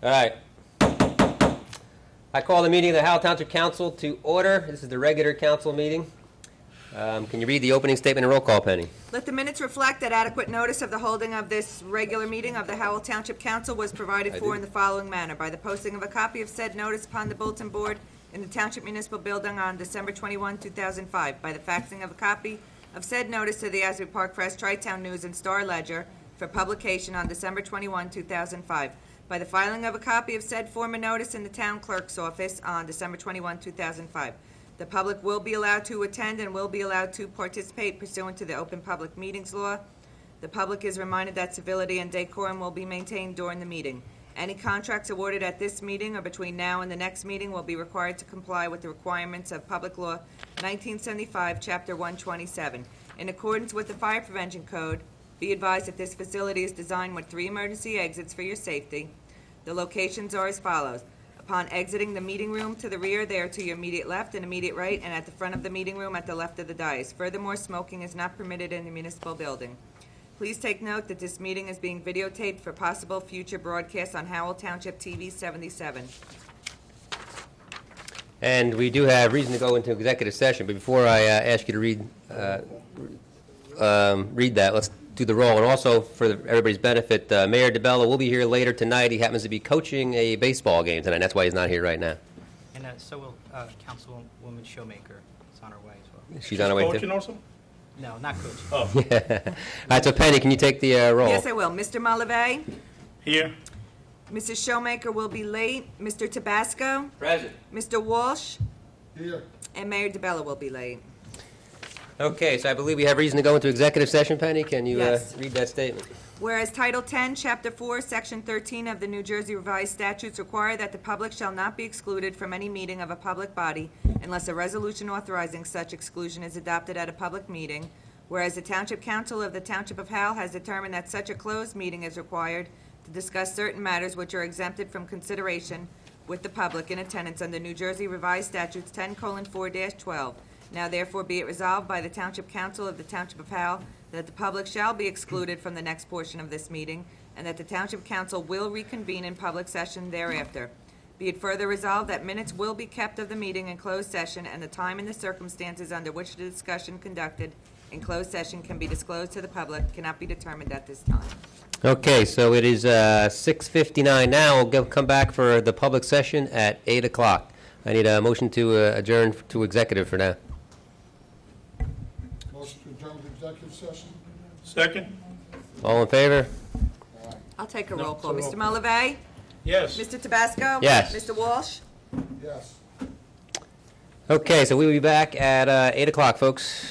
All right. I call the meeting of the Howell Township Council to order. This is the regular council meeting. Can you read the opening statement and roll call, Penny? Let the minutes reflect that adequate notice of the holding of this regular meeting of the Howell Township Council was provided for in the following manner: by the posting of a copy of said notice upon the bulletin board in the Township Municipal Building on December 21, 2005, by the faxing of a copy of said notice to the Asbury Park Press, Tri-Town News, and Star Ledger for publication on December 21, 2005, by the filing of a copy of said form of notice in the Town Clerk's office on December 21, 2005. The public will be allowed to attend and will be allowed to participate pursuant to the Open Public Meetings Law. The public is reminded that civility and decorum will be maintained during the meeting. Any contracts awarded at this meeting or between now and the next meeting will be required to comply with the requirements of Public Law 1975, Chapter 127. In accordance with the Fire Prevention Code, be advised that this facility is designed with 3 emergency exits for your safety. The locations are as follows: upon exiting the meeting room to the rear, they are to your immediate left and immediate right, and at the front of the meeting room at the left of the dais. Furthermore, smoking is not permitted in the municipal building. Please take note that this meeting is being videotaped for possible future broadcasts on Howell Township TV 77. And we do have reason to go into executive session, but before I ask you to read that, let's do the roll. And also, for everybody's benefit, Mayor DeBella will be here later tonight. He happens to be coaching a baseball game tonight. That's why he's not here right now. And so will Councilwoman Showmaker. It's on her way as well. She's on her way too? Coaching also? No, not coaching. Oh. Yeah. All right, so Penny, can you take the roll? Yes, I will. Mr. Malavey? Here. Mrs. Showmaker will be late. Mr. Tabasco? Present. Mr. Walsh? Here. And Mayor DeBella will be late. Okay, so I believe we have reason to go into executive session. Penny, can you Yes. read that statement? Whereas Title 10, Chapter 4, Section 13 of the New Jersey Revised Statutes require that the public shall not be excluded from any meeting of a public body unless a resolution authorizing such exclusion is adopted at a public meeting. Whereas the Township Council of the Township of Howell has determined that such a closed meeting is required to discuss certain matters which are exempted from consideration with the public in attendance under New Jersey Revised Statutes 10:4-12. Now therefore be it resolved by the Township Council of the Township of Howell that the public shall be excluded from the next portion of this meeting, and that the Township Council will reconvene in public session thereafter. Be it further resolved that minutes will be kept of the meeting in closed session, and the time and the circumstances under which the discussion conducted in closed session can be disclosed to the public cannot be determined at this time. Okay, so it is 6:59 now. We'll come back for the public session at 8 o'clock. I need a motion to adjourn to executive for now. Motion to adjourn to executive session. Second? All in favor? I'll take a roll call. Mr. Malavey? Yes. Mr. Tabasco? Yes. Mr. Walsh? Yes. Okay, so we will be back at 8 o'clock, folks.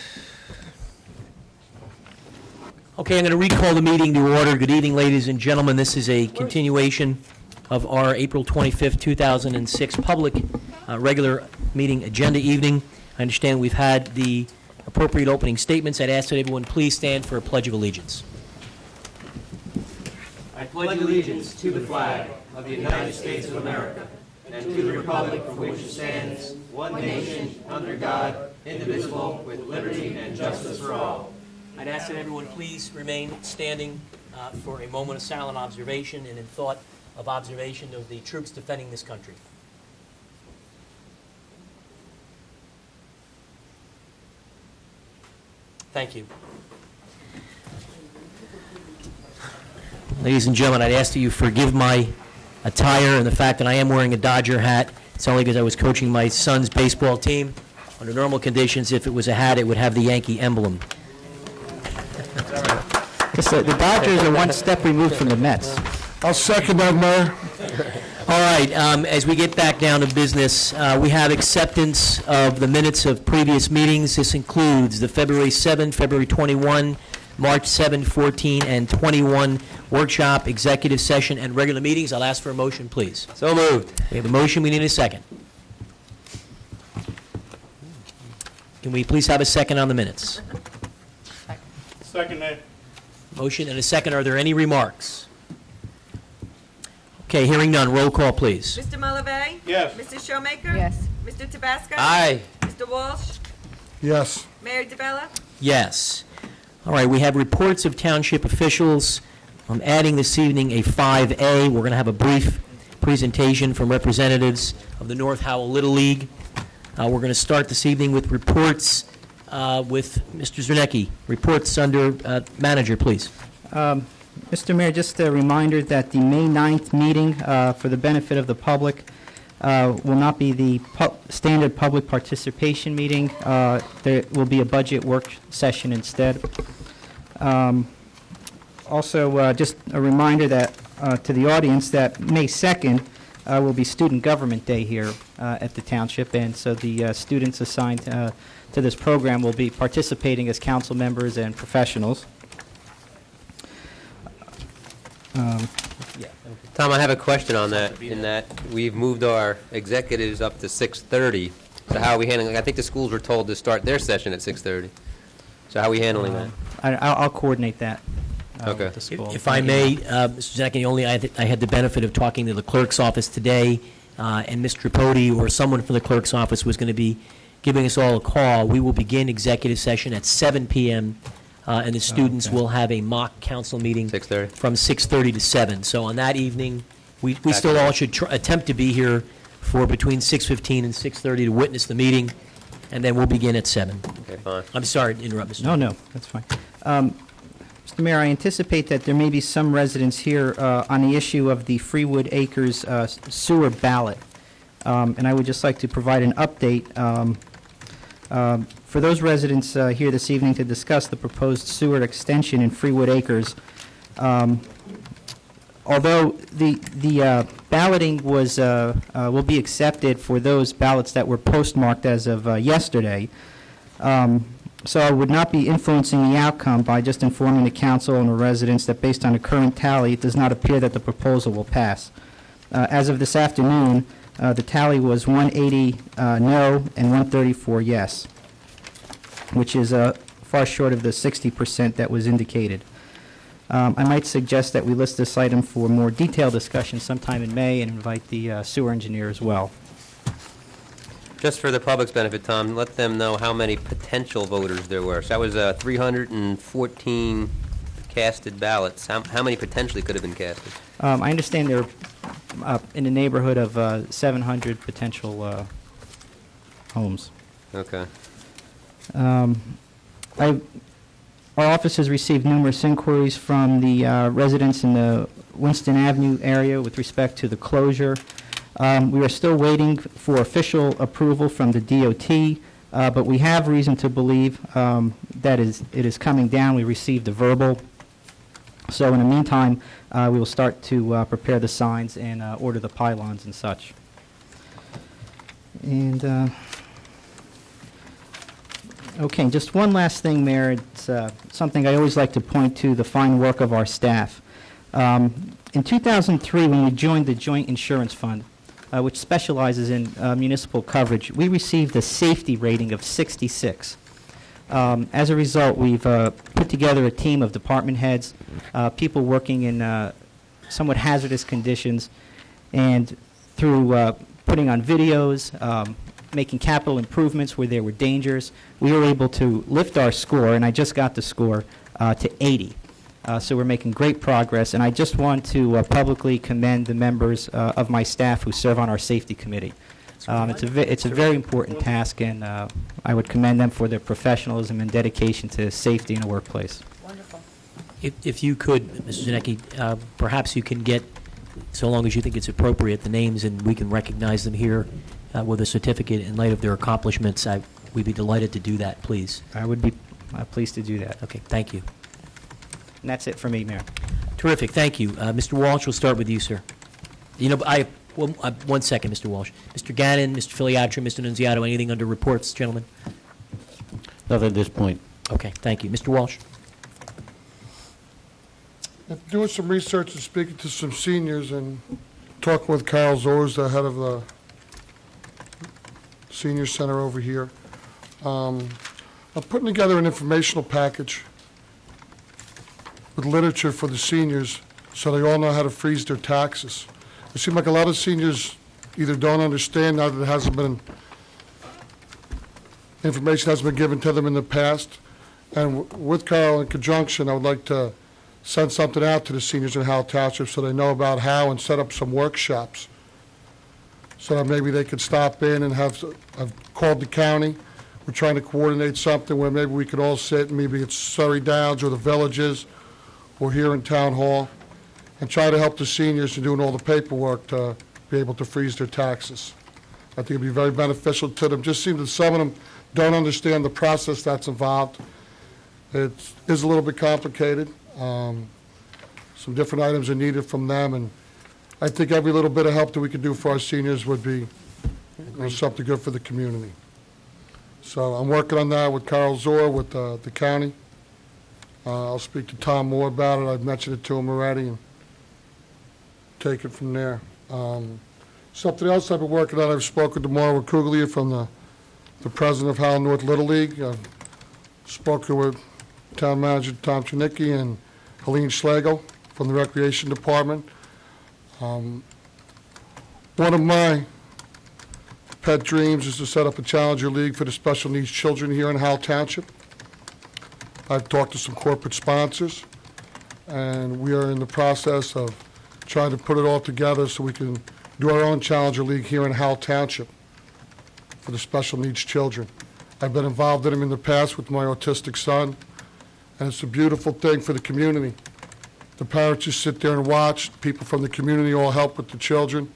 Okay, I'm going to recall the meeting to order. Good evening, ladies and gentlemen. This is a continuation of our April 25th, 2006 public regular meeting agenda evening. I understand we've had the appropriate opening statements. I'd ask that everyone please stand for a Pledge of Allegiance. I pledge allegiance to the flag of the United States of America and to the republic for which it stands, one nation, under God, indivisible, with liberty and justice for all. I'd ask that everyone please remain standing for a moment of silent observation and in thought of observation of the troops defending this country. Thank you. Ladies and gentlemen, I'd ask that you forgive my attire and the fact that I am wearing a Dodger hat. It's only because I was coaching my son's baseball team. Under normal conditions, if it was a hat, it would have the Yankee emblem. The Dodgers are one step removed from the Mets. I'll second that, Mayor. All right, as we get back down to business, we have acceptance of the minutes of previous meetings. This includes the February 7, February 21, March 7, 14, and 21 workshop, executive session, and regular meetings. I'll ask for a motion, please. So moved. We have a motion. We need a second. Can we please have a second on the minutes? Second, Mayor. Motion and a second. Are there any remarks? Okay, hearing none. Roll call, please. Mr. Malavey? Yes. Mrs. Showmaker? Yes. Mr. Tabasco? Aye. Mr. Walsh? Yes. Mayor DeBella? Yes. All right, we have reports of township officials. I'm adding this evening a 5A. We're going to have a brief presentation from representatives of the North Howell Little League. We're going to start this evening with reports with Mr. Zernecki. Reports under manager, please. Mr. Mayor, just a reminder that the May 9th meeting, for the benefit of the public, will not be the standard public participation meeting. There will be a budget work session instead. Also, just a reminder that to the audience that May 2nd will be Student Government Day here at the Township, and so the students assigned to this program will be participating as council members and professionals. Tom, I have a question on that, in that we've moved our executives up to 6:30. So how are we handling, I think the schools were told to start their session at 6:30. So how are we handling that? I'll coordinate that Okay. with the school. If I may, Mr. Zernecki, I had the benefit of talking to the clerk's office today, and Mr. Tripodi or someone from the clerk's office was going to be giving us all a call. We will begin executive session at 7 p.m., and the students will have a mock council meeting 6:30? from 6:30 to 7. So on that evening, we still all should attempt to be here for between 6:15 and 6:30 to witness the meeting, and then we'll begin at 7. Okay, fine. I'm sorry to interrupt, Mr. No, that's fine. Mr. Mayor, I anticipate that there may be some residents here on the issue of the Freewood Acres sewer ballot, and I would just like to provide an update for those residents here this evening to discuss the proposed sewer extension in Freewood Acres. Although the balloting will be accepted for those ballots that were postmarked as of yesterday, so I would not be influencing the outcome by just informing the council and the residents that based on the current tally, it does not appear that the proposal will pass. As of this afternoon, the tally was 180 no and 134 yes, which is far short of the 60% that was indicated. I might suggest that we list this item for more detailed discussion sometime in May and invite the sewer engineer as well. Just for the public's benefit, Tom, let them know how many potential voters there were. So that was 314 casted ballots. How many potentially could have been casted? I understand there are in the neighborhood of 700 potential homes. Okay. Our office has received numerous inquiries from the residents in the Winston Avenue area with respect to the closure. We are still waiting for official approval from the DOT, but we have reason to believe that it is coming down. We received a verbal. So in the meantime, we will start to prepare the signs and order the pylons and such. And okay, just one last thing, Mayor. It's something I always like to point to, the fine work of our staff. In 2003, when we joined the Joint Insurance Fund, which specializes in municipal coverage, we received a safety rating of 66. As a result, we've put together a team of department heads, people working in somewhat hazardous conditions, and through putting on videos, making capital improvements where there were dangers, we were able to lift our score, and I just got the score, to 80. So we're making great progress, and I just want to publicly commend the members of my staff who serve on our safety committee. It's a very important task, and I would commend them for their professionalism and dedication to safety in the workplace. Wonderful. If you could, Mr. Zernecki, perhaps you can get, so long as you think it's appropriate, the names, and we can recognize them here with a certificate in light of their accomplishments. We'd be delighted to do that, please. I would be pleased to do that. Okay, thank you. And that's it for me, Mayor. Terrific, thank you. Mr. Walsh, we'll start with you, sir. One second, Mr. Walsh. Mr. Gannon, Mr. Filiatri, Mr. Nunziato, anything under reports, gentlemen? Nothing at this point. Okay, thank you. Mr. Walsh? After doing some research and speaking to some seniors and talking with Carol Zors, the head of the senior center over here, I'm putting together an informational package with literature for the seniors so they all know how to freeze their taxes. It seems like a lot of seniors either don't understand now that it hasn't been, information hasn't been given to them in the past. And with Carol in conjunction, I would like to send something out to the seniors in Howell Township so they know about how and set up some workshops so that maybe they could stop in and I've called the county. We're trying to coordinate something where maybe we could all sit, and maybe it's Surrey Downs or the Villages or here in Town Hall, and try to help the seniors in doing all the paperwork to be able to freeze their taxes. I think it'd be very beneficial to them. Just seems that some of them don't understand the process that's involved. It is a little bit complicated. Some different items are needed from them, and I think every little bit of help that we could do for our seniors would be something good for the community. So I'm working on that with Carl Zor, with the county. I'll speak to Tom Moore about it. I've mentioned it to him already, and take it from there. Something else I've been working on, I've spoken to Maura Kuglia from the president of Howell North Little League. I've spoken with town manager Tom Chernecki and Helene Schlegel from the Recreation Department. One of my pet dreams is to set up a Challenger League for the special needs children here in Howell Township. I've talked to some corporate sponsors, and we are in the process of trying to put it all together so we can do our own Challenger League here in Howell Township for the special needs children. I've been involved in them in the past with my autistic son, and it's a beautiful thing for the community. The parents just sit there and watch. People from the community all help with the children.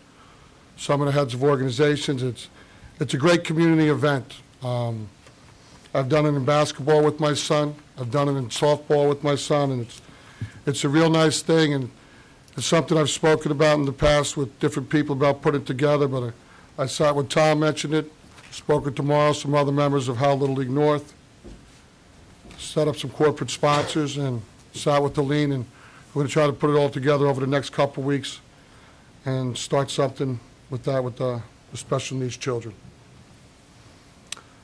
Some of the heads of organizations. It's a great community event. I've done it in basketball with my son. I've done it in softball with my son, and it's a real nice thing, and it's something I've spoken about in the past with different people about putting it together, but I sat with Tom, mentioned it, spoken tomorrow, some other members of Howell Little League North, set up some corporate sponsors, and sat with Helene, and we're going to try to put it all together over the next couple of weeks and start something with that, with the special needs children.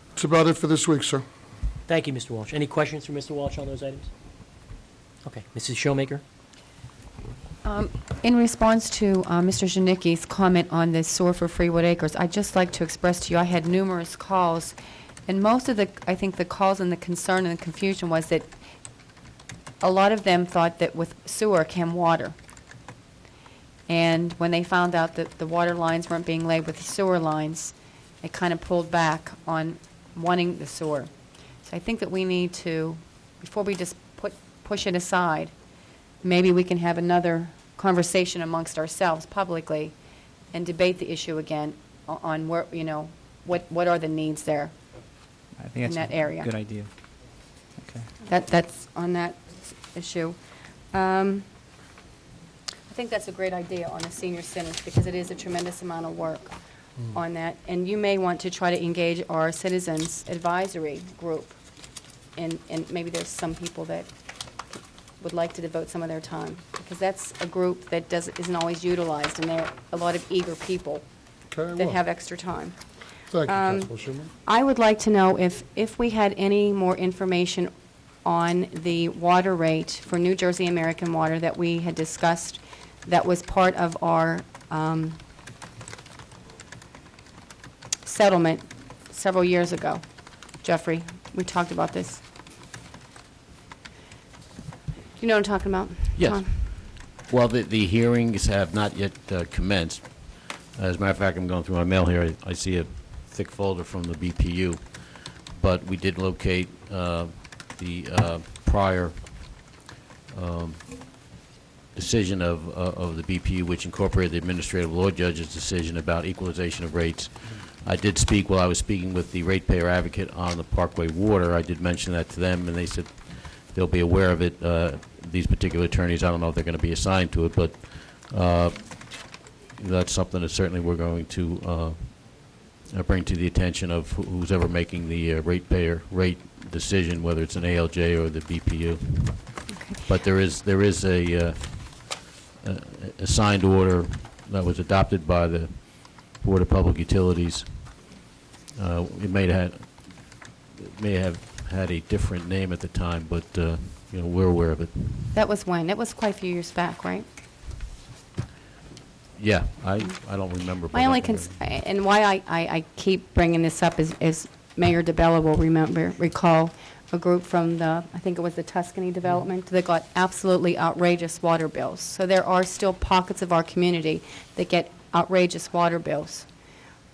That's about it for this week, sir. Thank you, Mr. Walsh. Any questions for Mr. Walsh on those items? Okay, Mrs. Showmaker? In response to Mr. Janicki's comment on the sewer for Freewood Acres, I'd just like to express to you, I had numerous calls, and most of I think the calls and the concern and the confusion was that a lot of them thought that with sewer came water. And when they found out that the water lines weren't being laid with the sewer lines, it kind of pulled back on wanting the sewer. So I think that we need to, before we just push it aside, maybe we can have another conversation amongst ourselves publicly and debate the issue again on where, what are the needs there I think in that's that area. a good idea. Okay. That's on that issue. I think that's a great idea on the senior centers because it is a tremendous amount of work on that. And you may want to try to engage our citizens advisory group, and maybe there's some people that would like to devote some of their time, because that's a group that isn't always utilized, and there are a lot of eager people that have extra time. Thank you, Councilman Schuman. I would like to know if we had any more information on the water rate for New Jersey American Water that we had discussed that was part of our settlement several years ago. Jeffrey, we talked about this. You know what I'm talking about? Yes. Tom? Well, the hearings have not yet commenced. As a matter of fact, I'm going through my mail here. I see a thick folder from the BPU, but we did locate the prior decision of the BPU, which incorporated the administrative law judge's decision about equalization of rates. I did speak, while I was speaking with the ratepayer advocate on the Parkway Water, I did mention that to them, and they said they'll be aware of it. These particular attorneys, I don't know if they're going to be assigned to it, but that's something that certainly we're going to bring to the attention of who's ever making the ratepayer rate decision, whether it's an ALJ or the BPU. Okay. But there is a signed order that was adopted by the Board of Public Utilities. It may have had a different name at the time, but we're aware of it. That was when? That was quite a few years back, right? Yeah, I don't remember. My only and why I keep bringing this up is Mayor DeBella will recall a group from I think it was the Tuscany development, that got absolutely outrageous water bills. So there are still pockets of our community that get outrageous water bills.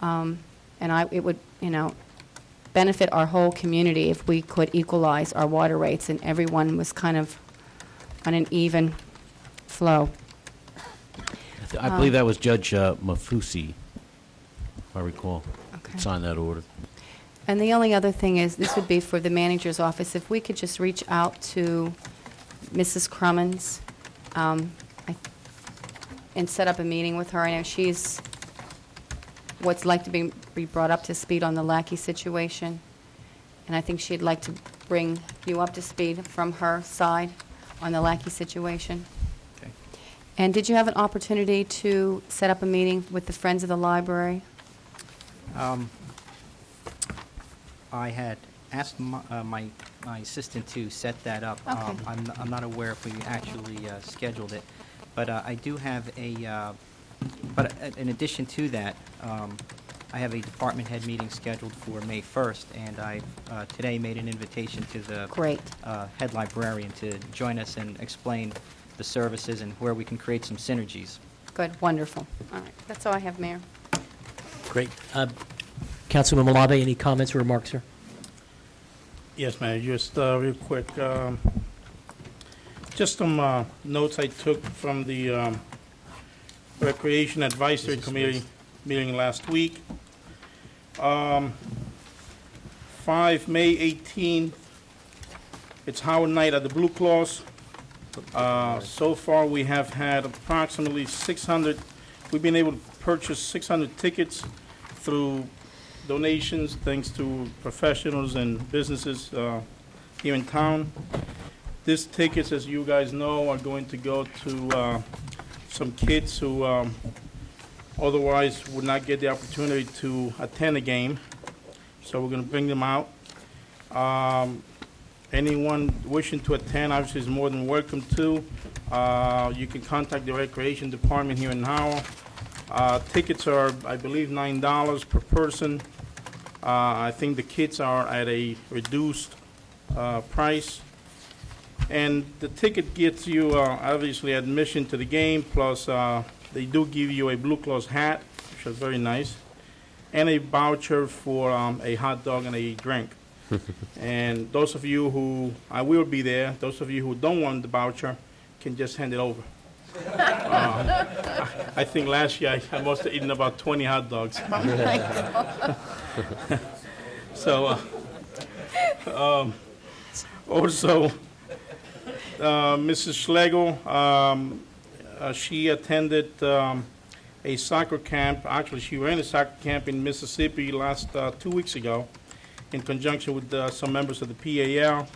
And it would, benefit our whole community if we could equalize our water rates and everyone was kind of on an even flow. I believe that was Judge Mafusi, if I recall, Okay. signed that order. And the only other thing is, this would be for the manager's office, if we could just reach out to Mrs. Crummins and set up a meeting with her. I know she's what's like to be brought up to speed on the Lackey situation, and I think she'd like to bring you up to speed from her side on the Lackey situation. Okay. And did you have an opportunity to set up a meeting with the Friends of the Library? I had asked my assistant to set that up. Okay. I'm not aware if we actually scheduled it, but I do have but in addition to that, I have a department head meeting scheduled for May 1st, and I today made an invitation to the Great. Head librarian to join us and explain the services and where we can create some synergies. Good, wonderful. All right, that's all I have, Mayor. Great. Councilman Malabe, any comments or remarks, sir? Yes, Mayor, just real quick. Just some notes I took from the Recreation Advisory Committee meeting last week. 5 May 18th, it's Howell Night at the Blue Claws. So far, we have had approximately 600, we've been able to purchase 600 tickets through donations, thanks to professionals and businesses here in town. These tickets, as you guys know, are going to go to some kids who otherwise would not get the opportunity to attend a game. So we're going to bring them out. Anyone wishing to attend, obviously, is more than welcome to. You can contact the Recreation Department here in Howell. Tickets are, I believe, $9 per person. I think the kids are at a reduced price. And the ticket gets you, obviously, admission to the game, plus they do give you a Blue Claws hat, which is very nice, and a voucher for a hot dog and a drink. And those of you who, I will be there, those of you who don't want the voucher can just hand it over. I think last year I must have eaten about 20 hot dogs. So, also, Mrs. Schlegel, she attended a soccer camp. Actually, she ran a soccer camp in Mississippi last 2 weeks ago in conjunction with some members of the PAL.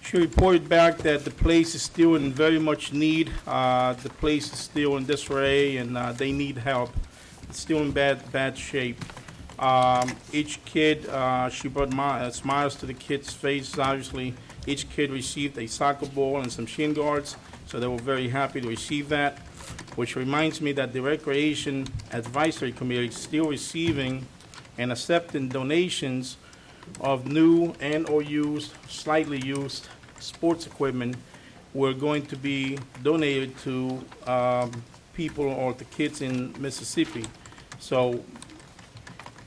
She reported back that the place is still in very much need. The place is still in disarray, and they need help. It's still in bad shape. Each kid, she brought smiles to the kids' faces, obviously. Each kid received a soccer ball and some shin guards, so they were very happy to receive that, which reminds me that the Recreation Advisory Committee is still receiving and accepting donations of new and or used, slightly used sports equipment. Were going to be donated to people or the kids in Mississippi. So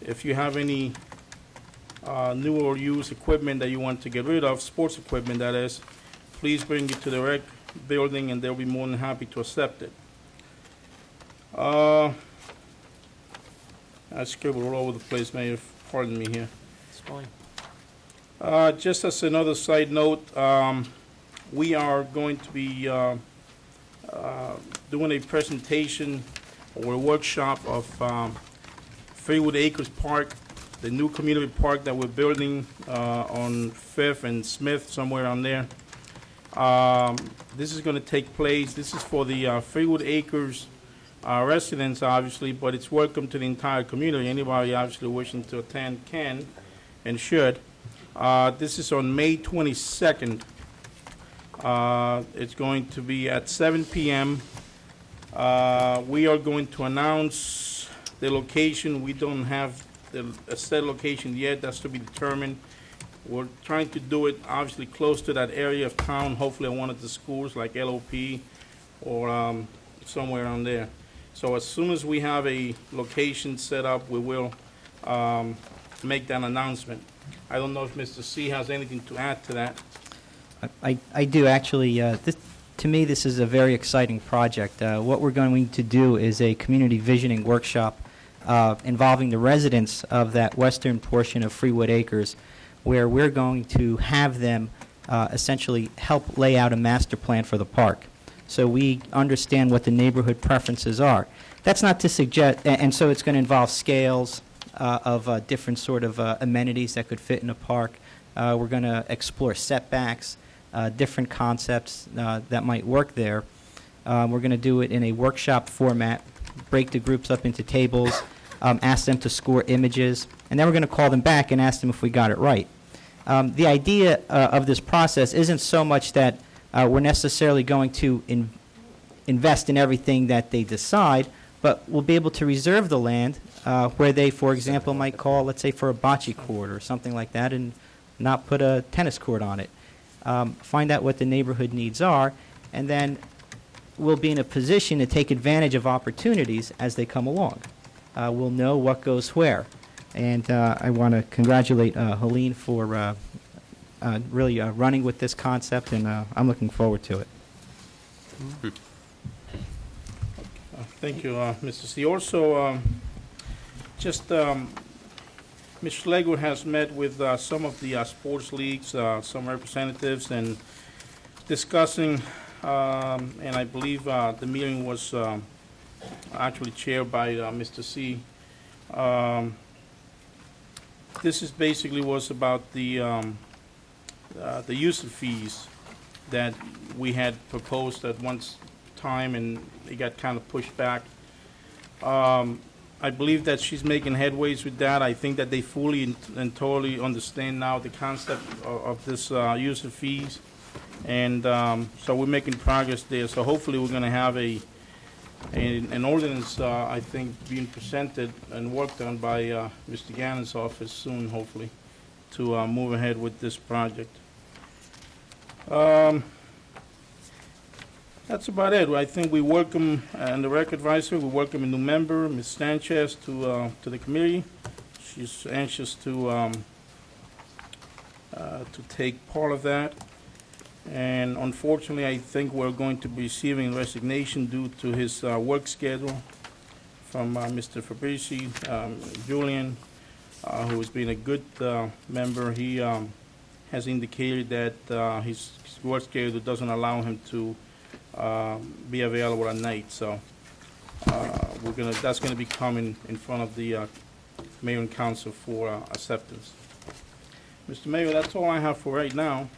if you have any new or used equipment that you want to get rid of, sports equipment that is, please bring it to the rec building and they'll be more than happy to accept it. I scribbled all over the place, Mayor, pardon me here. It's fine. Just as another side note, we are going to be doing a presentation or a workshop of Freewood Acres Park, the new community park that we're building on 5th and Smith, somewhere on there. This is going to take place, this is for the Freewood Acres residents, obviously, but it's welcome to the entire community. Anybody obviously wishing to attend can and should. This is on May 22nd. It's going to be at 7 p.m. We are going to announce the location. We don't have a set location yet. That's to be determined. We're trying to do it obviously close to that area of town, hopefully at one of the schools like LOP or somewhere around there. So as soon as we have a location set up, we will make that announcement. I don't know if Mr. C has anything to add to that. I do, actually. To me, this is a very exciting project. What we're going to do is a community visioning workshop involving the residents of that western portion of Freewood Acres, where we're going to have them essentially help lay out a master plan for the park. So we understand what the neighborhood preferences are. That's not to suggest, and so it's going to involve scales of different sort of amenities that could fit in a park. We're going to explore setbacks, different concepts that might work there. We're going to do it in a workshop format, break the groups up into tables, ask them to score images, and then we're going to call them back and ask them if we got it right. The idea of this process isn't so much that we're necessarily going to invest in everything that they decide, but we'll be able to reserve the land where they, for example, might call, let's say, for a bocce court or something like that, and not put a tennis court on it. Find out what the neighborhood needs are, and then we'll be in a position to take advantage of opportunities as they come along. We'll know what goes where. And I want to congratulate Helene for really running with this concept, and I'm looking forward to it. Thank you, Mr. C. Also, Ms. Schlegel has met with some of the sports leagues, some representatives, and discussing, and I believe the meeting was actually chaired by Mr. C. This is basically was about the user fees that we had proposed at one time, and it got kind of pushed back. I believe that she's making headways with that. I think that they fully and totally understand now the concept of this user fees, and so we're making progress there. So hopefully we're going to have an ordinance, I think, being presented and worked on by Mr. Gannon's office soon, hopefully, to move ahead with this project. That's about it. I think we welcome, and the rec advisor, we welcome a new member, Ms. Sanchez, to the committee. She's anxious to take part of that. And unfortunately, I think we're going to be receiving resignation due to his work schedule from Mr. Fabrici. Julian, who has been a good member, he has indicated that his work schedule doesn't allow him to be available at night. So that's gonna be coming in front of the mayor and council for acceptance. Mr. Mayor, that's all I have for right now.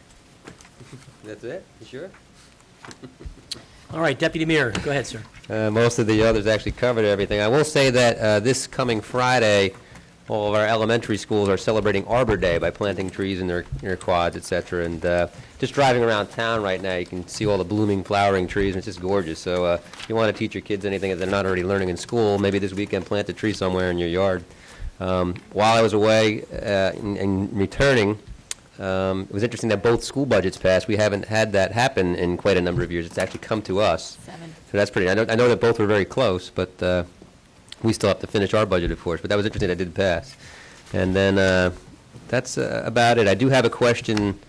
That's it? You sure? All right, Deputy Mayor, go ahead, sir. Most of the others actually covered everything. I will say that this coming Friday, all of our elementary schools are celebrating Arbor Day by planting trees in their quads, et cetera. And just driving around town right now, you can see all the blooming, flowering trees, and it's just gorgeous. So if you want to teach your kids anything that they're not already learning in school, maybe this weekend plant a tree somewhere in your yard. While I was away and returning, it was interesting that both school budgets passed. We haven't had that happen in quite a number of years. It's actually come to us. 7. So that's pretty. I know that both were very close, but we still have to finish our budget, of course. But that was interesting that did pass. And then that's about it. I do have a question,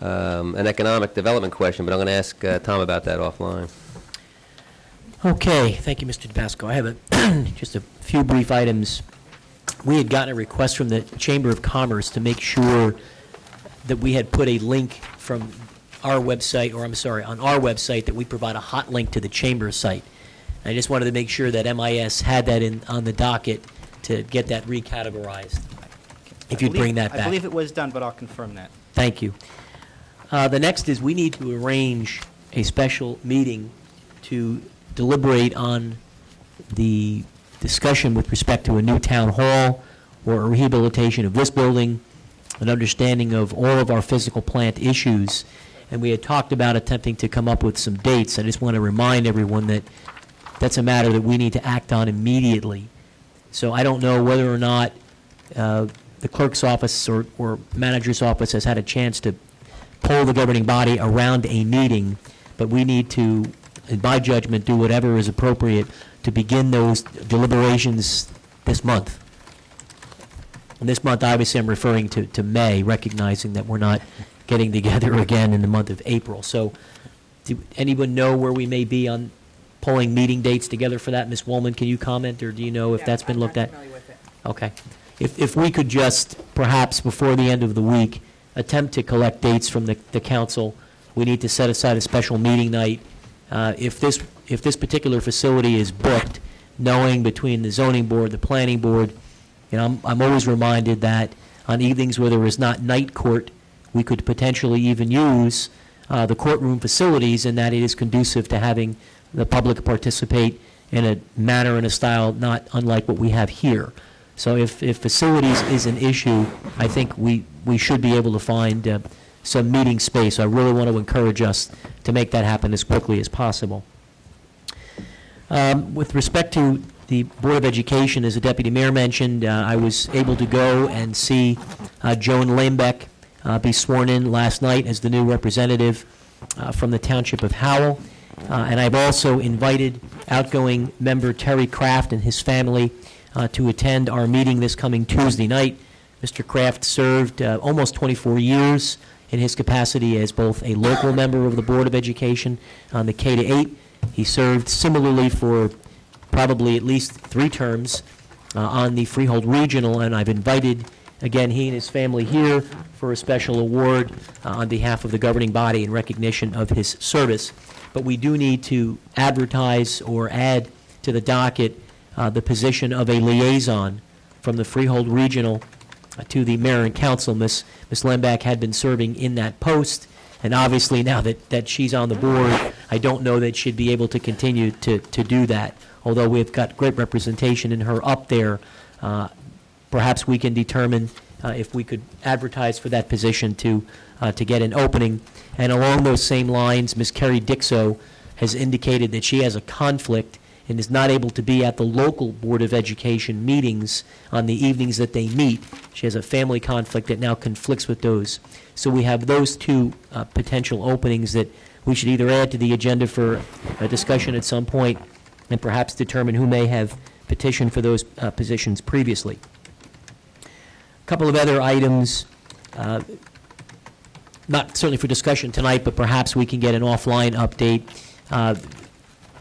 an economic development question, but I'm going to ask Tom about that offline. Okay, thank you, Mr. DePasco. I have just a few brief items. We had gotten a request from the Chamber of Commerce to make sure that we had put a link from our website, or I'm sorry, on our website, that we provide a hot link to the Chamber site. I just wanted to make sure that MIS had that on the docket to get that recategorized. If you'd bring that back. I believe it was done, but I'll confirm that. Thank you. The next is we need to arrange a special meeting to deliberate on the discussion with respect to a new town hall or a rehabilitation of this building, an understanding of all of our physical plant issues. And we had talked about attempting to come up with some dates. I just want to remind everyone that that's a matter that we need to act on immediately. So I don't know whether or not the clerk's office or manager's office has had a chance to poll the governing body around a meeting, but we need to, in my judgment, do whatever is appropriate to begin those deliberations this month. And this month, obviously, I'm referring to May, recognizing that we're not getting together again in the month of April. So, do anyone know where we may be on pulling meeting dates together for that? Ms. Woolman, can you comment, or do you know if that's been looked at? Okay. If we could just, perhaps before the end of the week, attempt to collect dates from the council. We need to set aside a special meeting night. If this particular facility is booked, knowing between the zoning board, the planning board, you know, I'm always reminded that on evenings where there is not night court, we could potentially even use the courtroom facilities, in that it is conducive to having the public participate in a manner and a style not unlike what we have here. So if facilities is an issue, I think we should be able to find some meeting space. I really want to encourage us to make that happen as quickly as possible. With respect to the Board of Education, as the Deputy Mayor mentioned, I was able to go and see Joan Lambeck be sworn in last night as the new representative from the Township of Howell. And I've also invited outgoing member Terry Kraft and his family to attend our meeting this coming Tuesday night. Mr. Kraft served almost 24 years in his capacity as both a local member of the Board of Education on the K-8. He served similarly for probably at least 3 terms on the Freehold Regional, and I've invited, again, he and his family here for a special award on behalf of the governing body in recognition of his service. But we do need to advertise or add to the docket the position of a liaison from the Freehold Regional to the mayor and council. Ms. Lembeck had been serving in that post, and obviously now that she's on the board, I don't know that she'd be able to continue to do that. Although we've got great representation in her up there, perhaps we can determine if we could advertise for that position to get an opening. And along those same lines, Ms. Kerry Dixo has indicated that she has a conflict and is not able to be at the local Board of Education meetings on the evenings that they meet. She has a family conflict that now conflicts with those. So we have those 2 potential openings that we should either add to the agenda for a discussion at some point and perhaps determine who may have petitioned for those positions previously. A couple of other items, not certainly for discussion tonight, but perhaps we can get an offline update.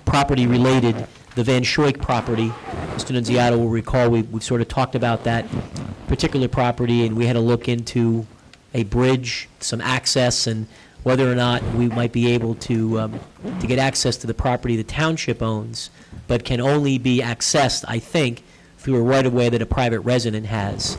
Property related, the Van Schoik property. Mr. Nunziato will recall we've sort of talked about that particular property, and we had to look into a bridge, some access, and whether or not we might be able to get access to the property the township owns, but can only be accessed, I think, through a right-of-way that a private resident has.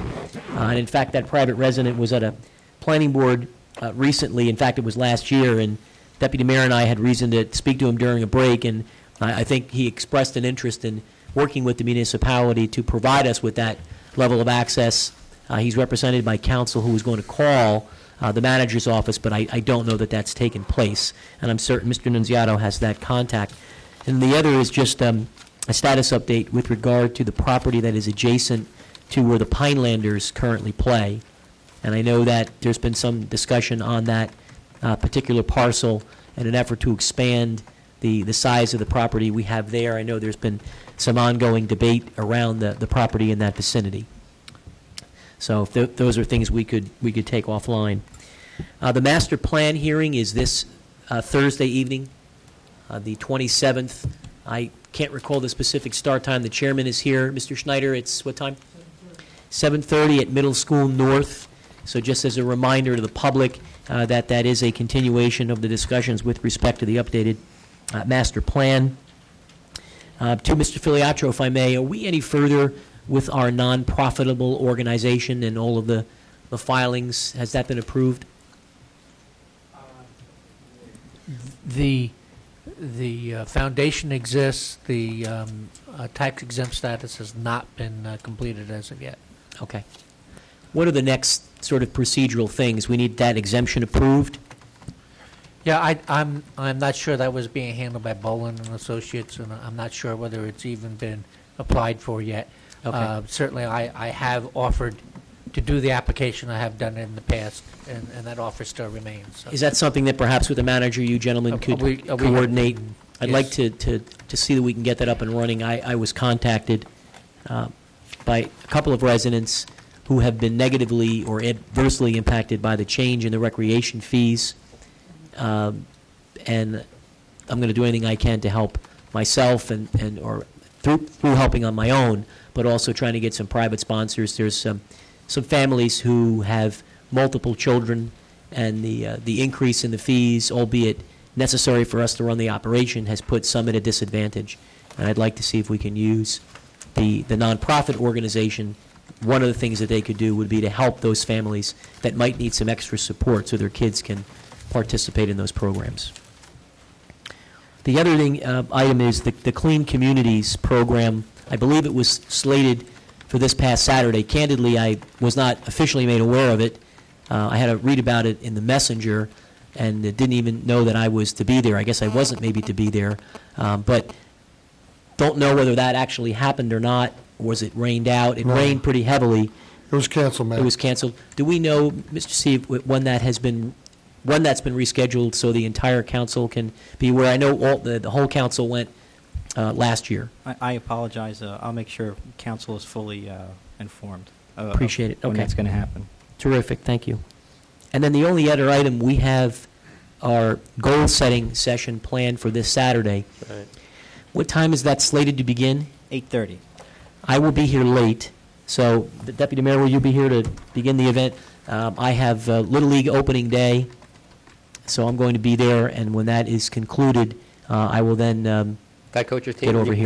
And in fact, that private resident was at a planning board recently. In fact, it was last year, and Deputy Mayor and I had reason to speak to him during a break, and I think he expressed an interest in working with the municipality to provide us with that level of access. He's represented by counsel who was going to call the manager's office, but I don't know that that's taken place, and I'm certain Mr. Nunziato has that contact. And the other is just a status update with regard to the property that is adjacent to where the Pinelanders currently play. And I know that there's been some discussion on that particular parcel in an effort to expand the size of the property we have there. I know there's been some ongoing debate around the property in that vicinity. So if those are things we could take offline. The master plan hearing is this Thursday evening, the 27th. I can't recall the specific start time. The chairman is here. Mr. Schneider, it's what time? 7:30 at Middle School North. So just as a reminder to the public that is a continuation of the discussions with respect to the updated master plan. To Mr. Filiatro, if I may, are we any further with our non-profitable organization and all of the filings? Has that been approved? The foundation exists. The tax-exempt status has not been completed as of yet. Okay. What are the next sort of procedural things? We need that exemption approved? Yeah, I'm not sure that was being handled by Boland and Associates, and I'm not sure whether it's even been applied for yet. Okay. Certainly, I have offered to do the application. I have done it in the past, and that offer still remains. So. Is that something that perhaps with the manager you gentlemen could coordinate I'd like to see that we can get that up and running. I was contacted by a couple of residents who have been negatively or adversely impacted by the change in the recreation fees. And I'm going to do anything I can to help myself or through helping on my own, but also trying to get some private sponsors. There's some families who have multiple children, and the increase in the fees, albeit necessary for us to run the operation, has put some at a disadvantage. And I'd like to see if we can use the nonprofit organization. One of the things that they could do would be to help those families that might need some extra support so their kids can participate in those programs. The other item is the Clean Communities program. I believe it was slated for this past Saturday. Candidly, I was not officially made aware of it. I had to read about it in the Messenger, and didn't even know that I was to be there. I guess I wasn't maybe to be there, but don't know whether that actually happened or not. Was it rained out? It rained pretty heavily. It was canceled, Mayor. It was canceled. Do we know, Mr. Steve, when that's been rescheduled so the entire council can be aware? I know the whole council went last year. I apologize. I'll make sure council is fully informed. Appreciate it. When Okay. that's going to happen. Terrific, thank you. And then the only other item, we have our goal-setting session planned for this Saturday. Right. What time is that slated to begin? 8:30. I will be here late, so the Deputy Mayor, will you be here to begin the event? I have Little League opening day, so I'm going to be there, and when that is concluded, I will then Can I coach your team? get over You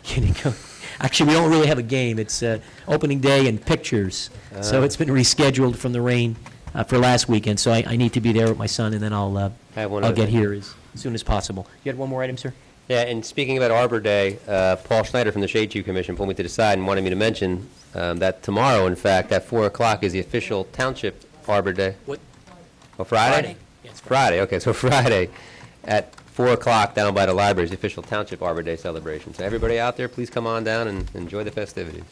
can here. come in? Actually, we don't really have a game. It's opening day and pictures, so it's been rescheduled from the rain for last weekend, so I need to be there with my son, and then I'll get here as soon as possible. You had one more item, sir? Yeah, and speaking about Arbor Day, Paul Schneider from the Shade Tree Commission pulled me to the side and wanted me to mention that tomorrow, in fact, at 4 o'clock is the official Township Arbor Day. What? Oh, Friday? Friday. Yeah, it's Friday. Friday, okay, so Friday at 4 o'clock down by the library is the official Township Arbor Day celebration. So everybody out there, please come on down and enjoy the festivities.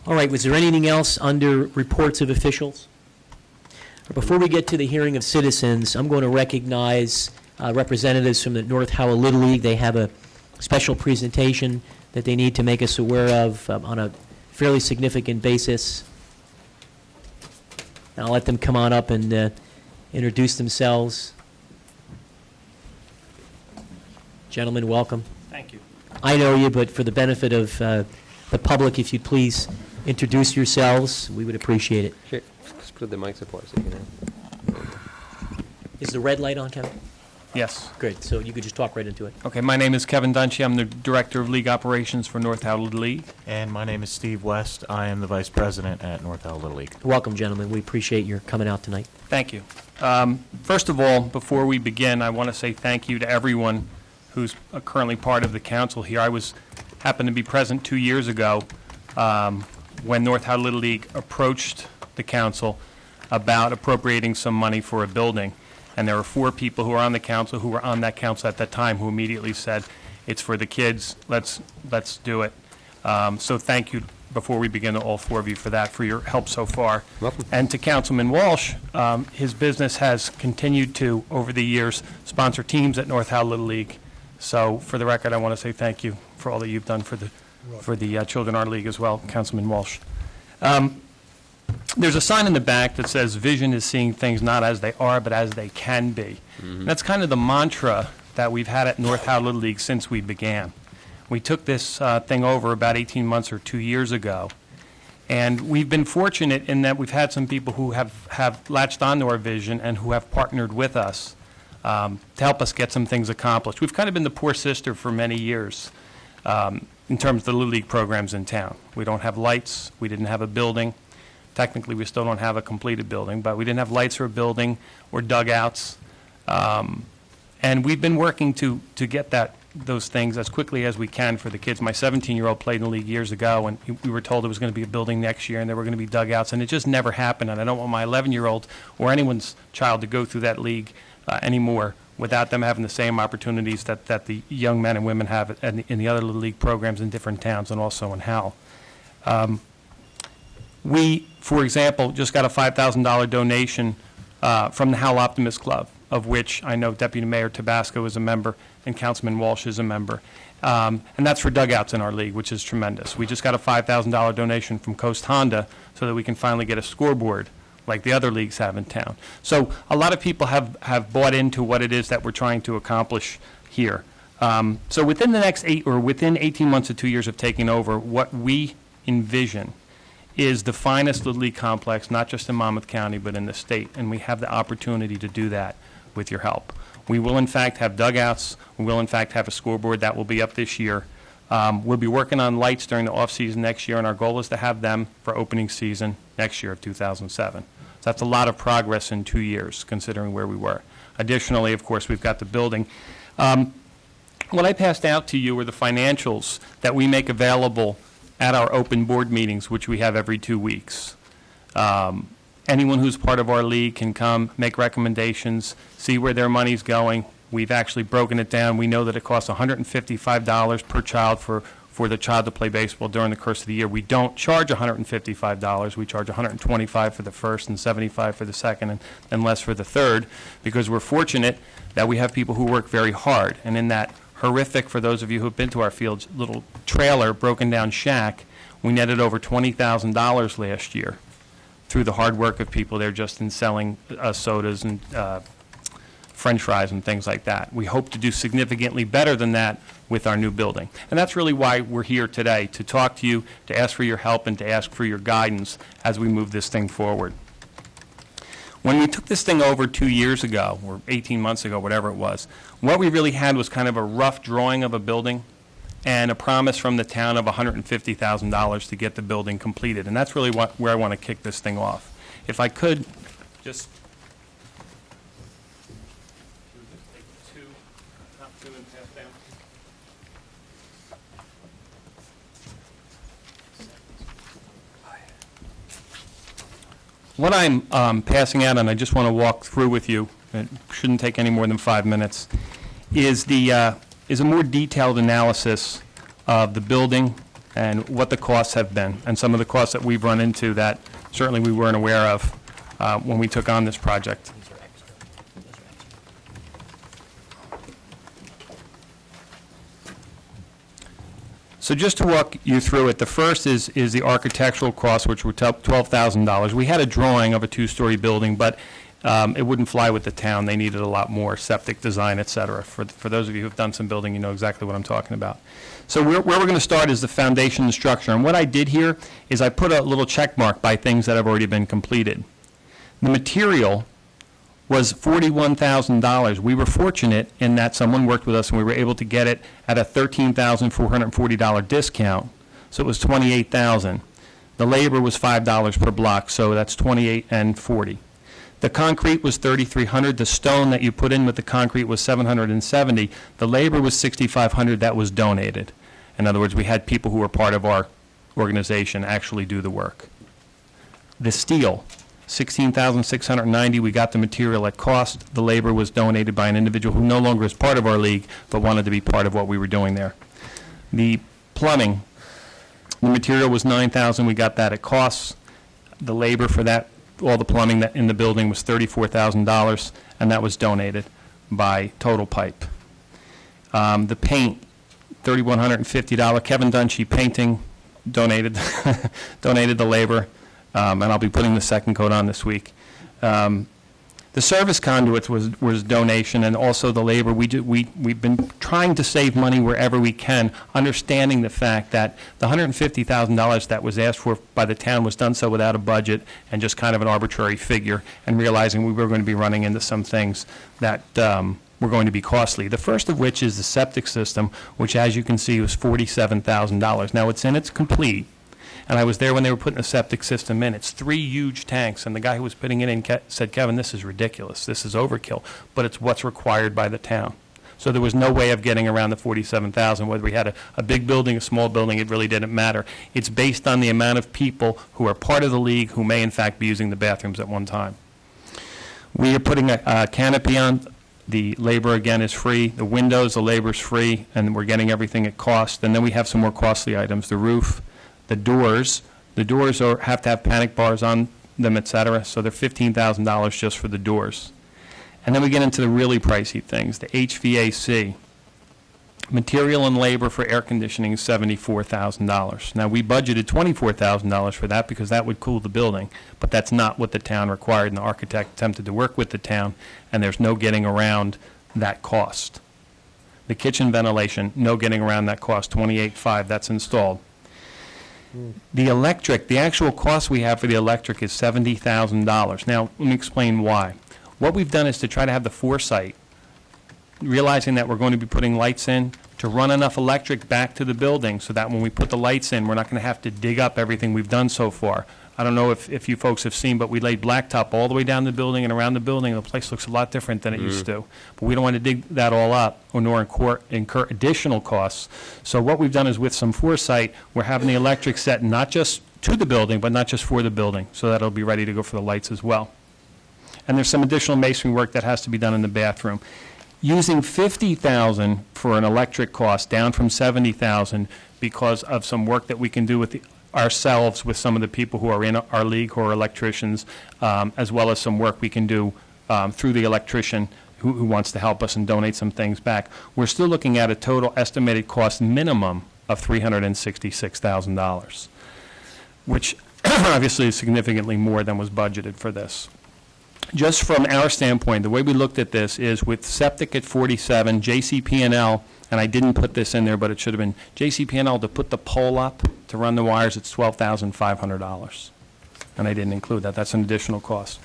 All right, was there anything else under reports of officials? Before we get to the hearing of citizens, I'm going to recognize representatives from the North Howell Little League. They have a special presentation that they need to make us aware of on a fairly significant basis. And I'll let them come on up and introduce themselves. Gentlemen, welcome. Thank you. I know you, but for the benefit of the public, if you'd please introduce yourselves, we would appreciate it. Sure. Screw the mic support so you can have. Is the red light on, Kevin? Yes. Good, so you could just talk right into it. Okay, my name is Kevin Dunci. I'm the Director of League Operations for North Howell Little League. And my name is Steve West. I am the Vice President at North Howell Little League. Welcome, gentlemen. We appreciate your coming out tonight. Thank you. First of all, before we begin, I want to say thank you to everyone who's currently part of the council here. I happened to be present 2 years ago when North Howell Little League approached the council about appropriating some money for a building. And there were 4 people who were on the council, who were on that council at that time, who immediately said, it's for the kids, let's do it. So thank you, before we begin, to all 4 of you for that, for your help so far. Welcome. And to Councilman Walsh, his business has continued to, over the years, sponsor teams at North Howell Little League. So for the record, I want to say thank you for all that you've done for the Children Art League as well, Councilman Walsh. There's a sign in the back that says, vision is seeing things not as they are, but as they can be. Mm-hmm. That's kind of the mantra that we've had at North Howell Little League since we began. We took this thing over about 18 months or 2 years ago, and we've been fortunate in that we've had some people who have latched onto our vision and who have partnered with us to help us get some things accomplished. We've kind of been the poor sister for many years in terms of the Little League programs in town. We don't have lights. We didn't have a building. Technically, we still don't have a completed building, but we didn't have lights or a building or dugouts. And we've been working to get those things as quickly as we can for the kids. My 17-year-old played in the league years ago, and we were told there was going to be a building next year and there were going to be dugouts, and it just never happened. And I don't want my 11-year-old or anyone's child to go through that league anymore without them having the same opportunities that the young men and women have in the other Little League programs in different towns and also in Howell. We, for example, just got a $5,000 donation from the Howell Optimist Club, of which I know Deputy Mayor Tabasco is a member, and Councilman Walsh is a member. And that's for dugouts in our league, which is tremendous. We just got a $5,000 donation from Coast Honda so that we can finally get a scoreboard like the other leagues have in town. So a lot of people have bought into what it is that we're trying to accomplish here. So within the next within 18 months to 2 years of taking over, what we envision is the finest Little League complex, not just in Monmouth County, but in the state, and we have the opportunity to do that with your help. We will, in fact, have dugouts. We will, in fact, have a scoreboard that will be up this year. We'll be working on lights during the off-season next year, and our goal is to have them for opening season next year of 2007. So that's a lot of progress in 2 years, considering where we were. Additionally, of course, we've got the building. What I passed out to you are the financials that we make available at our open board meetings, which we have every 2 weeks. Anyone who's part of our league can come, make recommendations, see where their money's going. We've actually broken it down. We know that it costs $155 per child for the child to play baseball during the course of the year. We don't charge $155. We charge $125 for the first and $75 for the second and less for the third, because we're fortunate that we have people who work very hard. And in that horrific, for those of you who've been to our fields, little trailer, broken down shack, we netted over $20,000 last year through the hard work of people there just in selling sodas and French fries and things like that. We hope to do significantly better than that with our new building. And that's really why we're here today, to talk to you, to ask for your help, and to ask for your guidance as we move this thing forward. When we took this thing over 2 years ago, or 18 months ago, whatever it was, what we really had was kind of a rough drawing of a building and a promise from the town of $150,000 to get the building completed. And that's really where I want to kick this thing off. If I could just take two and pass down. What I'm passing out, and I just want to walk through with you, it shouldn't take any more than 5 minutes, is a more detailed analysis of the building and what the costs have been, and some of the costs that we've run into that certainly we weren't aware of when we took on this project. So just to walk you through it, the first is the architectural costs, which were $12,000. We had a drawing of a two-story building, but it wouldn't fly with the town. They needed a lot more septic design, et cetera. For those of you who have done some building, you know exactly what I'm talking about. So where we're going to start is the foundation and structure. And what I did here is I put a little check mark by things that have already been completed. The material was $41,000. We were fortunate in that someone worked with us and we were able to get it at a $13,440 discount. So it was $28,000. The labor was $5 per block, so that's $28 and $40. The concrete was $3,300. The stone that you put in with the concrete was $770. The labor was $6,500. That was donated. In other words, we had people who were part of our organization actually do the work. The steel, $16,690. We got the material at cost. The labor was donated by an individual who no longer is part of our league, but wanted to be part of what we were doing there. The plumbing, the material was $9,000. We got that at cost. The labor for that, all the plumbing that in the building, was $34,000, and that was donated by Total Pipe. The paint, $3,150. Kevin Dunshee Painting donated donated the labor. And I'll be putting the second coat on this week. The service conduits was donation, and also the labor. We've been trying to save money wherever we can, understanding the fact that the $150,000 that was asked for by the town was done so without a budget and just kind of an arbitrary figure, and realizing we were going to be running into some things that were going to be costly. The first of which is the septic system, which, as you can see, was $47,000. Now, it's in its complete. And I was there when they were putting the septic system in. It's 3 huge tanks, and the guy who was putting it in said, "Kevin, this is ridiculous. This is overkill." But it's what's required by the town. So there was no way of getting around the $47,000. Whether we had a big building, a small building, it really didn't matter. It's based on the amount of people who are part of the league who may, in fact, be using the bathrooms at one time. We are putting a canopy on. The labor, again, is free. The windows, the labor is free, and we're getting everything at cost. And then we have some more costly items. The roof, the doors have to have panic bars on them, et cetera, so they're $15,000 just for the doors. And then we get into the really pricey things, the HVAC. Material and labor for air conditioning is $74,000. Now, we budgeted $24,000 for that because that would cool the building, but that's not what the town required, and the architect attempted to work with the town, and there's no getting around that cost. The kitchen ventilation, no getting around that cost, $28,500, that's installed. The electric, the actual cost we have for the electric is $70,000. Now, let me explain why. What we've done is to try to have the foresight, realizing that we're going to be putting lights in, to run enough electric back to the building so that when we put the lights in, we're not going to have to dig up everything we've done so far. I don't know if you folks have seen, but we laid blacktop all the way down the building and around the building, and the place looks a lot different than it used to. But we don't want to dig that all up or nor incur additional costs. So what we've done is, with some foresight, we're having the electric set not just to the building, but not just for the building, so that it'll be ready to go for the lights as well. And there's some additional masonry work that has to be done in the bathroom. Using $50,000 for an electric cost, down from $70,000, because of some work that we can do with ourselves with some of the people who are in our league who are electricians, as well as some work we can do through the electrician who wants to help us and donate some things back. We're still looking at a total estimated cost minimum of $366,000, which obviously is significantly more than was budgeted for this. Just from our standpoint, the way we looked at this is with septic at 47, JCP&L, and I didn't put this in there, but it should have been JCP&L to put the pole up to run the wires. It's $12,500, and I didn't include that. That's an additional cost.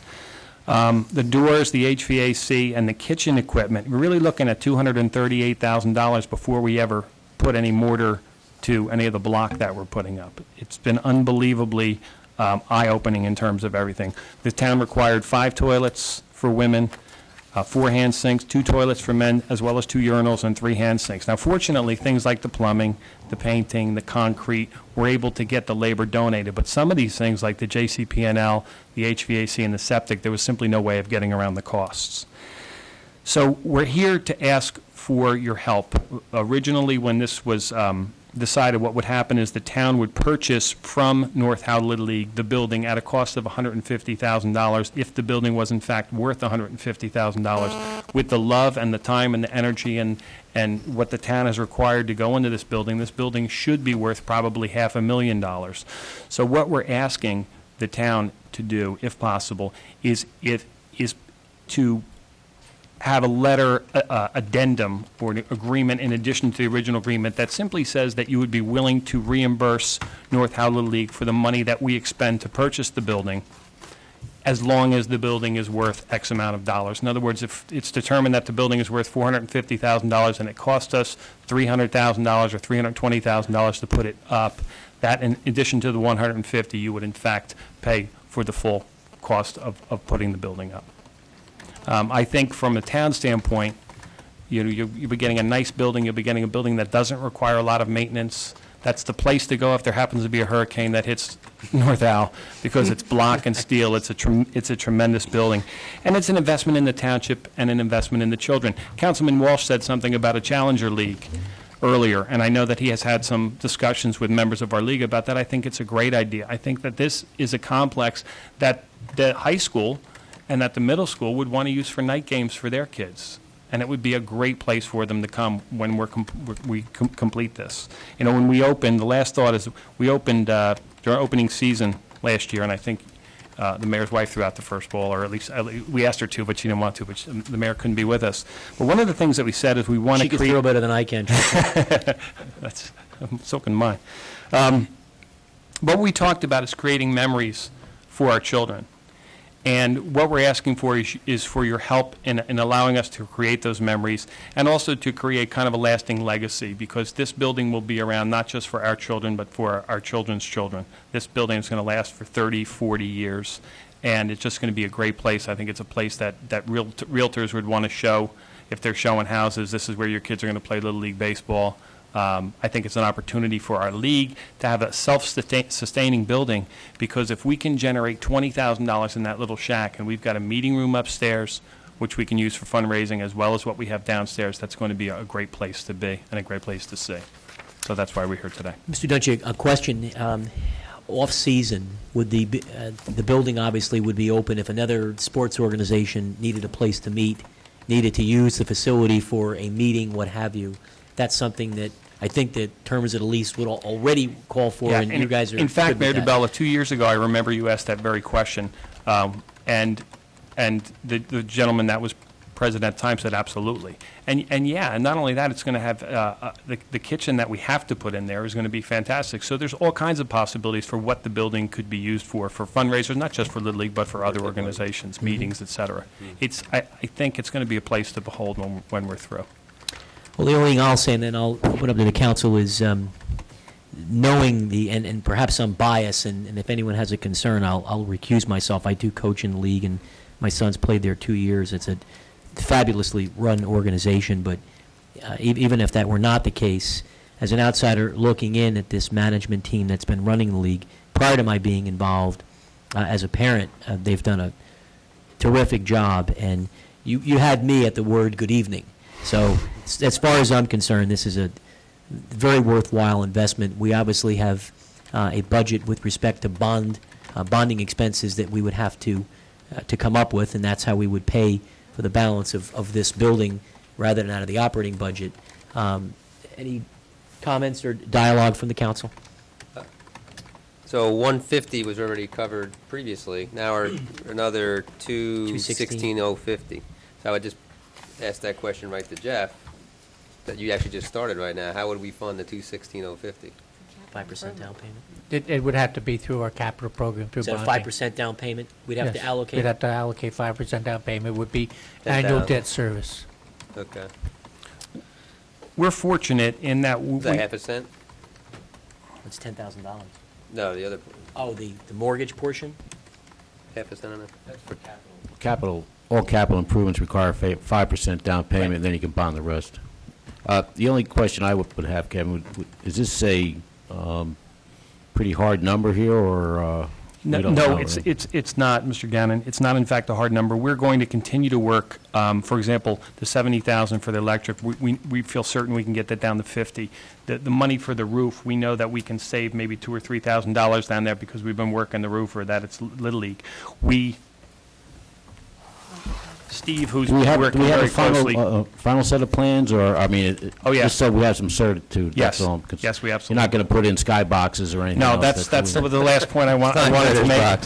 The doors, the HVAC, and the kitchen equipment, we're really looking at $238,000 before we ever put any mortar to any of the block that we're putting up. It's been unbelievably eye-opening in terms of everything. The town required 5 toilets for women, 4 hand sinks, 2 toilets for men, as well as 2 urinals and 3 hand sinks. Now, fortunately, things like the plumbing, the painting, the concrete, we're able to get the labor donated. But some of these things, like the JCP&L, the HVAC, and the septic, there was simply no way of getting around the costs. So we're here to ask for your help. Originally, when this was decided, what would happen is the town would purchase from North Howell Little League the building at a cost of $150,000 if the building was in fact worth $150,000. With the love and the time and the energy and what the town has required to go into this building should be worth probably $500,000. So what we're asking the town to do, if possible, is to have a letter addendum or an agreement in addition to the original agreement that simply says that you would be willing to reimburse North Howell Little League for the money that we expend to purchase the building, as long as the building is worth X amount of dollars. In other words, if it's determined that the building is worth $450,000 and it cost us $300,000 or $320,000 to put it up, that in addition to the $150,000, you would in fact pay for the full cost of putting the building up. I think from a town standpoint, you'll be getting a nice building. You'll be getting a building that doesn't require a lot of maintenance. That's the place to go if there happens to be a hurricane that hits North Howell, because it's block and steel. It's a tremendous building. And it's an investment in the township and an investment in the children. Councilman Walsh said something about a Challenger League earlier, and I know that he has had some discussions with members of our league about that. I think it's a great idea. I think that this is a complex that the high school and that the middle school would want to use for night games for their kids. And it would be a great place for them to come when we complete this. You know, when we opened, the last thought is we opened during opening season last year, and I think the mayor's wife threw out the first ball, or at least we asked her to, but she didn't want to, but the mayor couldn't be with us. But one of the things that we said is we want to create... She can throw better than I can. So can mine. What we talked about is creating memories for our children. And what we're asking for is for your help in allowing us to create those memories, and also to create kind of a lasting legacy, because this building will be around not just for our children, but for our children's children. This building is going to last for 30, 40 years, and it's just going to be a great place. I think it's a place that realtors would want to show if they're showing houses. This is where your kids are going to play Little League baseball. I think it's an opportunity for our league to have a self-sustaining building, because if we can generate $20,000 in that little shack, and we've got a meeting room upstairs, which we can use for fundraising, as well as what we have downstairs, that's going to be a great place to be and a great place to see. So that's why we're here today. Mr. Dunchik, a question. Off-season, would the building obviously would be open if another sports organization needed a place to meet, needed to use the facility for a meeting, what have you. that's something that I think that terms of the lease would already call for, Yeah, and you guys are in fact, good with Mayor that. DeBella, 2 years ago, I remember you asked that very question, and the gentleman that was president at the time said absolutely. And yeah, and not only that, it's going to have, the kitchen that we have to put in there is going to be fantastic. So there's all kinds of possibilities for what the building could be used for fundraisers, not just for Little League, but for other organizations, meetings, et cetera. I think it's going to be a place to behold when we're through. Well, the only thing I'll say, and then I'll open up to the council, is knowing and perhaps some bias, and if anyone has a concern, I'll recuse myself. I do coach in the league, and my son's played there 2 years. It's a fabulously run organization, but even if that were not the case, as an outsider looking in at this management team that's been running the league, prior to my being involved as a parent, they've done a terrific job, and you had me at the word good evening. So as far as I'm concerned, this is a very worthwhile investment. We obviously have a budget with respect to bonding expenses that we would have to come up with, and that's how we would pay for the balance of this building rather than out of the operating budget. Any comments or dialogue from the council? So 150 was already covered previously. Now we're another 216,050. So I would just ask that question right to Jeff, that you actually just started right now. How would we fund the 216,050? 5% down payment. It would have to be through our capital program, through Is that a bonding. 5% down payment? We'd have to Yes, allocate? We'd have to allocate 5% down payment. It would be 10,000. annual debt service. Okay. We're fortunate in that Is that half a cent? It's $10,000. No, the other, Oh, the mortgage portion? half a cent on it? That's for capital. All capital improvements require 5% down payment, and then you can bond the rest. The only question I would have, Kevin, is this a pretty hard number here, or we don't know, it's right? it's not, Mr. Gannon. It's not, in fact, a hard number. We're going to continue to work. For example, the 70,000 for the electric. We feel certain we can get that down to 50. The money for the roof, we know that we can save maybe $2,000 or $3,000 down there because we've been working the roof, or that it's Little League. Steve, who's Do we have working very a closely. final set of plans, or, I mean, Oh, yeah. just so we have some certitude, Yes. that's all. 'Cause Yes, we You're absolutely. not going to put in skyboxes or anything No, else. that's the last point I wanted to make.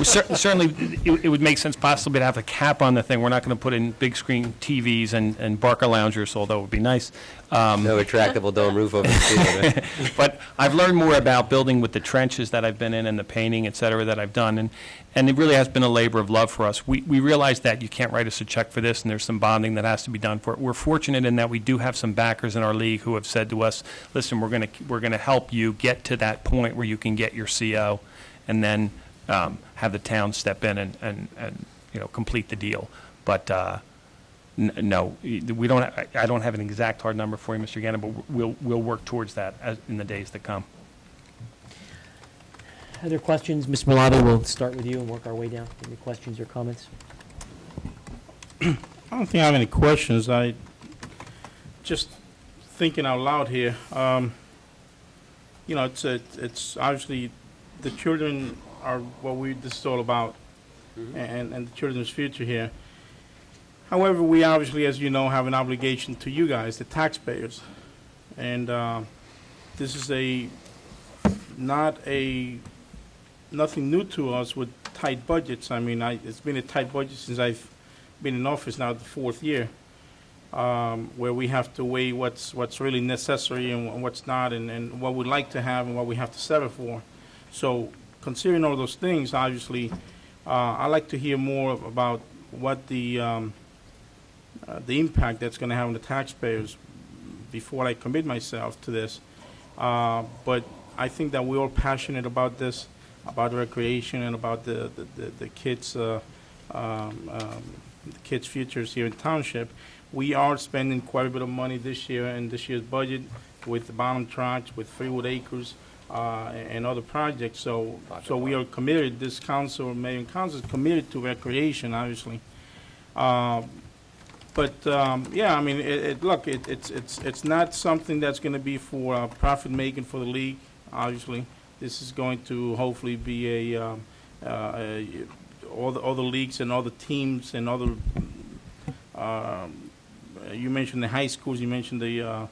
Certainly, it would make sense possibly to have a cap on the thing. We're not going to put in big screen TVs and Barca loungers, although it would be nice. No retractable dome roof over the ceiling, right? But I've learned more about building with the trenches that I've been in and the painting, et cetera, that I've done, and it really has been a labor of love for us. We realize that you can't write us a check for this, and there's some bonding that has to be done for it. We're fortunate in that we do have some backers in our league who have said to us, listen, we're going to help you get to that point where you can get your CO, and then have the town step in and complete the deal. But no, we don't. I don't have an exact hard number for you, Mr. Gannon, but we'll work towards that in the days to come. Other questions? Ms. Malabi, we'll start with you and work our way down. Any questions or comments? I don't think I have any questions. I just thinking out loud here. It's obviously the children are what this is all about, and the children's future here. However, we obviously, as you know, have an obligation to you guys, the taxpayers, and this is nothing new to us with tight budgets. I mean, it's been a tight budget since I've been in office now, the 4th year, where we have to weigh what's really necessary and what's not, and what we'd like to have and what we have to settle for. So, considering all those things, obviously, I'd like to hear more about what the impact that's going to have on the taxpayers before I commit myself to this. But I think that we're all passionate about this, about recreation and about the kids' futures here in Township. We are spending quite a bit of money this year in this year's budget with the bottom tracks, with Freewood Acres, and other projects. So we are committed. This council, mayor and council, is committed to recreation, obviously. Yeah, I mean, it's not something that's going to be for profit making for the league. Obviously, this is going to hopefully be all the leagues and all the teams and other. You mentioned the high schools. You mentioned the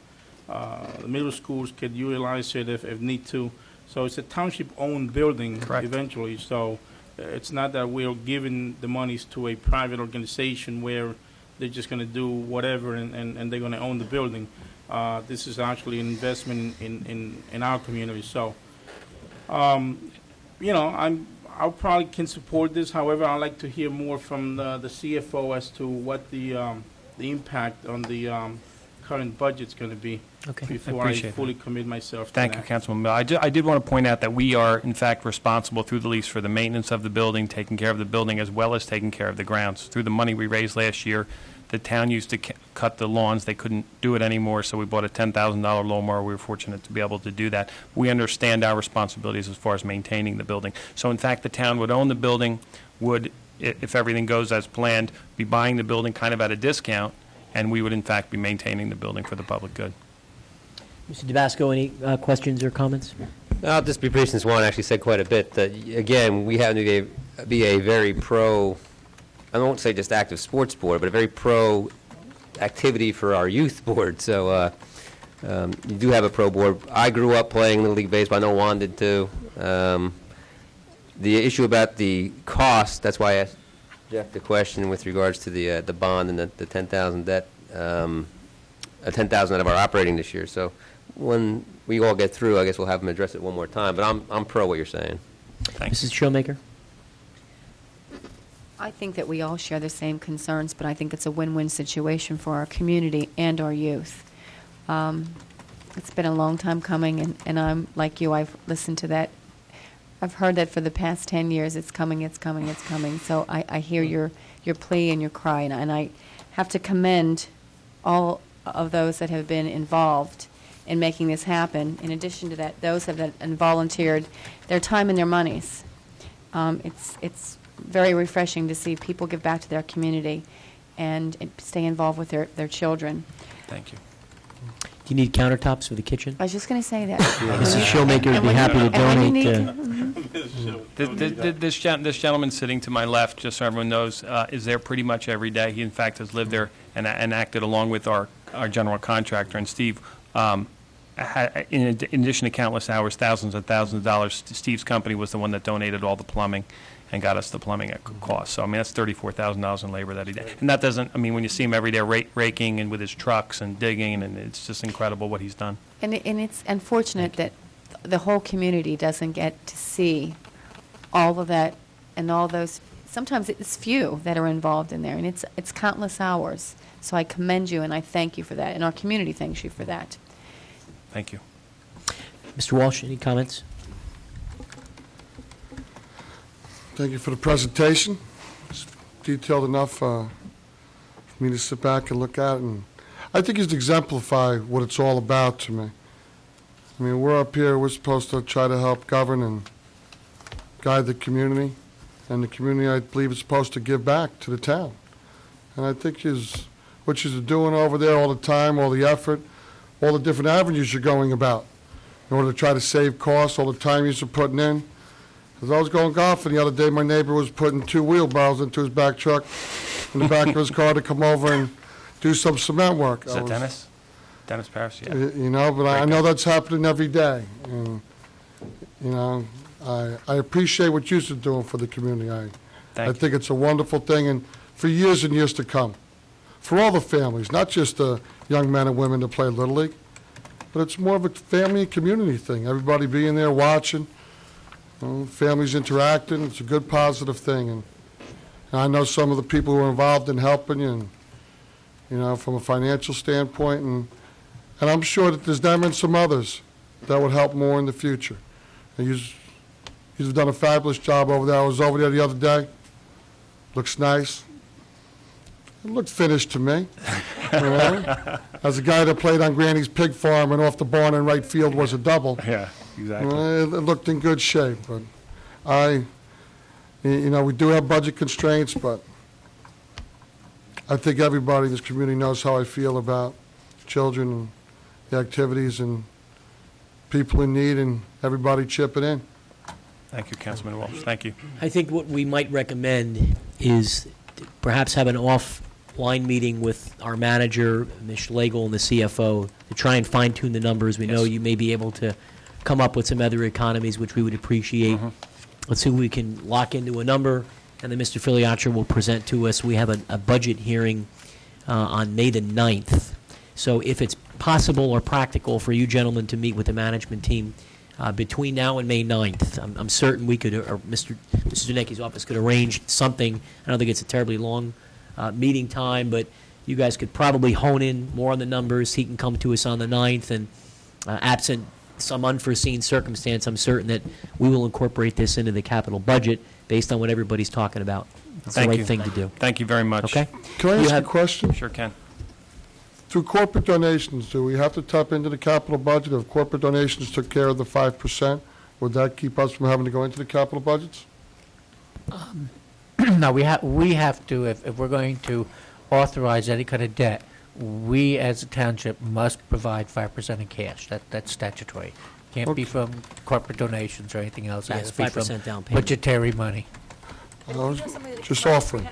the middle schools could utilize it if need to. So it's a township-owned building eventually, so it's not that we're giving the monies to a private organization where they're just going to do whatever and they're going to own the building. This is actually an investment in our community. So, you know, I probably can support this. However, I'd like to hear more from the CFO as to what the impact on the current budget's going to be before I fully commit myself to that. Thank you, Councilman Mill. I did want to point out that we are, in fact, responsible through the lease for the maintenance of the building, taking care of the building, as well as taking care of the grounds. Through the money we raised last year, the town used to cut the lawns. They couldn't do it anymore, so we bought a $10,000 lawnmower. We were fortunate to be able to do that. We understand our responsibilities as far as maintaining the building. So, in fact, the town would own the building, would, if everything goes as planned, be buying the building kind of at a discount, and we would, in fact, be maintaining the building for the public good. Mr. DeVasco, any questions or comments? I'll just be brief since Juan actually said quite a bit. Again, we happen to be a very pro, I won't say just active sports board, but a very pro activity for our youth board. So you do have a pro board. I grew up playing Little League Baseball. I know Juan did too. The issue about the cost, that's why I asked Jeff the question with regards to the bond and the 10,000 debt, 10,000 out of our operating this year. So when we all get through, I guess we'll have them address it one more time. But I'm pro what you're saying. Thanks. Mrs. Showmaker? I think that we all share the same concerns, but I think it's a win-win situation for our community and our youth. It's been a long time coming, and I'm like you, I've listened to that. I've heard that for the past 10 years, it's coming, it's coming, it's coming. So I hear your plea and your cry, and I have to commend all of those that have been involved in making this happen. In addition to that, those have volunteered their time and their monies. It's very refreshing to see people give back to their community and stay involved with their children. Thank you. Do you need countertops for the kitchen? I was just going to say that. Mrs. Showmaker would be happy to donate. This gentleman sitting to my left, just so everyone knows, is there pretty much every day. He, in fact, has lived there and acted along with our general contractor. And Steve, in addition to countless hours, thousands and thousands of dollars, Steve's company was the one that donated all the plumbing and got us the plumbing at cost. So, I mean, that's $34,000 in labor that he did. And that doesn't, I mean, when you see him every day raking and with his trucks and digging, and it's just incredible what he's done. And it's unfortunate that the whole community doesn't get to see all of that and all those. Sometimes it's few that are involved in there, and it's countless hours. So I commend you and I thank you for that, and our community thanks you for that. Thank you. Mr. Walsh, any comments? Thank you for the presentation. It's detailed enough for me to sit back and look at it, and I think it's exemplify what it's all about to me. I mean, we're up here, we're supposed to try to help govern and guide the community, and the community, I believe, is supposed to give back to the town. And I think what you're doing over there all the time, all the effort, all the different avenues you're going about in order to try to save costs, all the time you're putting in. As I was going golfing the other day, my neighbor was putting 2 wheelbarrows into his back truck in the back of his car to come over and do some cement work. Is that Dennis? Dennis Parrish, yeah. You know, but I know that's happening every day. And, you know, I appreciate what you're doing for the community. I think it's a wonderful thing, and for years and years to come. For all the families, not just the young men and women that play Little League, but it's more of a family and community thing. Everybody being there watching, families interacting. It's a good, positive thing. And I know some of the people who are involved in helping you, and, you know, from a financial standpoint, and I'm sure that there's them and some others that would help more in the future. And you've done a fabulous job over there. I was over there the other day. Looks nice. It looked finished to me. You know? As a guy that played on Granny's pig farm and off the barn in right field was a double. Yeah, exactly. It looked in good shape. But you know, we do have budget constraints, but I think everybody in this community knows how I feel about children and the activities and people in need and everybody chipping in. Thank you, Councilman Walsh. Thank you. I think what we might recommend is perhaps have an off line meeting with our manager, Ms. Schlegel, and the CFO to try and fine-tune the numbers. We know you may be able to come up with some other economies, which we would appreciate. Let's see if we can lock into a number, and then Mr. Filiaccia will present to us. We have a budget hearing on May the 9th. So if it's possible or practical for you gentlemen to meet with the management team between now and May 9th, I'm certain we could, or Mr. Zanicki's office could arrange something. I don't think it's a terribly long meeting time, but you guys could probably hone in more on the numbers. He can come to us on the 9th, and absent some unforeseen circumstance, I'm certain that we will incorporate this into the capital budget based on what everybody's talking about. It's the right thing to do. Thank you very much. Okay? Can I ask a question? Sure can. Through corporate donations, do we have to tap into the capital budget? If corporate donations took care of the 5%, would that keep us from having to go into the capital budgets? No, we have to, if we're going to authorize any kind of debt, we as a township must provide 5% in cash. That's statutory. Can't be from corporate donations or anything else. It has to be 5% from down payment. budgetary money. Just offering.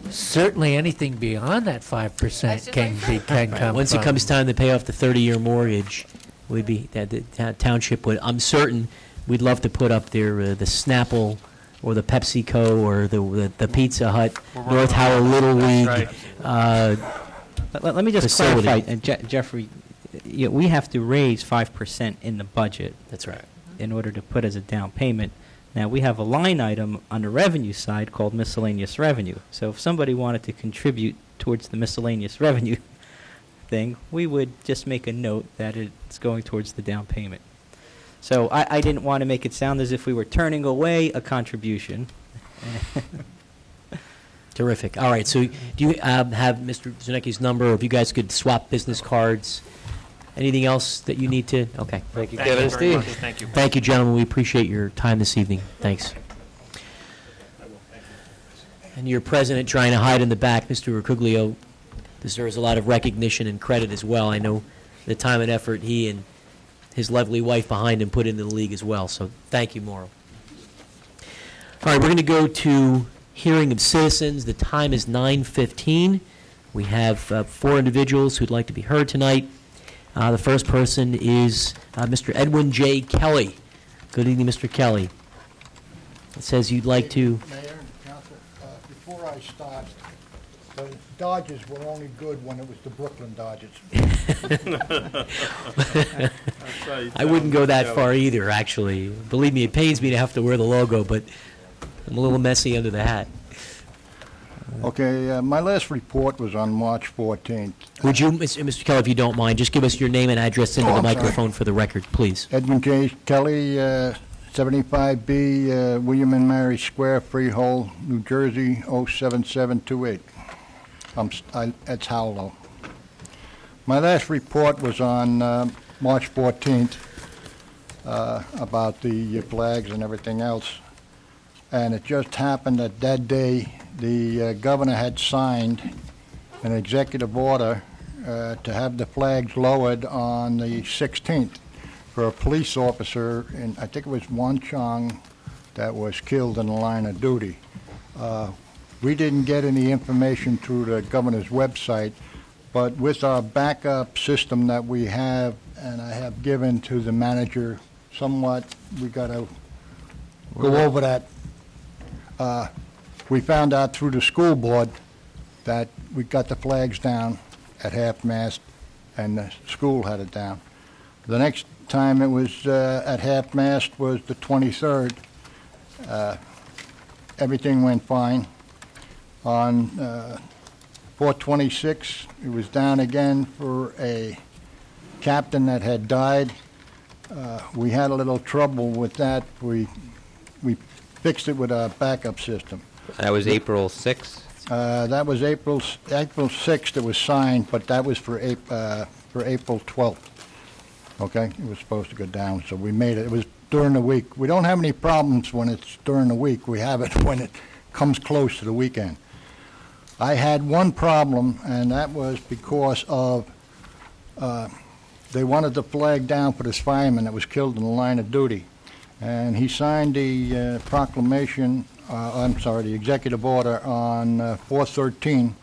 Certainly anything beyond that 5% can come Once from. it comes time to pay off the 30-year mortgage, the township would, I'm certain, we'd love to put up there the Snapple or the PepsiCo or the Pizza Hut, North Howell Little League. Let me just facility. clarify, Jeffrey, we have to raise 5% in the budget. That's right. In order to put as a down payment. Now, we have a line item on the revenue side called miscellaneous revenue. So if somebody wanted to contribute towards the miscellaneous revenue thing, we would just make a note that it's going towards the down payment. So I didn't want to make it sound as if we were turning away a contribution. Terrific. All right, so do you have Mr. Zanicki's number, or if you guys could swap business cards? Anything else that you need to? Okay. Thank you, Kevin and Steve. Thank you. Thank you, gentlemen. We appreciate your time this evening. Thanks. And your president trying to hide in the back, Mr. Rucuglio, deserves a lot of recognition and credit as well. I know the time and effort he and his lovely wife behind him put into the league as well. So thank you, Mauro. All right, we're going to go to hearing of citizens. The time is 9:15. We have 4 individuals who'd like to be heard tonight. The first person is Mr. Edwin J. Kelly. Good evening, Mr. Kelly. It says you'd like to... Mayor and council, before I start, the Dodgers were only good when it was the Brooklyn Dodgers. I wouldn't go that far either, actually. Believe me, it pains me to have to wear the logo, but I'm a little messy under the hat. Okay, my last report was on March 14th. Would you, Mr. Kelly, if you don't mind, just give us your name and address into the I'm sorry. microphone for the record, please. Edwin J. Kelly, 75B, William and Mary Square, Freehold, New Jersey, 07728. It's Howell. My last report was on March 14th about the flags and everything else. And it just happened that that day, the governor had signed an executive order to have the flags lowered on the 16th for a police officer, in, I think it was Wanchong, that was killed in the line of duty. We didn't get any information through the governor's website, but with our backup system that we have, and I have given to the manager somewhat, we got to go over that. We found out through the school board that we got the flags down at half-mast, and the school had it down. The next time it was at half-mast was the 23rd. Everything went fine. On 4/26, it was down again for a captain that had died. We had a little trouble with that. We fixed it with a backup system. That was April 6th? That was April 6th it was signed, but that was for April 12th. Okay, it was supposed to go down, so we made it. It was during the week. We don't have any problems when it's during the week. We have it when it comes close to the weekend. I had one problem, and that was because of they wanted the flag down for this fireman that was killed in the line of duty. And he signed the proclamation the executive order on 4/13,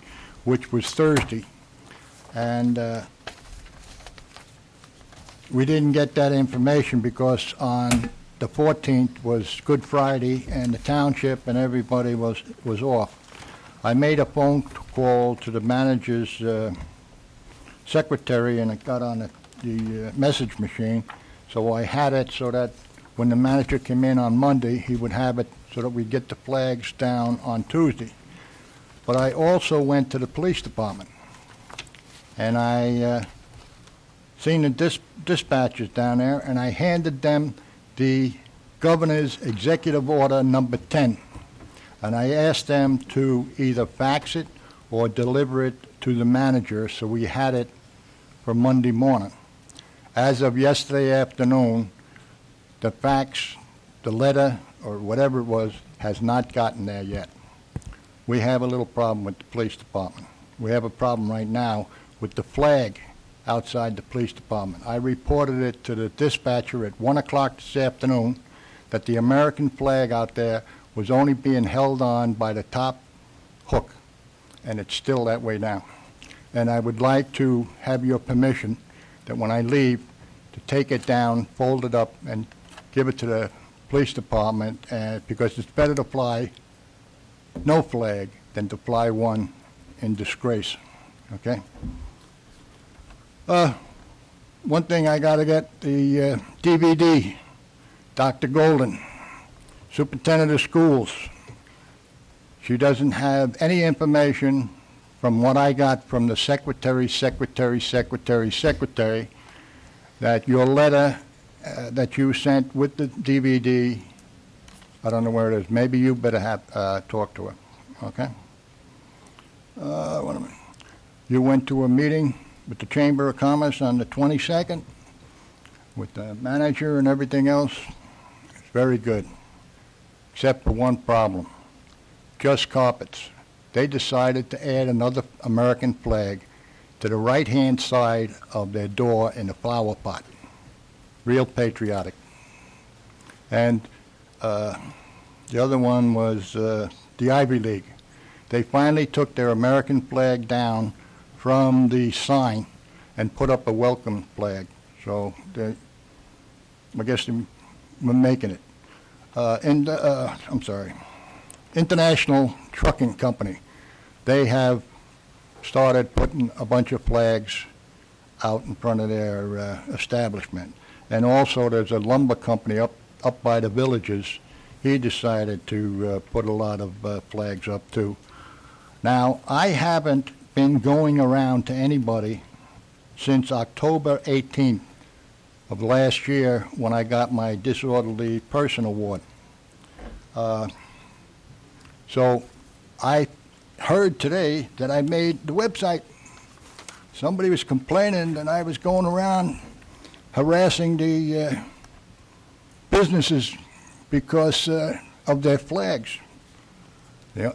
which was Thursday. And we didn't get that information because on the 14th was Good Friday, and the township and everybody was off. I made a phone call to the manager's secretary, and it got on the message machine, so I had it so that when the manager came in on Monday, he would have it so that we'd get the flags down on Tuesday. But I also went to the police department, and I seen the dispatchers down there, and I handed them the governor's executive order number 10. And I asked them to either fax it or deliver it to the manager so we had it for Monday morning. As of yesterday afternoon, the fax, the letter, or whatever it was, has not gotten there yet. We have a little problem with the police department. We have a problem right now with the flag outside the police department. I reported it to the dispatcher at 1 o'clock this afternoon that the American flag out there was only being held on by the top hook, and it's still that way now. And I would like to have your permission that when I leave, to take it down, fold it up, and give it to the police department, because it's better to fly no flag than to fly one in disgrace, okay? One thing I got to get, the DVD, Dr. Golden, Superintendent of Schools. She doesn't have any information from what I got from the secretary, that your letter that you sent with the DVD, I don't know where it is. Maybe you better have talk to her, okay? Wait a minute. You went to a meeting with the Chamber of Commerce on the 22nd with the manager and everything else. It's very good, except for one problem. Just Carpets. They decided to add another American flag to the right-hand side of their door in the flower pot. Real patriotic. And the other one was the Ivy League. They finally took their American flag down from the sign and put up a welcome flag. So I guess we're making it. I'm sorry. International Trucking Company. They have started putting a bunch of flags out in front of their establishment. And also there's a lumber company up by the Villages. He decided to put a lot of flags up too. Now, I haven't been going around to anybody since October 18th of last year when I got my Disorderly Person Award. So I heard today that I made the website. Somebody was complaining that I was going around harassing the businesses because of their flags.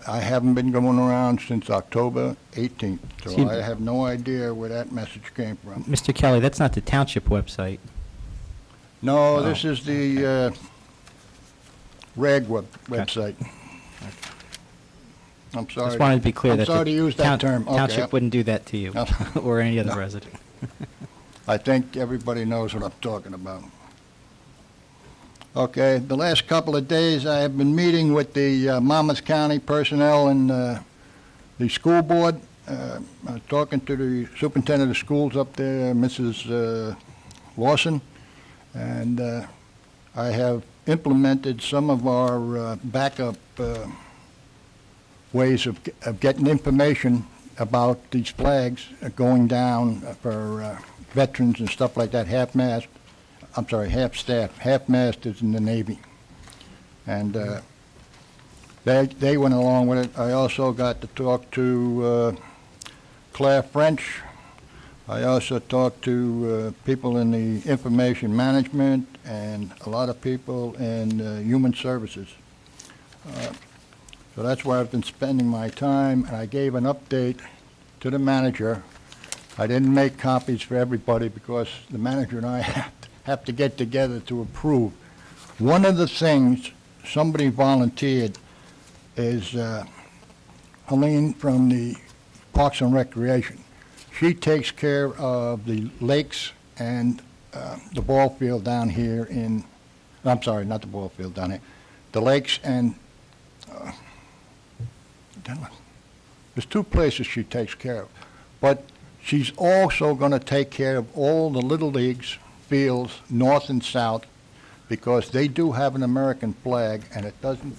I haven't been going around since October 18th, so I have no idea where that message came from. Mr. Kelly, that's not the township website. No, this is the RAG website. I'm sorry. Just wanted to be clear I'm that sorry to use that term. Okay. Township wouldn't do that to you or any other resident. I think everybody knows what I'm talking about. Okay, the last couple of days I have been meeting with the Monmouth County personnel and the school board. Talking to the superintendent of schools up there, Mrs. Lawson, and I have implemented some of our backup ways of getting information about these flags going down for veterans and stuff like that, half-mast. I'm sorry, half-staff. Half-mast is in the Navy. And they went along with it. I also got to talk to Claire French. I also talked to people in the information management and a lot of people in human services. So that's where I've been spending my time, and I gave an update to the manager. I didn't make copies for everybody because the manager and I have to get together to approve. One of the things somebody volunteered is Helene from the Parks and Recreation. She takes care of the lakes and the ball field down here in, I'm sorry, not the ball field down here, the lakes and, there's two places she takes care of. But she's also going to take care of all the little leagues, fields, north and south, because they do have an American flag, and it doesn't,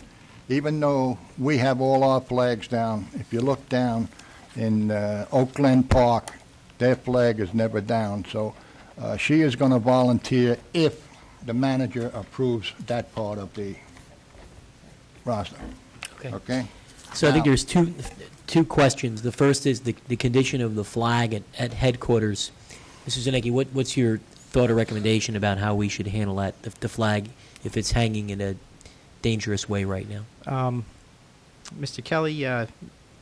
even though we have all our flags down, if you look down in Oak Glen Park, their flag is never down. So she is going to volunteer if the manager approves that part of the roster. Okay. Okay? So I think Now- there's two questions. The first is the condition of the flag at headquarters. Mr. Zanicki, what's your thought or recommendation about how we should handle that, the flag, if it's hanging in a dangerous way right now? Mr. Kelly,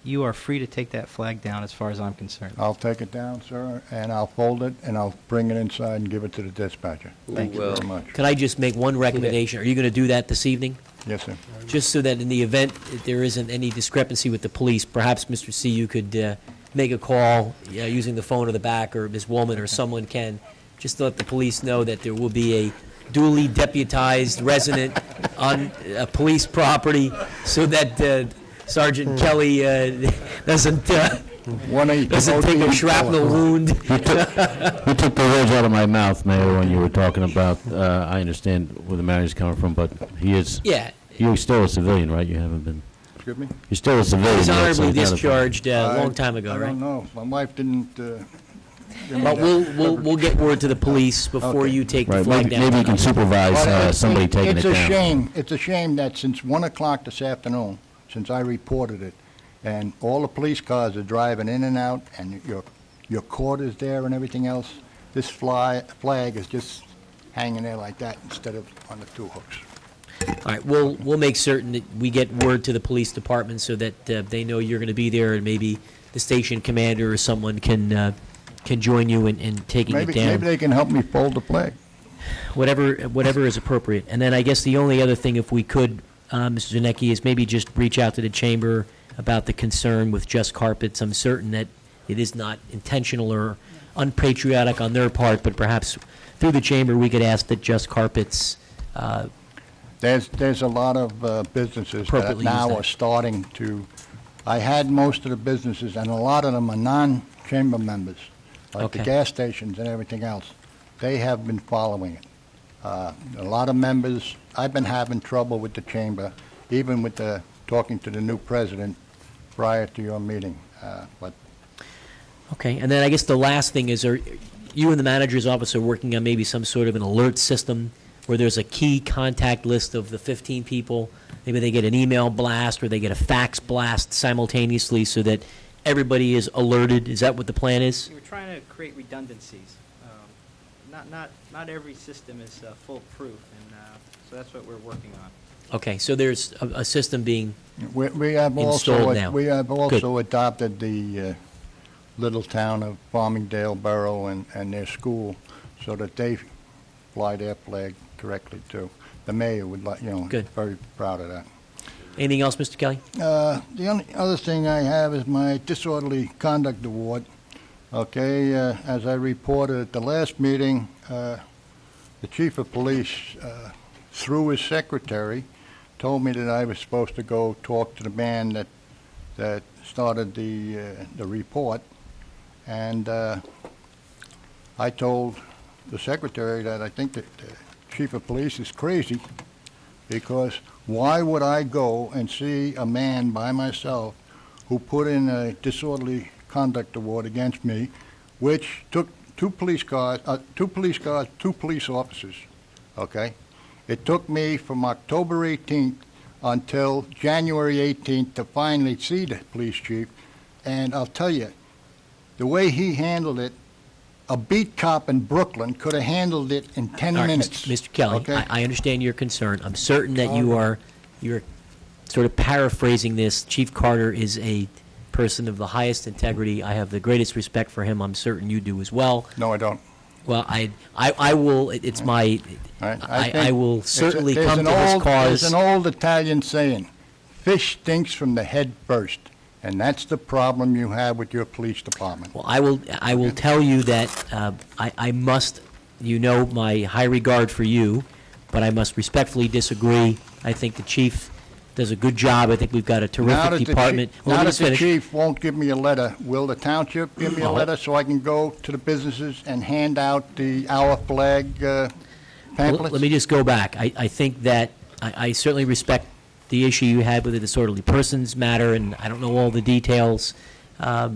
you are free to take that flag down as far as I'm concerned. I'll take it down, sir, and I'll fold it, and I'll bring it inside and give it to the dispatcher. Thank you very much. Could I just make one recommendation? Are you going to do that this evening? Yes, sir. Just so that in the event that there isn't any discrepancy with the police, perhaps, Mr. C., you could make a call using the phone or the back, or Ms. Woolman or someone can, just to let the police know that there will be a duly deputized resident on police property so that Sergeant Kelly doesn't take a shrapnel wound. You took the words out of my mouth, Mayor, when you were talking about, I understand where the manager's coming from, but he is, Yeah. you're still a civilian, right? You haven't been, Excuse me? you're still a civilian. He was yet, so honorably it's not a- discharged a long time ago, I right? don't know. My wife didn't... But we'll get word to the police before Okay. you take the Right, flag down. maybe you can But supervise somebody taking it down. It's a shame that since 1 o'clock this afternoon, since I reported it, and all the police cars are driving in and out, and your court is there and everything else, this flag is just hanging there like that instead of on the two hooks. All right, we'll make certain that we get word to the police department so that they know you're going to be there, and maybe the station commander or someone can join you in taking it down. Maybe they can help me fold the flag. Whatever is appropriate. And then I guess the only other thing, if we could, Mr. Zanicki, is maybe just reach out to the chamber about the concern with Just Carpets. I'm certain that it is not intentional or unpatriotic on their part, but perhaps through the chamber we could ask that Just Carpets There's a lot of businesses that Appropriately use now that. are starting to, I had most of the businesses, and a lot of them are non-chamber members, like the Okay. gas stations and everything else. They have been following it. A lot of members, I've been having trouble with the chamber, even with talking to the new president prior to your meeting. But Okay, and then I guess the last thing is, are you and the manager's office are working on maybe some sort of an alert system where there's a key contact list of the 15 people? Maybe they get an email blast or they get a fax blast simultaneously so that everybody is alerted. Is that what the plan is? We're trying to create redundancies. Not every system is foolproof, and so that's what we're working on. Okay, so there's a system being we have installed also, now. we have also adopted the little town of Farmingdale Borough and their school so that they fly their flag correctly too. The mayor would like, Good. very proud of that. Anything else, Mr. Kelly? The only other thing I have is my disorderly conduct award. Okay, as I reported at the last meeting, the chief of police, through his secretary, told me that I was supposed to go talk to the man that started the report, and I told the secretary that I think that the chief of police is crazy, because why would I go and see a man by myself who put in a disorderly conduct award against me, which took two police officers, okay? It took me from October 18th until January 18th to finally see the police chief, and I'll tell you, the way he handled it, a beat cop in Brooklyn could have handled it in 10 All right, minutes. Mr. Kelly, Okay? I understand your concern. I'm certain that you're sort of paraphrasing this. Chief Carter is a person of the highest integrity. I have the greatest respect for him. I'm certain you do as well. No, I don't. Well, I will, it's my, I think will certainly there's come an to this old- cause. There's an old Italian saying, fish stinks from the head first, and that's the problem you have with your police department. Well, I will tell you that I must, you know, my high regard for you, but I must respectfully disagree. I think the chief does a good job. I think we've got a terrific department. Now that the chief won't give me a letter, will the township give me a letter so I can go to the businesses and hand out the Our Flag pamphlets? Let me just go back. I think that I certainly respect the issue you had with the disorderly persons matter, and I don't know all the details, but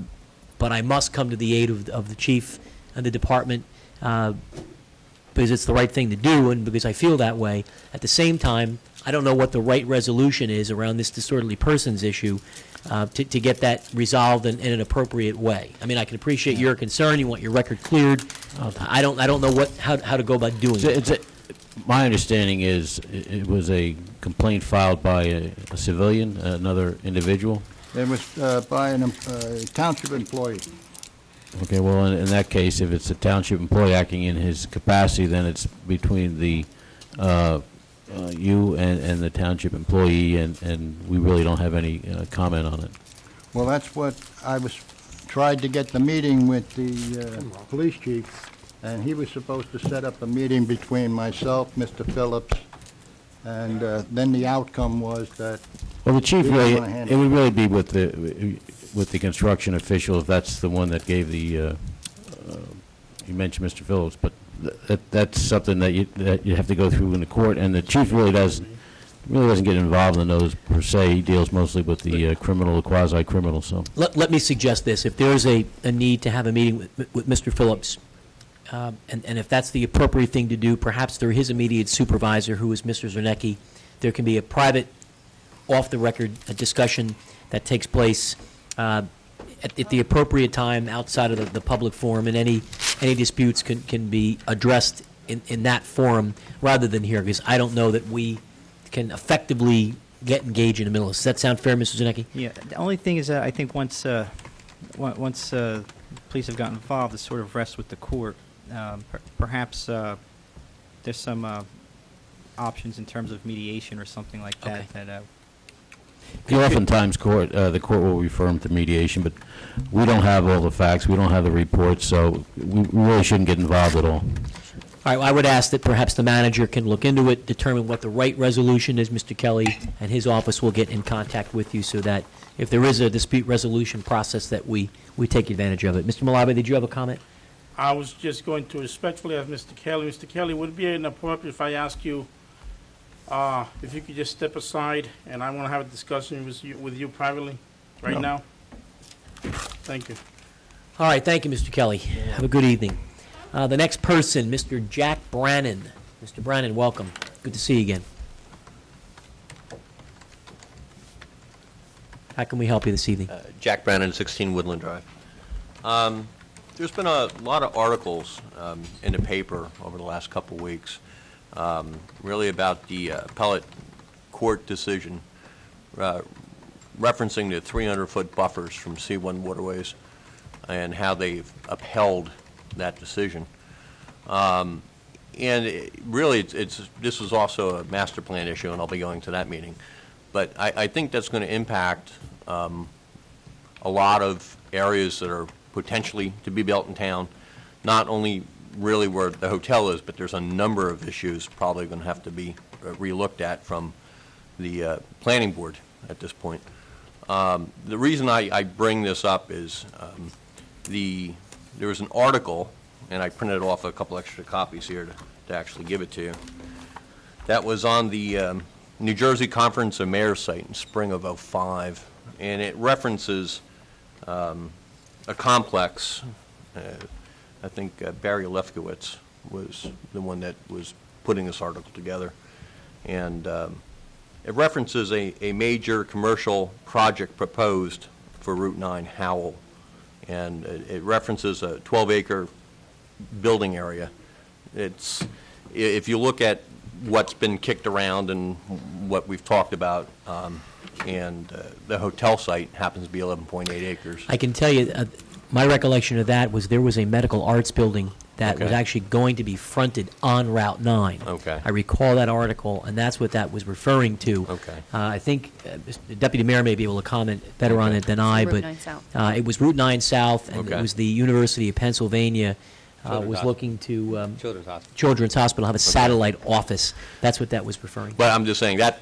I must come to the aid of the chief and the department because it's the right thing to do and because I feel that way. At the same time, I don't know what the right resolution is around this disorderly persons issue to get that resolved in an appropriate way. I mean, I can appreciate your concern. You want your record cleared. I don't know how to go about doing it. My understanding is it was a complaint filed by a civilian, another individual. It was by a township employee. Okay, well, in that case, if it's a township employee acting in his capacity, then it's between the you and the township employee, and we really don't have any comment on it. Well, that's what I tried to get the meeting with the police chief, and he was supposed to set up a meeting between myself, Mr. Phillips, and then the outcome was that. Well, the chief really, it would really be with the construction official, if that's the one that gave the, you mentioned Mr. Phillips, but that's something that you have to go through in the court, and the chief really doesn't get involved in those per se. He deals mostly with the criminal, the quasi-criminal. So let me suggest this: if there is a need to have a meeting with Mr. Phillips, and if that's the appropriate thing to do, perhaps through his immediate supervisor, who is Mr. Zernecki, there can be a private, off-the-record discussion that takes place at the appropriate time outside of the public forum, and any disputes can be addressed in that forum rather than here, because I don't know that we can effectively get engaged in the middle of this. Does that sound fair, Mr. Zernecki? Yeah. The only thing is that I think once police have gotten involved, it sort of rests with the court. Perhaps there's some options in terms of mediation or something like that. Okay. Oftentimes, the court will refer them to mediation, but we don't have all the facts. We don't have the reports, so we really shouldn't get involved at all. All right, well, I would ask that perhaps the manager can look into it, determine what the right resolution is, Mr. Kelly, and his office will get in contact with you so that if there is a dispute resolution process that we take advantage of it. Mr. Malabi, did you have a comment? I was just going to respectfully ask Mr. Kelly. Mr. Kelly, would it be inappropriate if I ask you if you could just step aside and I want to have a discussion with you privately right now? Thank you. All right, thank you, Mr. Kelly. Have a good evening. The next person, Mr. Jack Brannon. Mr. Brannon, welcome. Good to see you again. How can we help you this evening? Jack Brannon, 16 Woodland Drive. There's been a lot of articles in the paper over the last couple of weeks, really about the appellate court decision referencing the 300-foot buffers from C1 waterways and how they've upheld that decision. And this is also a master plan issue, and I'll be going to that meeting. But I think that's going to impact a lot of areas that are potentially to be built in town, not only really where the hotel is, but there's a number of issues probably going to have to be relooked at from the planning board at this point. The reason I bring this up is there was an article, and I printed off a couple extra copies here to actually give it to you, that was on the New Jersey Conference of Mayors site in spring of '05, and it references a complex. I think Barry Lefkowitz was the one that was putting this article together, and it references a major commercial project proposed for Route 9 Howell, and it references a 12-acre building area. If you look at what's been kicked around and what we've talked about, and the hotel site happens to be 11.8 acres. I can tell you, my recollection of that was there was a medical arts building that was Okay. actually going to be fronted on Route 9. Okay. I recall that article, and that's what that was referring to. Okay. I think the Deputy Mayor may be able to comment better on it than I, Route but 9 South. it was Route 9 South, and it Okay. was the University of Pennsylvania Children's was Hospital. looking to Children's Hospital. Children's Hospital have a satellite office. That's what that was referring to. But I'm just saying that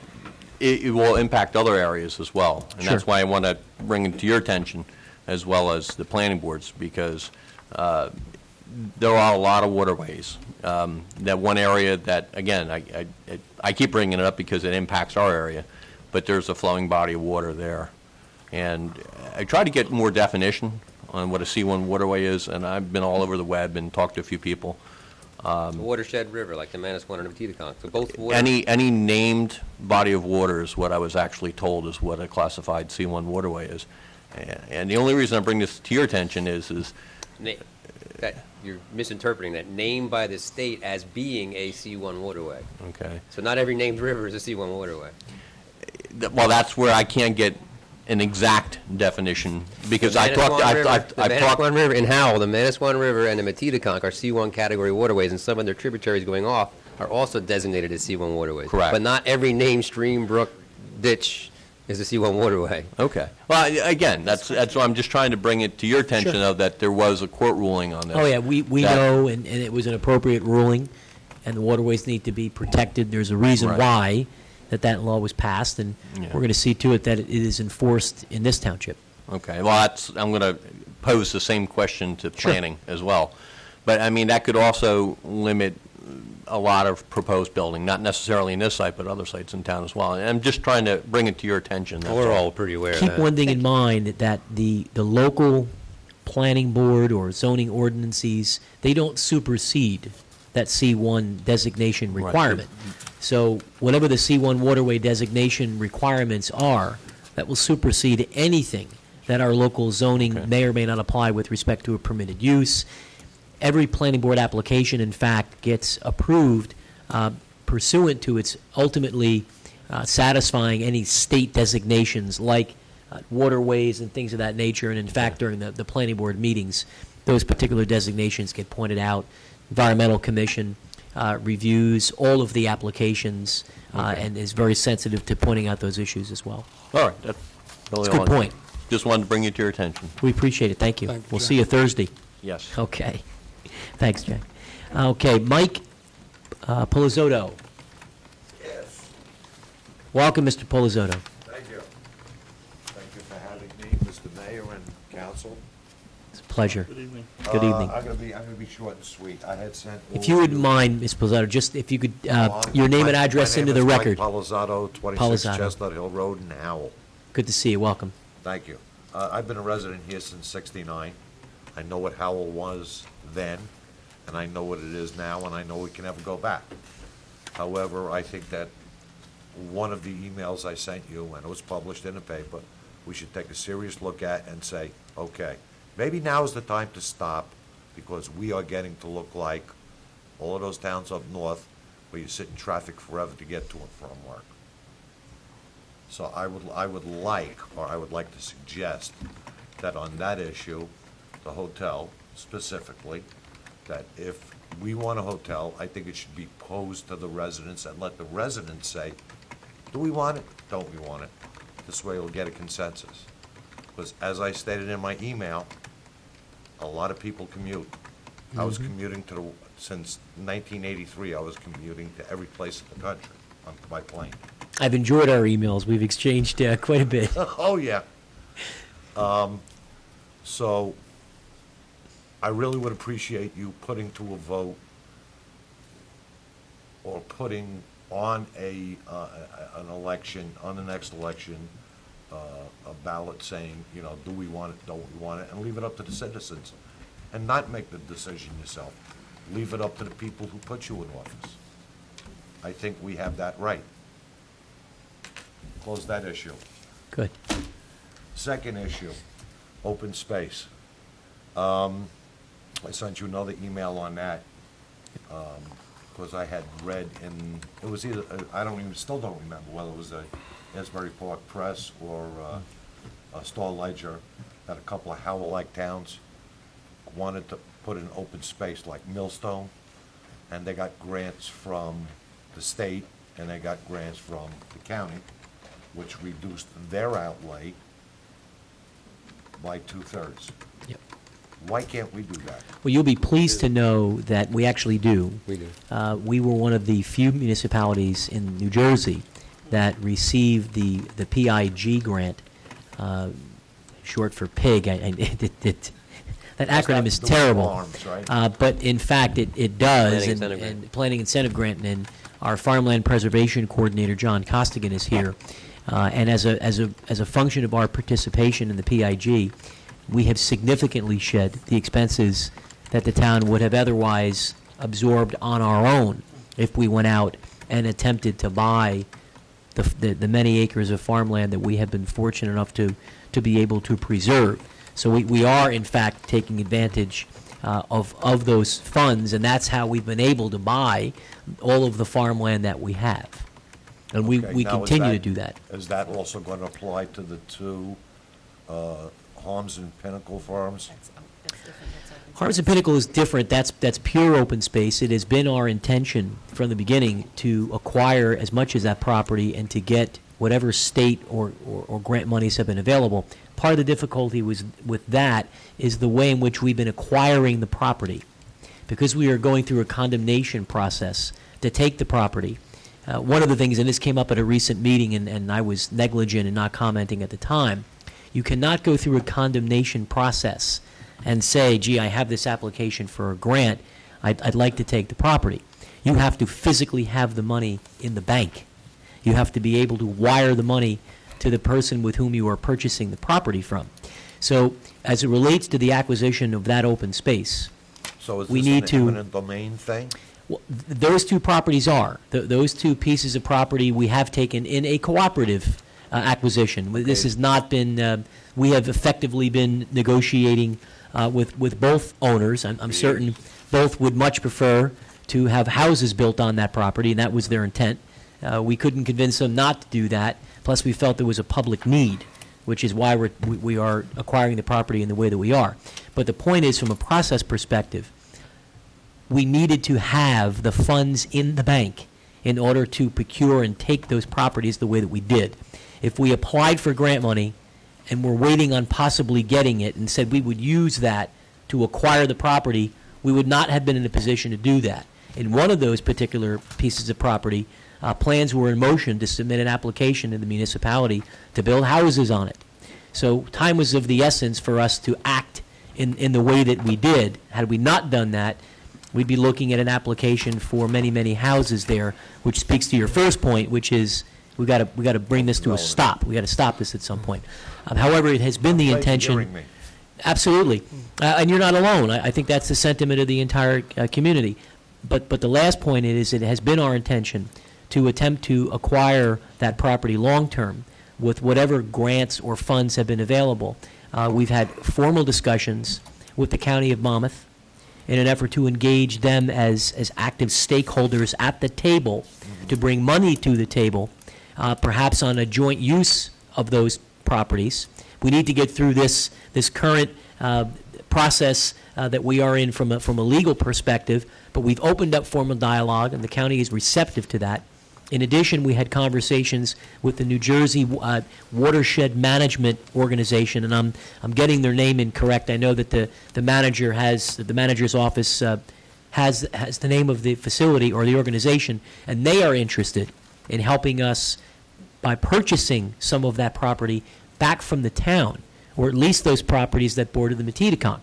it will impact other areas as well. And that's Sure. why I want to bring it to your attention as well as the planning boards, because there are a lot of waterways. That one area that, again, I keep bringing it up because it impacts our area, but there's a flowing body of water there. And I try to get more definition on what a C1 waterway is, and I've been all over the web and talked to a few people. A watershed river, like the Manasquan and the Matiticon. So both water. Any named body of water is what I was actually told is what a classified C1 waterway is. And the only reason I bring this to your attention is That you're misinterpreting that, named by the state as being a C1 waterway. okay. So not every named river is a C1 waterway. Well, that's where I can't get an exact definition, because The I've talked Manasquan River in Howell, the Manasquan River and the Matiticon are C1 category waterways, and some of their tributaries going off are also designated as C1 waterways. Correct. But not every named stream, brook, ditch is a C1 waterway. Okay. Well, again, that's why I'm just trying to bring it to your attention of that there was a court ruling on this. Oh, yeah, we that- know, and it was an appropriate ruling, and the waterways need to be protected. There's a reason Right. why that law was passed, and Yeah. we're going to see to it that it is enforced in this township. Okay, well, I'm going to pose the same question to Sure. planning as well. But, I mean, that could also limit a lot of proposed building, not necessarily in this site, but other sites in town as well. And I'm just trying to bring it to your attention. that's We're all. all pretty aware of Keep that. one thing in mind, that the local planning board or zoning ordinances, they don't supersede that C1 designation Right. requirement. So whatever the C1 waterway designation requirements are, that will supersede anything that our local zoning Okay. may or may not apply with respect to a permitted use. Every planning board application, in fact, gets approved pursuant to its ultimately satisfying any state designations like waterways and things of that nature. And in fact, during the planning board meetings, those particular designations get pointed out. Environmental Commission reviews all of the applications and is very sensitive to pointing out those issues as well. All right, that's really It's a all. good point. Just wanted to bring it to your attention. We appreciate it. Thank you. Thank you, We'll Jack. see you Thursday. Yes. Okay. Thanks, Jack. Okay, Mike Polizotto. Yes, Welcome, Mr. Polizotto. thank you. Thank you for having me, Mr. Mayor and council. It's a pleasure. Good evening. Good evening. I'm gonna be short and sweet. I had sent. If you wouldn't mind, Ms. Polizotto, just if you could, your name and address into the record. My name is Mike Palizzotto, 26 Palizzotto. Chestnut Hill Road in Howell. Good to see you. Welcome. Thank you. I've been a resident here since '69. I know what Howell was then, and I know what it is now, and I know we can never go back. However, I think that one of the emails I sent you, and it was published in the paper, we should take a serious look at and say, okay, maybe now is the time to stop, because we are getting to look like all of those towns up north where you sit in traffic forever to get to and from work. So I would like to suggest that on that issue, the hotel specifically, that if we want a hotel, I think it should be posed to the residents and let the residents say, do we want it? Don't we want it? This way we'll get a consensus. Because as I stated in my email, a lot of people commute. I was commuting since 1983, I was commuting to every place in the country by plane. I've enjoyed our emails. We've exchanged quite a bit. Oh, yeah. So I really would appreciate you putting to a vote or putting on an election, on the next election, a ballot saying, you know, do we want it, don't we want it, and leave it up to the citizens. And not make the decision yourself. Leave it up to the people who put you in office. I think we have that right. Close that issue. Good. Second issue, open space. I sent you another email on that, because I had read in, it was either, still don't remember whether it was the Asbury Park Press or a Star Ledger, that a couple of Howell-like towns wanted to put in open space like Millstone, and they got grants from the state, and they got grants from the county, which reduced their outlay by 2/3. Yep. Why can't we do that? Well, you'll be pleased to know that we actually do. We do. We were one of the few municipalities in New Jersey that received the PIG grant, short for PIG. That acronym is terrible. Farms, right? But in fact, it does. Planning Incentive Grant. And Planning Incentive Grant. And our Farmland Preservation Coordinator, John Costigan, is here. And as a function of our participation in the PIG, we have significantly shed the expenses that the town would have otherwise absorbed on our own if we went out and attempted to buy the many acres of farmland that we have been fortunate enough to be able to preserve. So we are, in fact, taking advantage of those funds, and that's how we've been able to buy all of the farmland that we have. And we Okay, now, continue to do that. Is that also going to apply to the two Harms and Pinnacle farms? Harms and Pinnacle is different. That's pure open space. It has been our intention from the beginning to acquire as much as that property and to get whatever state or grant monies have been available. Part of the difficulty with that is the way in which we've been acquiring the property. Because we are going through a condemnation process to take the property, one of the things, and this came up at a recent meeting, and I was negligent in not commenting at the time, you cannot go through a condemnation process and say, gee, I have this application for a grant, I'd like to take the property. You have to physically have the money in the bank. You have to be able to wire the money to the person with whom you are purchasing the property from. So as it relates to the acquisition of that open space, So is we this need an to... eminent domain thing? Well, those two properties are. Those two pieces of property we have taken in a cooperative acquisition. This has not been, we have effectively been negotiating with both owners. I'm certain both would much prefer to have houses built on that property, and that was their intent. We couldn't convince them not to do that. Plus, we felt there was a public need, which is why we are acquiring the property in the way that we are. But the point is, from a process perspective, we needed to have the funds in the bank in order to procure and take those properties the way that we did. If we applied for grant money and were waiting on possibly getting it and said we would use that to acquire the property, we would not have been in a position to do that. In one of those particular pieces of property, plans were in motion to submit an application to the municipality to build houses on it. So time was of the essence for us to act in the way that we did. Had we not done that, we'd be looking at an application for many, many houses there, which speaks to your first point, which is we got to bring this to a stop. We got to stop this at some point. However, it has been the intention. Absolutely, and you're not alone. I think that's the sentiment of the entire community. But the last point is it has been our intention to attempt to acquire that property long term with whatever grants or funds have been available. We've had formal discussions with the County of Monmouth in an effort to engage them as active stakeholders at the table to bring money to the table, perhaps on a joint use of those properties. We need to get through this current process that we are in from a legal perspective, but we've opened up formal dialogue, and the county is receptive to that. In addition, we had conversations with the New Jersey Watershed Management Organization, and I'm getting their name incorrect. I know that the manager's office has the name of the facility or the organization, and they are interested in helping us by purchasing some of that property back from the town, or at least those properties that border the Metedeconk,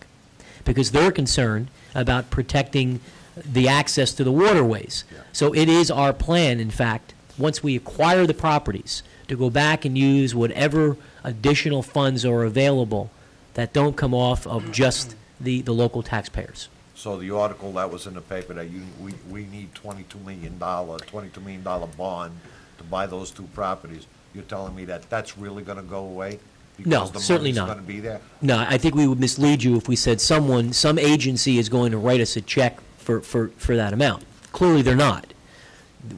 because they're concerned about protecting the access to the waterways. Yeah. So it is our plan, in fact, once we acquire the properties, to go back and use whatever additional funds are available that don't come off of just the local taxpayers. So the article that was in the paper that we need $22 million bond to buy those two properties, you're telling me that that's really going to go away? No, certainly not. Going to be there? No, I think we would mislead you if we said some agency is going to write us a check for that amount. Clearly they're not.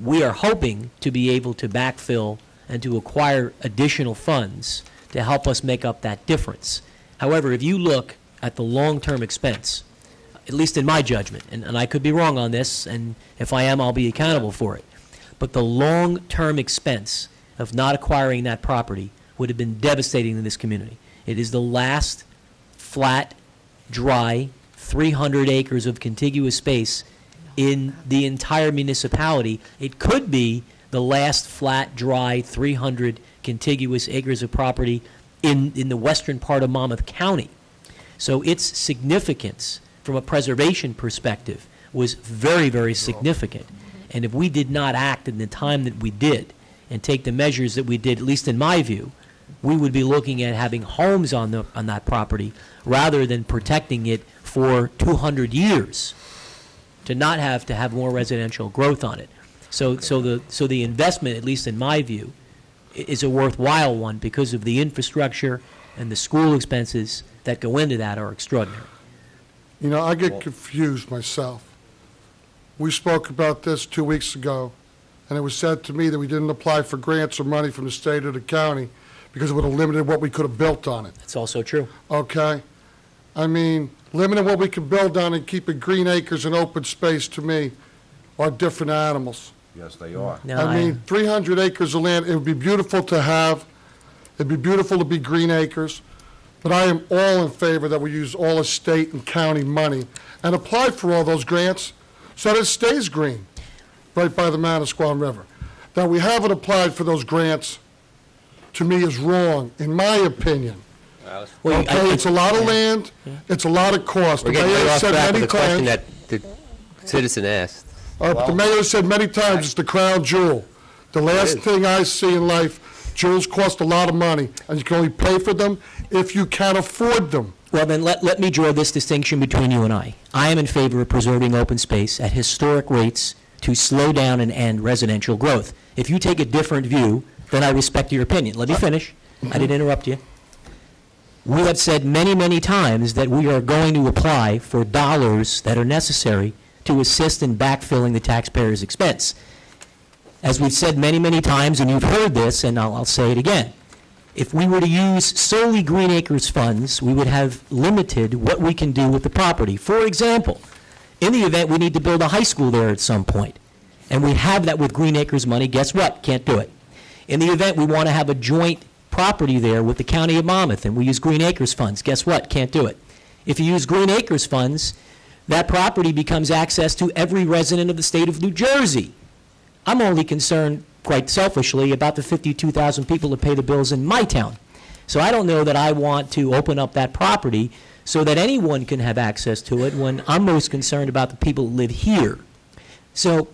We are hoping to be able to backfill and to acquire additional funds to help us make up that difference. However, if you look at the long-term expense, at least in my judgment, and I could be wrong on this, and if I am, I'll be accountable for it. But the long-term expense of not acquiring that property would have been devastating to this community. It is the last flat, dry, 300 acres of contiguous space in the entire municipality. It could be the last flat, dry, 300 contiguous acres of property in the western part of Monmouth County. So its significance from a preservation perspective was very, very significant. And if we did not act in the time that we did and take the measures that we did, at least in my view, we would be looking at having homes on that property rather than protecting it for 200 years to not have to have more residential growth on it. So the investment, at least in my view, is a worthwhile one because of the infrastructure and the school expenses that go into that are extraordinary. You know, I get confused myself. We spoke about this 2 weeks ago, and it was said to me that we didn't apply for grants or money from the state or the county because it would have limited what we could have built on it. That's also true. Okay? I mean, limiting what we could build on and keeping green acres and open space, to me, are different animals. Yes, they are. No, I mean, 300 acres of land, it would be beautiful to have. It'd be beautiful to be green acres. But I am all in favor that we use all the state and county money and apply for all those grants so that it stays green right by the Manasquan River. That we haven't applied for those grants, to me, is wrong, in my opinion. Well, Okay, it's a lot of land, it's a lot of cost. We're The getting mayor right off said track with many the question times, that the citizen asked. the mayor said many times, it's the crown jewel. The last thing I see in life, jewels cost a lot of money, and you can only pay for them if you can afford them. Well, then let me draw this distinction between you and I. I am in favor of preserving open space at historic rates to slow down and end residential growth. If you take a different view, then I respect your opinion. Let me finish. I didn't interrupt you. We have said many, many times that we are going to apply for dollars that are necessary to assist in backfilling the taxpayer's expense. As we've said many, many times, and you've heard this, and I'll say it again, if we were to use solely Green Acres funds, we would have limited what we can do with the property. For example, in the event we need to build a high school there at some point, and we have that with Green Acres money, guess what? Can't do it. In the event we want to have a joint property there with the County of Monmouth, and we use Green Acres funds, guess what? Can't do it. If you use Green Acres funds, that property becomes access to every resident of the state of New Jersey. I'm only concerned, quite selfishly, about the 52,000 people that pay the bills in my town. So I don't know that I want to open up that property so that anyone can have access to it when I'm most concerned about the people who live here. So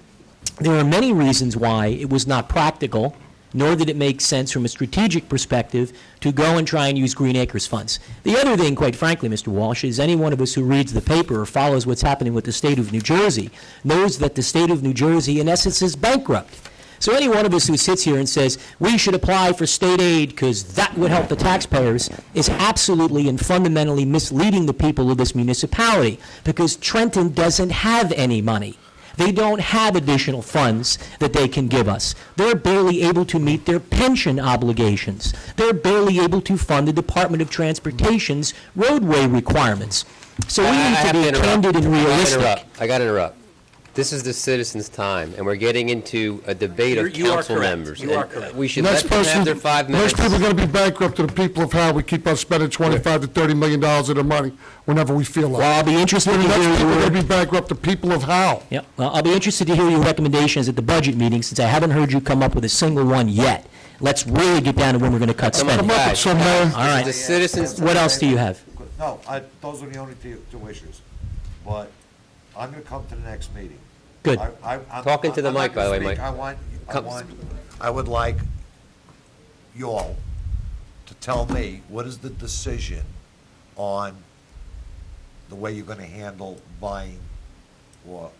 there are many reasons why it was not practical, nor did it make sense from a strategic perspective to go and try and use Green Acres funds. The other thing, quite frankly, Mr. Walsh, is any one of us who reads the paper or follows what's happening with the state of New Jersey knows that the state of New Jersey, in essence, is bankrupt. So any one of us who sits here and says, we should apply for state aid because that would help the taxpayers, is absolutely and fundamentally misleading the people of this municipality, because Trenton doesn't have any money. They don't have additional funds that they can give us. They're barely able to meet their pension obligations. They're barely able to fund the Department of Transportation's roadway requirements. So we need to be candid and realistic. I got to interrupt. This is the citizens' time, and we're getting into a debate of council members. You are correct. We should let them have their 5 minutes. Next people are going to be bankrupt to the people of Howell. We keep on spending $25 to $30 million of their money whenever we feel like. Well, I'll be interested to The hear next people are your... going to be bankrupt, the people of Howell. Yep. Well, I'll be interested to hear your recommendations at the budget meeting, since I haven't heard you come up with a single one yet. Let's really get down to when we're going to cut spending. Come up with some, Mayor. All right. The citizens. What else do you have? No, those are the only two issues. But I'm going to come to the next meeting. Good. Talking to the mic, by the way, Mike. I would like you all to tell me, what is the decision on the way you're going to handle buying or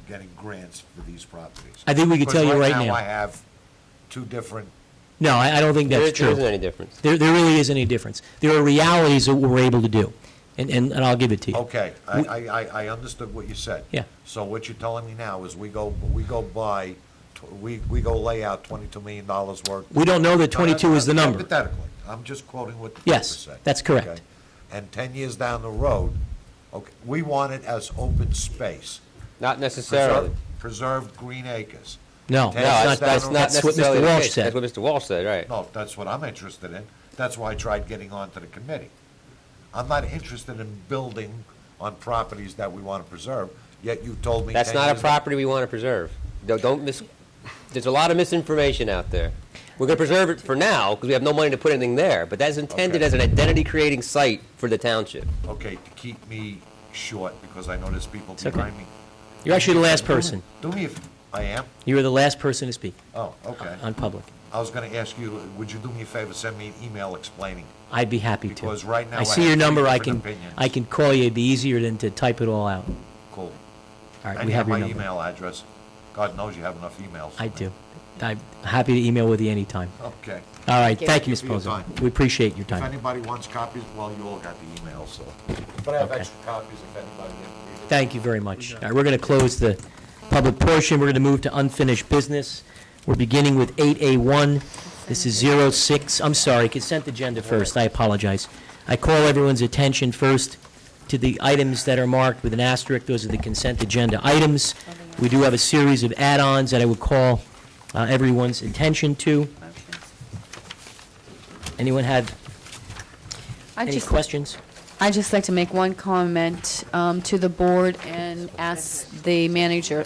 getting grants for these properties? I think we could tell you right now. Now I have two different. No, I don't think that's true. There isn't any difference. There really isn't any difference. There are realities of what we're able to do, and I'll give it to you. Okay, I understood what you said. Yeah. So what you're telling me now is we go lay out $22 million worth. We don't know that 22 is the number. Hypothetically, I'm just quoting what the papers Yes, say. that's correct. Okay? And 10 years down the road, Okay, we want it as open space. Not necessarily. Preserved green acres. No, That's not that's what necessarily Mr. the Walsh case. said. That's what Mr. Walsh said, right. No, that's what I'm interested in. That's why I tried getting onto the committee. I'm not interested in building on properties that we want to preserve, yet you told me. That's 10 not a years property we want to preserve. There's a lot of misinformation out there. We're going to preserve it for now because we have no money to put anything there, but that's intended as an identity-creating site for the township. Okay, to keep me short, because I know there's people okay. behind me. You're actually the last person. Do me if I am? You were the last person to speak. Oh, okay. On public. I was going to ask you, would you do me a favor, send me an email explaining? I'd be happy to. Because right now I see your have number. three I different can opinions. call you. It'd be easier than to type it all out. Cool. All right, And we you have your my number. email address. God knows you have enough emails. I do. I'm happy to email with you anytime. Okay. All right, thank you, Ms. for your Pozo. time. We appreciate your If time. anybody wants copies, well, you all got the email, so. But I have Okay. extra copies if anybody didn't read it. Thank you very much. All right, we're going to close the public portion. We're going to move to unfinished business. We're beginning with 8A1. This is 06, I'm sorry, consent agenda first. I apologize. I call everyone's attention first to the items that are marked with an asterisk. Those are the consent agenda items. We do have a series of add-ons that I would call everyone's attention to. Anyone have any questions? I'd just like to make one comment to the board and ask the manager.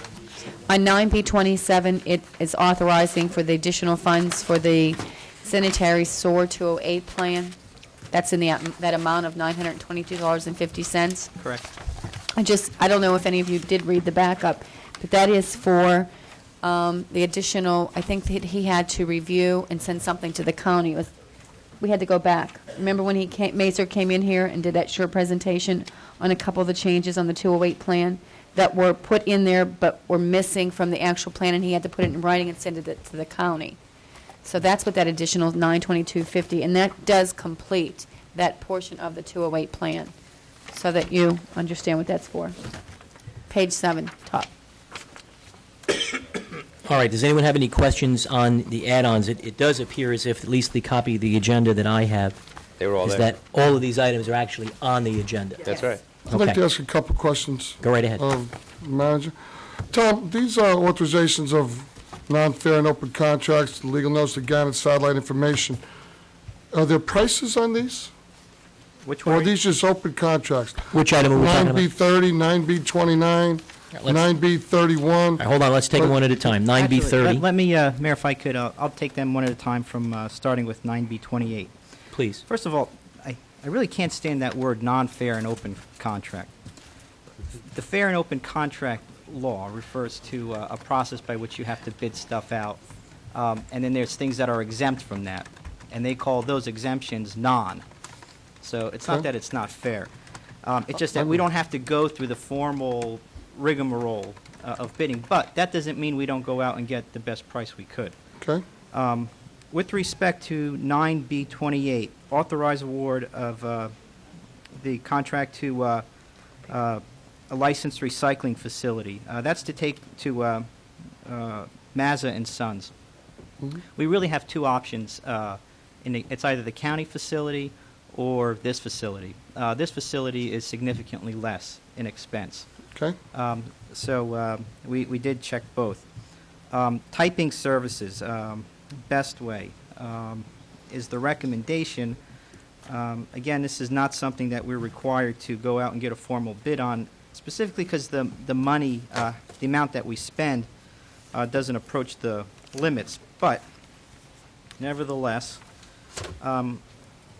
On 9B27, it is authorizing for the additional funds for the sanitary sewer 208 plan. That's in that amount of $922.50. Correct. I don't know if any of you did read the backup, but that is for the additional, I think that he had to review and send something to the county. We had to go back. Remember when Mazer came in here and did that short presentation on a couple of the changes on the 208 plan that were put in there but were missing from the actual plan, and he had to put it in writing and send it to the county. So that's what that additional $922.50, and that does complete that portion of the 208 plan, so that you understand what that's for. Page 7, top. All right, does anyone have any questions on the add-ons? It does appear as if, at least the copy of the agenda that I have, They were all is there. that all of these items are actually on the agenda. That's right. I'd like Okay. to ask a couple questions. Go right ahead. Manager. Tom, these are authorizations of non-fair and open contracts, legal notice, the gamut, satellite information. Are there prices on these? Which Or one? are these just open contracts? Which item are we talking about? 9B30, 9B29, let's- 9B31. All right, hold on, let's take them one at a time. 9B30, Let me, Mayor, if I could, I'll take them one at a time from starting with 9B28. please. First of all, I really can't stand that word non-fair and open contract. The fair and open contract law refers to a process by which you have to bid stuff out, and then there's things that are exempt from that, and they call those exemptions non. So it's not Okay. that it's not fair. It's just that we don't have to go through the formal rigmarole of bidding, but that doesn't mean we don't go out and get the best price we could. Okay. With respect to 9B28, authorize award of the contract to a licensed recycling facility. That's to take to Mazza and Sons. We really have two options. It's either the county facility or this facility. This facility is significantly less in expense. Okay. So we did check both. Typing services, Best Way, is the recommendation. Again, this is not something that we're required to go out and get a formal bid on, specifically because the money, the amount that we spend doesn't approach the limits. But nevertheless,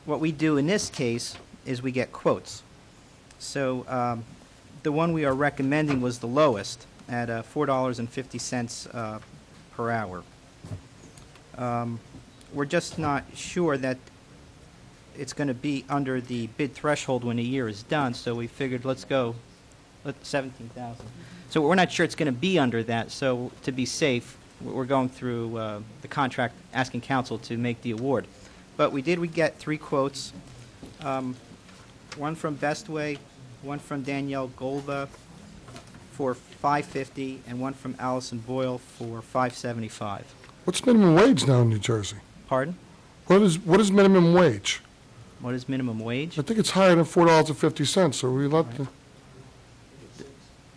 what we do in this case is we get quotes. So the one we are recommending was the lowest at $4.50 per hour. We're just not sure that it's going to be under the bid threshold when a year is done, so we figured let's go at 17,000. So we're not sure it's going to be under that, so to be safe, we're going through the contract, asking council to make the award. But we get 3 quotes, one from Best Way, one from Danielle Golba for $550, and one from Allison Boyle for $575. What's minimum wage now in New Jersey? Pardon? What is minimum wage? What is minimum wage? I think it's higher than $4.50, so we let the...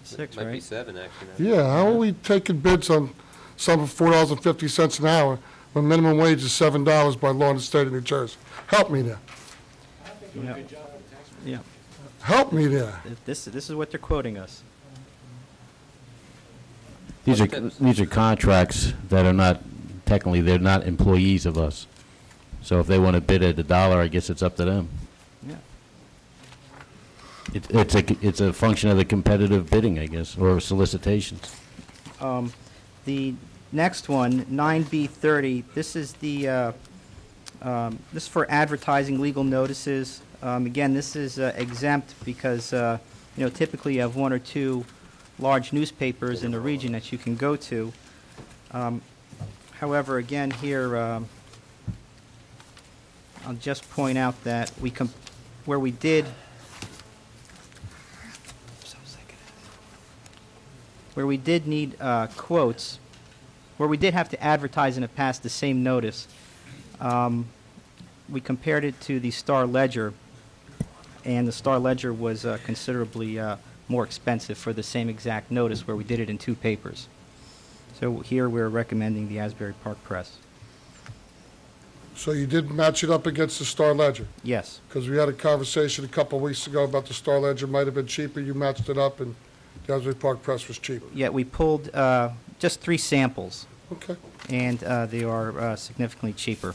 6, Might be right? 7, actually. Yeah, how are we taking bids on something for $4.50 an hour when minimum wage is $7 by law in the state of New Jersey? Help me there. Yeah. Yeah. Help me there. This is what they're quoting us. These are contracts that are not, technically, they're not employees of us. So if they want to bid at $1, I guess it's up to them. Yeah. It's a function of the competitive bidding, I guess, or solicitations. The next one, 9B30, this is the, this is for advertising legal notices. Again, this is exempt because, typically you have 1 or 2 large newspapers in the region that you can go to. However, again, here, I'll just point out that where we did need quotes, where we did have to advertise in the past the same notice, we compared it to the Star Ledger, and the Star Ledger was considerably more expensive for the same exact notice where we did it in 2 papers. So here we're recommending the Asbury Park Press. So you did match it up against the Star Ledger? Yes. Because we had a conversation a couple of weeks ago about the Star Ledger might have been cheaper. You matched it up, and the Asbury Park Press was cheaper. Yeah, we pulled just 3 samples. Okay. And they are significantly cheaper.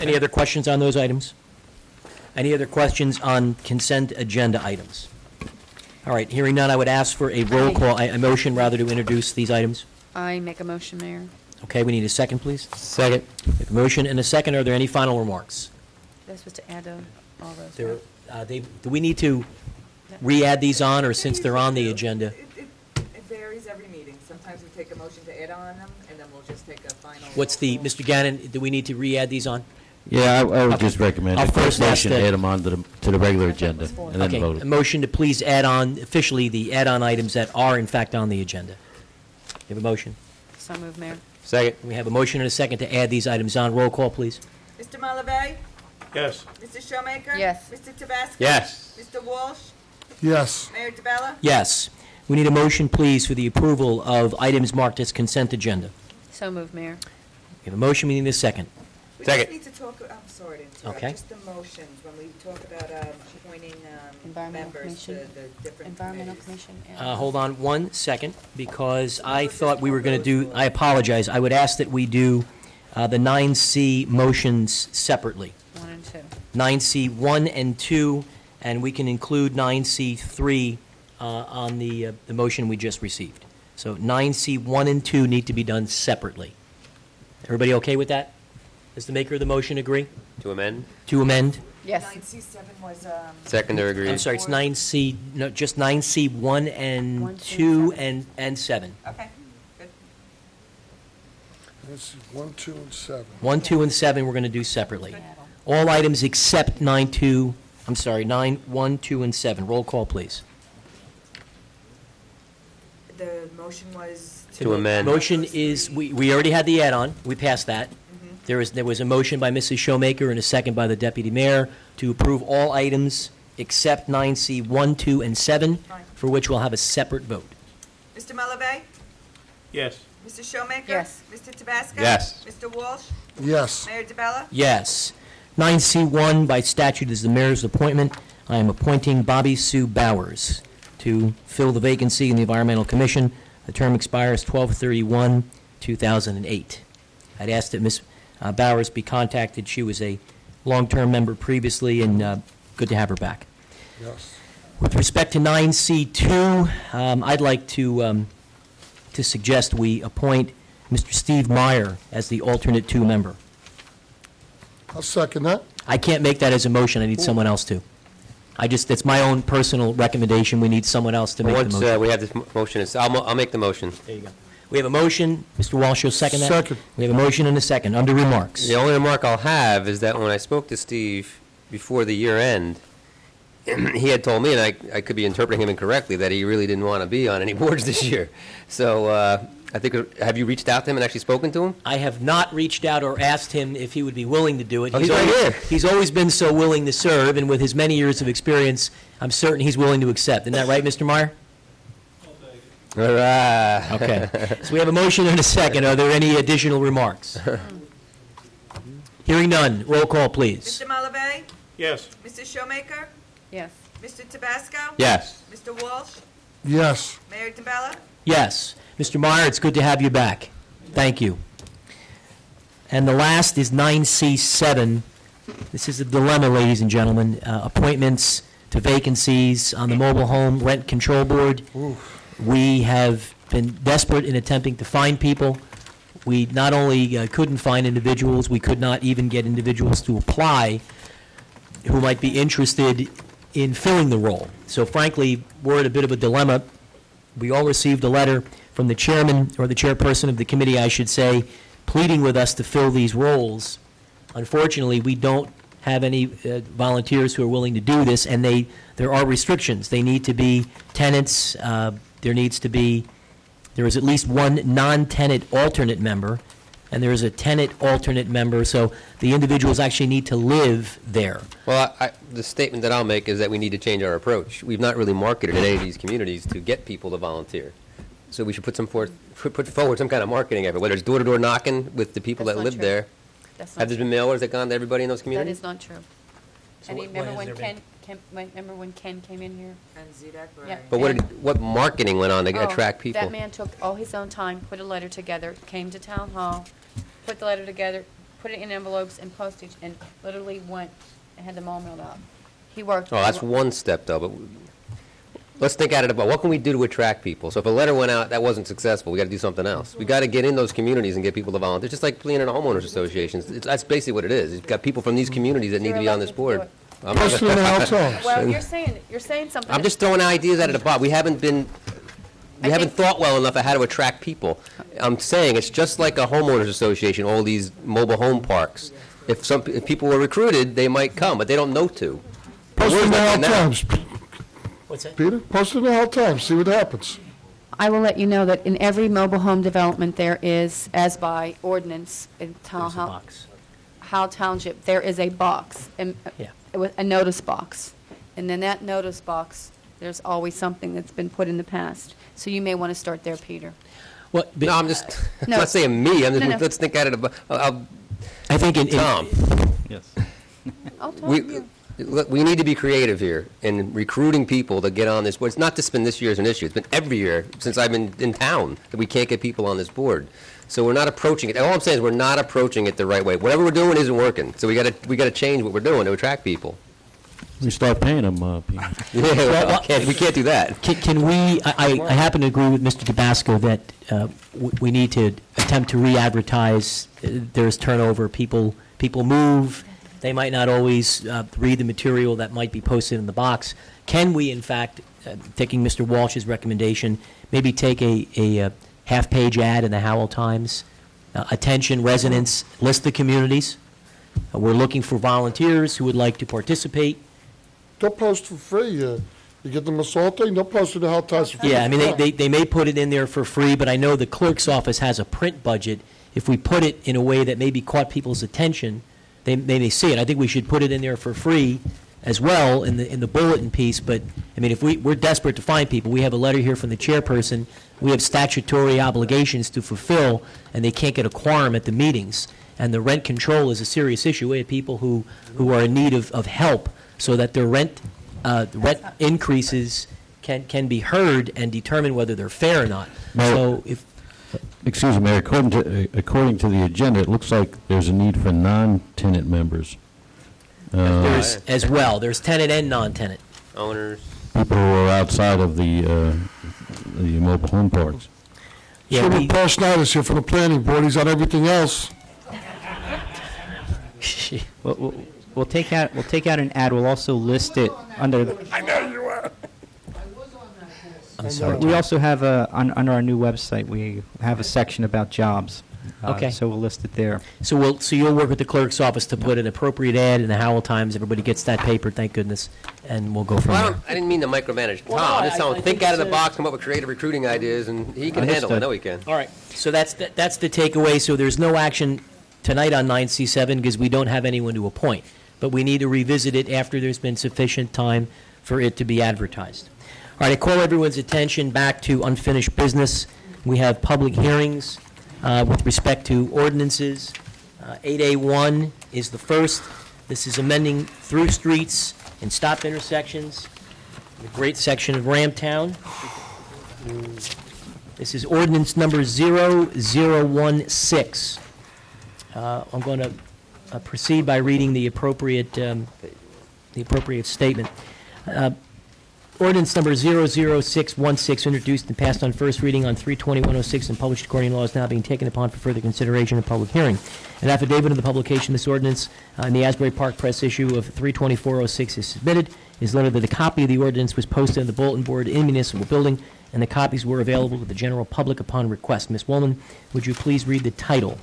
Any other questions on those items? Any other questions on consent agenda items? All right, hearing none, I would ask for a roll call, a motion rather, to introduce these items. I make a motion, Mayor. Okay, we need a second, please. Second. We have a motion and a second. Are there any final remarks? This was to add all those. There, right? do we need to re-add these on, or since they're on the agenda? It varies every meeting. Sometimes we take a motion to add on them, and then we'll just take a final. What's the, Mr. Gannon, do we need to re-add these on? Yeah, I would just recommend I'll the first first ask motion, the- add them on to the regular agenda, and then Okay, vote. a motion to please add on, officially, the add-on items that are in fact on the agenda. You have a motion? So move, Mayor. Second. We have a motion and a second to add these items on. Roll call, please. Mr. Malavey? Yes. Mr. Showmaker? Yes. Mr. Tabasco? Yes. Mr. Walsh? Yes. Mayor DeBella? Yes. We need a motion, please, for the approval of items marked as consent agenda. So move, Mayor. We have a motion, we need a second. We Second. just need to talk, I'm sorry to interrupt. Okay. Just the motions, when we talk about appointing Environmental members to Commission. the different Environmental committees. Commission. Hold on 1 second, because I thought we were going to do, I apologize, I would ask that we do the 9C motions separately. 1 and 2. 9C 1 and 2, and we can include 9C 3 on the motion we just received. So 9C 1 and 2 need to be done separately. Everybody okay with that? Does the maker of the motion agree? To amend? To amend? Yes. 9C7 was, Seconder agrees. I'm sorry, it's 9C, no, just 9C 1 and 1, 2 2, and 7. okay, good. Let's see, 1, 2, and 7. 1, 2, and 7 we're going to do separately. All items except 9, 1, 2, and 7. Roll call, please. The motion was To amend. Motion is, we already had the add-on, we passed that. There was a motion by Mrs. Showmaker and a second by the Deputy Mayor to approve all items except 9C 1, 2, and 7, for which we'll have a separate vote. Mr. Malavey? Yes. Mr. Showmaker? Yes. Mr. Tabasco? Yes. Mr. Walsh? Yes. Mayor DeBella? Yes. 9C1 by statute is the mayor's appointment. I am appointing Bobby Sue Bowers to fill the vacancy in the Environmental Commission. The term expires 12/31/2008. I'd ask that Ms. Bowers be contacted. She was a long-term member previously, and good to have her back. Yes. With respect to 9C2, I'd like to suggest we appoint Mr. Steve Meyer as the alternate 2 member. I'll second that. I can't make that as a motion. I need someone else to. It's my own personal recommendation. We need someone else to make the Once motion. we have this motion, I'll make the motion. There you go. We have a motion. Mr. Walsh, you'll second that? Second. We have a motion and a second. Under remarks. The only remark I'll have is that when I spoke to Steve before the year end, he had told me, and I could be interpreting him incorrectly, that he really didn't want to be on any boards this year. So I think, have you reached out to him and actually spoken to him? I have not reached out or asked him if he would be willing to do it. Oh, he's right here. He's always been so willing to serve, and with his many years of experience, I'm certain he's willing to accept. Isn't that right, Mr. Meyer? All right. Okay. So we have a motion and a second. Are there any additional remarks? Hearing none. Roll call, please. Mr. Malavey? Yes. Mrs. Showmaker? Yes. Mr. Tabasco? Yes. Mr. Walsh? Yes. Mayor Tabella? Yes. Mr. Meyer, it's good to have you back. Thank you. And the last is 9C7. This is a dilemma, ladies and gentlemen. Appointments to vacancies on the Mobile Home Rent Control Board. We have been desperate in attempting to find people. We not only couldn't find individuals, we could not even get individuals to apply who might be interested in filling the role. So frankly, we're at a bit of a dilemma. We all received a letter from the chairman, or the chairperson of the committee, I should say, pleading with us to fill these roles. Unfortunately, we don't have any volunteers who are willing to do this, and there are restrictions. They need to be tenants. There is at least one non-tenant alternate member, and there is a tenant alternate member, so the individuals actually need to live there. Well, the statement that I'll make is that we need to change our approach. We've not really marketed in any of these communities to get people to volunteer. So we should put forward some kind of marketing effort, whether it's door-to-door knocking with the people That's that not live true. there. That's not Have there been mailers that gone to everybody in those That communities? is not true. So And what remember has when there been? remember when Ken came in here? And Zedek, Yeah. But what marketing went on to Oh, attract people? That man took all his own time, put a letter together, came to town hall, put the letter together, put it in envelopes and postage, and literally went and had them all mailed out. He worked. Oh, that's one step, though, but let's think at it about what can we do to attract people? So if a letter went out, that wasn't successful, we got to do something else. We got to get in those communities and get people to volunteer, just like being in a homeowners association. That's basically what it is. You've got people from these communities that need to be on this board. Posted in the Howell Times. Well, you're saying something. I'm just throwing ideas out of the box. We haven't thought well enough at how to attract people. I'm saying it's just like a homeowners association, all these mobile home parks. If people were recruited, they might come, but they don't know to. Post in the Howell Times. What's that? Peter, post in the Howell Times, see what happens. I will let you know that in every mobile home development, there is, as by ordinance in There's a box. Howell Township, there is a box, Yeah. with a notice box. And in that notice box, there's always something that's been put in the past. So you may want to start there, Peter. No, I'm just, I'm No. not saying me, I'm just, No. let's think at it about, I think Tom. Yes. I'll talk to you. Look, we need to be creative here in recruiting people to get on this board. It's not just been this year as an issue. It's been every year since I've been in town that we can't get people on this board. So we're not approaching it. All I'm saying is we're not approaching it the right way. Whatever we're doing isn't working. So we got to change what we're doing to attract people. We start paying them, Pete. Yeah, we can't do that. Can we, I happen to agree with Mr. Tabasco that we need to attempt to re-advertise. There's turnover. People move. They might not always read the material that might be posted in the box. Can we, in fact, taking Mr. Walsh's recommendation, maybe take a half-page ad in the Howell Times? Attention residents, list the communities. We're looking for volunteers who would like to participate. They'll post for free. You get them a salt thing, they'll post it in the Howell Times for free. Yeah, I mean, they may put it in there for free, but I know the clerk's office has a print budget. If we put it in a way that maybe caught people's attention, they may see it. I think we should put it in there for free as well in the bulletin piece, but, I mean, if we're desperate to find people. We have a letter here from the chairperson. We have statutory obligations to fulfill, and they can't get a quorum at the meetings. And the rent control is a serious issue. We have people who are in need of help so that their rent increases can be heard and determine whether they're fair or not. So if Excuse me, Mayor, according to the agenda, it looks like there's a need for non-tenant members. there's as well, there's tenant and non-tenant. Owners. People who are outside of the mobile home parks. Yeah, Sure, Paul Snyder's here from the planning board, he's on everything else. We'll take out an ad. We'll also list it under. I know you are. I'm sorry. We also have under our new website. We have a section about jobs. Okay. So we'll list it there. So you'll work with the clerk's office to put an appropriate ad in the Howell Times. Everybody gets that paper, thank goodness, and we'll go from Well, there. I didn't mean to micromanage Tom. Well, no, I'm just telling I him, think think out of it's, the box, come up with creative recruiting ideas, and he can handle it. I Understood. know he can. All right, so that's the takeaway. So there's no action tonight on 9C7 because we don't have anyone to appoint. But we need to revisit it after there's been sufficient time for it to be advertised. All right, I call everyone's attention back to unfinished business. We have public hearings with respect to ordinances. 8A1 is the first. This is amending through streets and stop intersections in a great section of Ramtown. This is ordinance number 0016. I'm going to proceed by reading the appropriate statement. Ordinance number 00616, introduced and passed on first reading on 3/21/06 and published according to law, is now being taken upon for further consideration and public hearing. An affidavit of the publication of this ordinance in the Asbury Park Press issue of 3/24/06 is submitted. It is noted that a copy of the ordinance was posted on the bulletin board in the municipal building, and the copies were available to the general public upon request. Ms. Woolman, would you please read the title?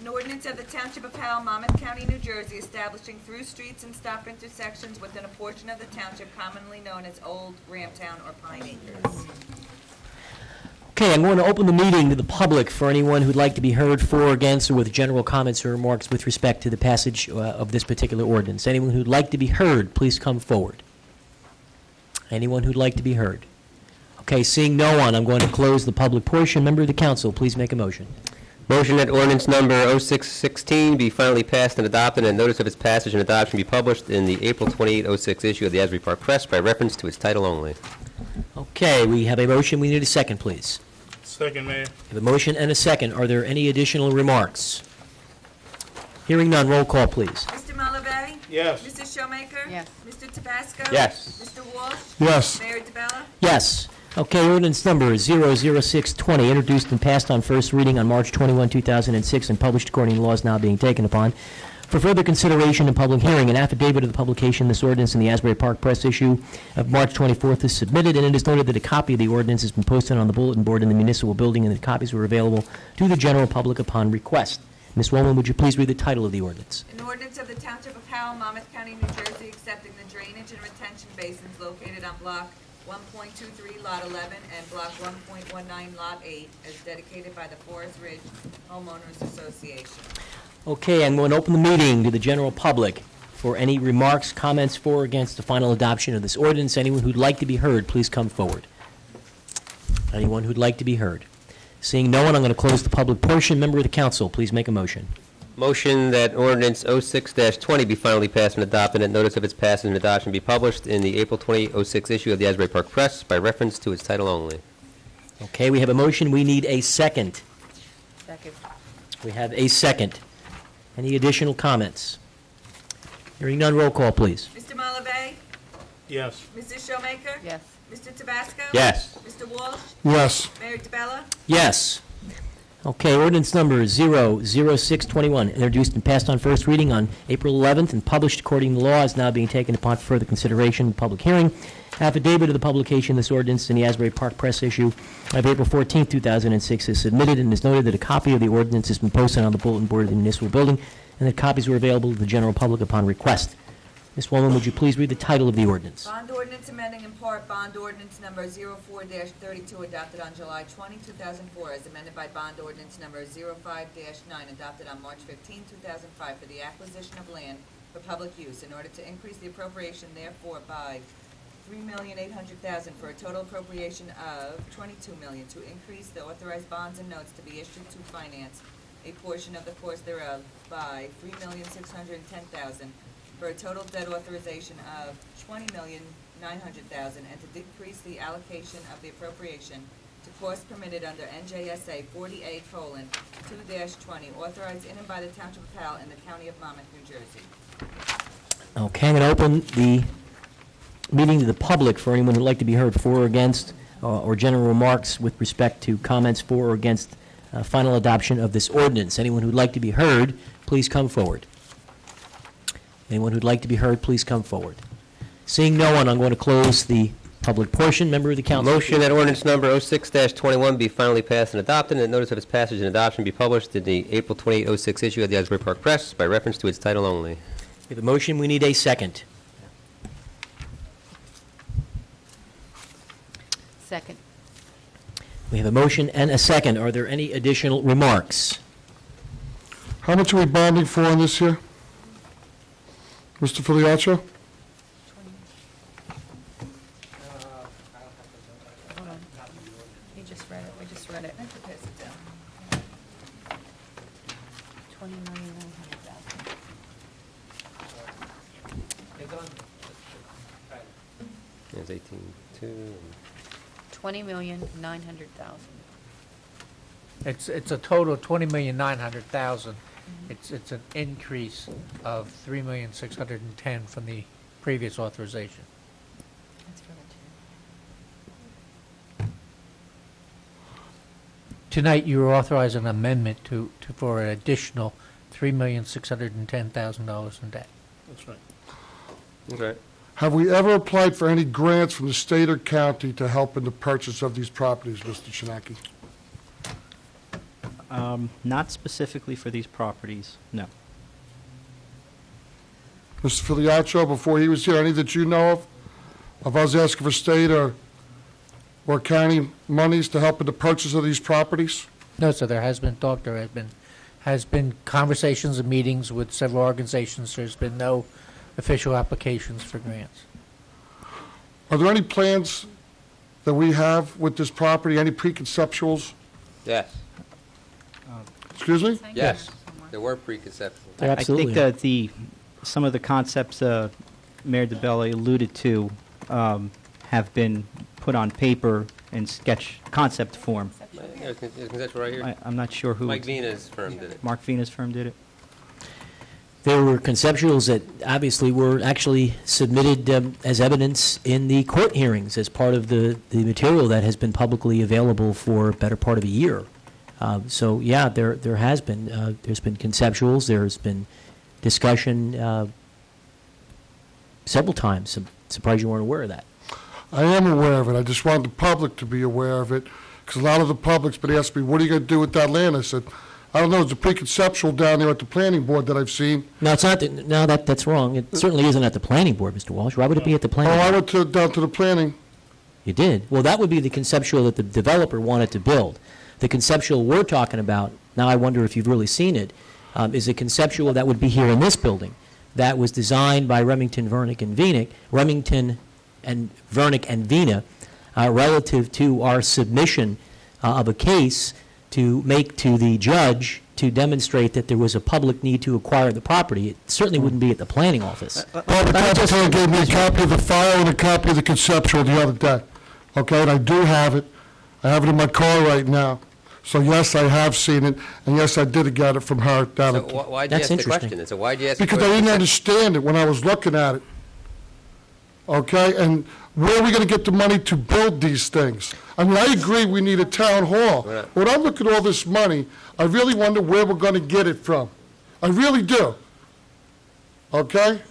An ordinance of the Township of Howell, Monmouth County, New Jersey, establishing through streets and stop intersections within a portion of the township commonly known as Old Ramtown or Pine Acres. Okay, I'm going to open the meeting to the public for anyone who'd like to be heard for or against or with general comments or remarks with respect to the passage of this particular ordinance. Anyone who'd like to be heard, please come forward. Anyone who'd like to be heard? Okay, seeing no one, I'm going to close the public portion. Member of the council, please make a motion. Motion that ordinance number 0616 be finally passed and adopted, and notice of its passage and adoption be published in the April 28/06 issue of the Asbury Park Press by reference to its title only. Okay, we have a motion. We need a second, please. Second, Mayor. We have a motion and a second. Are there any additional remarks? Hearing none, roll call, please. Mr. Malave? Yes. Mrs. Showmaker? Yes. Mr. Tabasco? Yes. Mr. Walsh? Yes. Mayor DeBella? Yes. Okay, ordinance number 00620, introduced and passed on first reading on March 21, 2006, and published according to law, is now being taken upon for further consideration and public hearing. An affidavit of the publication of this ordinance in the Asbury Park Press issue of March 24th is submitted, and it is noted that a copy of the ordinance has been posted on the bulletin board in the municipal building, and that copies were available to the general public upon request. Ms. Woolman, would you please read the title of the ordinance? An ordinance of the Township of Howell, Monmouth County, New Jersey, accepting the drainage and retention basins located on Block 1.23, Lot 11, and Block 1.19, Lot 8, as dedicated by the Forest Ridge Homeowners Association. Okay, I'm going to open the meeting to the general public for any remarks, comments for or against the final adoption of this ordinance. Anyone who'd like to be heard, please come forward. Anyone who'd like to be heard? Seeing no one, I'm going to close the public portion. Member of the council, please make a motion. Motion that ordinance 06-20 be finally passed and adopted, and notice of its passage and adoption be published in the April 28/06 issue of the Asbury Park Press by reference to its title only. Okay, we have a motion. We need a second. Second. We have a second. Any additional comments? Hearing none, roll call, please. Mr. Malave? Yes. Mrs. Showmaker? Yes. Mr. Tabasco? Yes. Mr. Walsh? Yes. Mayor DeBella? Yes. Okay, ordinance number 00621, introduced and passed on first reading on April 11th and published according to law, is now being taken upon for further consideration and public hearing. Affidavit of the publication of this ordinance in the Asbury Park Press issue of April 14th, 2006 is submitted, and is noted that a copy of the ordinance has been posted on the bulletin board of the municipal building, and that copies were available to the general public upon request. Ms. Woolman, would you please read the title of the ordinance? Bond ordinance amending in part bond ordinance number 04-32 adopted on July 20, 2004, as amended by bond ordinance number 05-9 adopted on March 15, 2005, for the acquisition of land for public use in order to increase the appropriation therefore by $3,800,000 for a total appropriation of $22 million, to increase the authorized bonds and notes to be issued to finance a portion of the cost thereof by $3,610,000, for a total debt authorization of $20,900,000, and to decrease the allocation of the appropriation to costs permitted under NJSA 40A:2-20, authorized in and by the Township of Howell in the County of Monmouth, New Jersey. Okay, I'm going to open the meeting to the public for anyone who'd like to be heard for or against, or general remarks with respect to comments for or against final adoption of this ordinance. Anyone who'd like to be heard, please come forward. Anyone who'd like to be heard, please come forward. Seeing no one, I'm going to close the public public portion. Member of the council. Motion that ordinance number 06-21 be finally passed and adopted, and that notice of its passage and adoption be published in the April 28, 06 issue of the Asbury Park Press by reference to its title only. We have a motion. We need a second. Second. We have a motion and a second. Are there any additional remarks? How much are we bonding for on this here? Mr. Filiaccio? Hold on. He just read it. We just read it. 20,900,000. It's 18.2. 20,900,000. It's a total of 20,900,000. It's an increase of 3,610,000 from the previous authorization. That's for the two. Tonight, you were authorizing an amendment for an additional $3,610,000 in debt. That's right. Okay. Have we ever applied for any grants from the state or county to help in the purchase of these properties, Mr. Chinaki? Not specifically for these properties, no. Mr. Filiaccio, before he was here, any that you know of us asking for state or county monies to help in the purchase of these properties? No, sir, there has been talk, there has been conversations and meetings with several organizations. There's been no official applications for grants. Are there any plans that we have with this property, any preconceptuals? Yes. Excuse me? Yes. There were preconceptions. I think that some of the concepts Mayor DeBella alluded to have been put on paper in sketch concept form. There's conceptual right here. I'm not sure who. Mike Vina's firm did it. Mark Vina's firm did it. There were conceptuals that obviously were actually submitted as evidence in the court hearings as part of the material that has been publicly available for a better part of a year. So, yeah, there has been. There's been conceptuals. There's been discussion several times. I'm surprised you weren't aware of that. I am aware of it. I just want the public to be aware of it, because a lot of the public's been asking me, what are you going to do with that land? I said, I don't know. There's a preconceptual down there at the planning board that I've seen. No, it's not. No, that's wrong. It certainly isn't at the planning board, Mr. Walsh. Why would it be at the planning board? I went down to the planning. You did? Well, that would be the conceptual that the developer wanted to build. The conceptual we're talking about, now I wonder if you've really seen it, is a conceptual that would be here in this building that was designed by Remington, Vernick, and Vina relative to our submission of a case to make to the judge to demonstrate that there was a public need to acquire the property. It certainly wouldn't be at the planning office. Well, the Secretary gave me a copy of the file and a copy of the conceptual the other day. Okay, and I do have it. I have it in my car right now. So, yes, I have seen it, and yes, I did get it from her down at... So why'd you ask the question? It's a why'd you ask the because I didn't understand it when I was looking at it. Okay, and where are we going to get the money to build these things? I mean, I agree we need a town hall. When I look at all this money, I really wonder where we're going to get it from. I really do. Okay?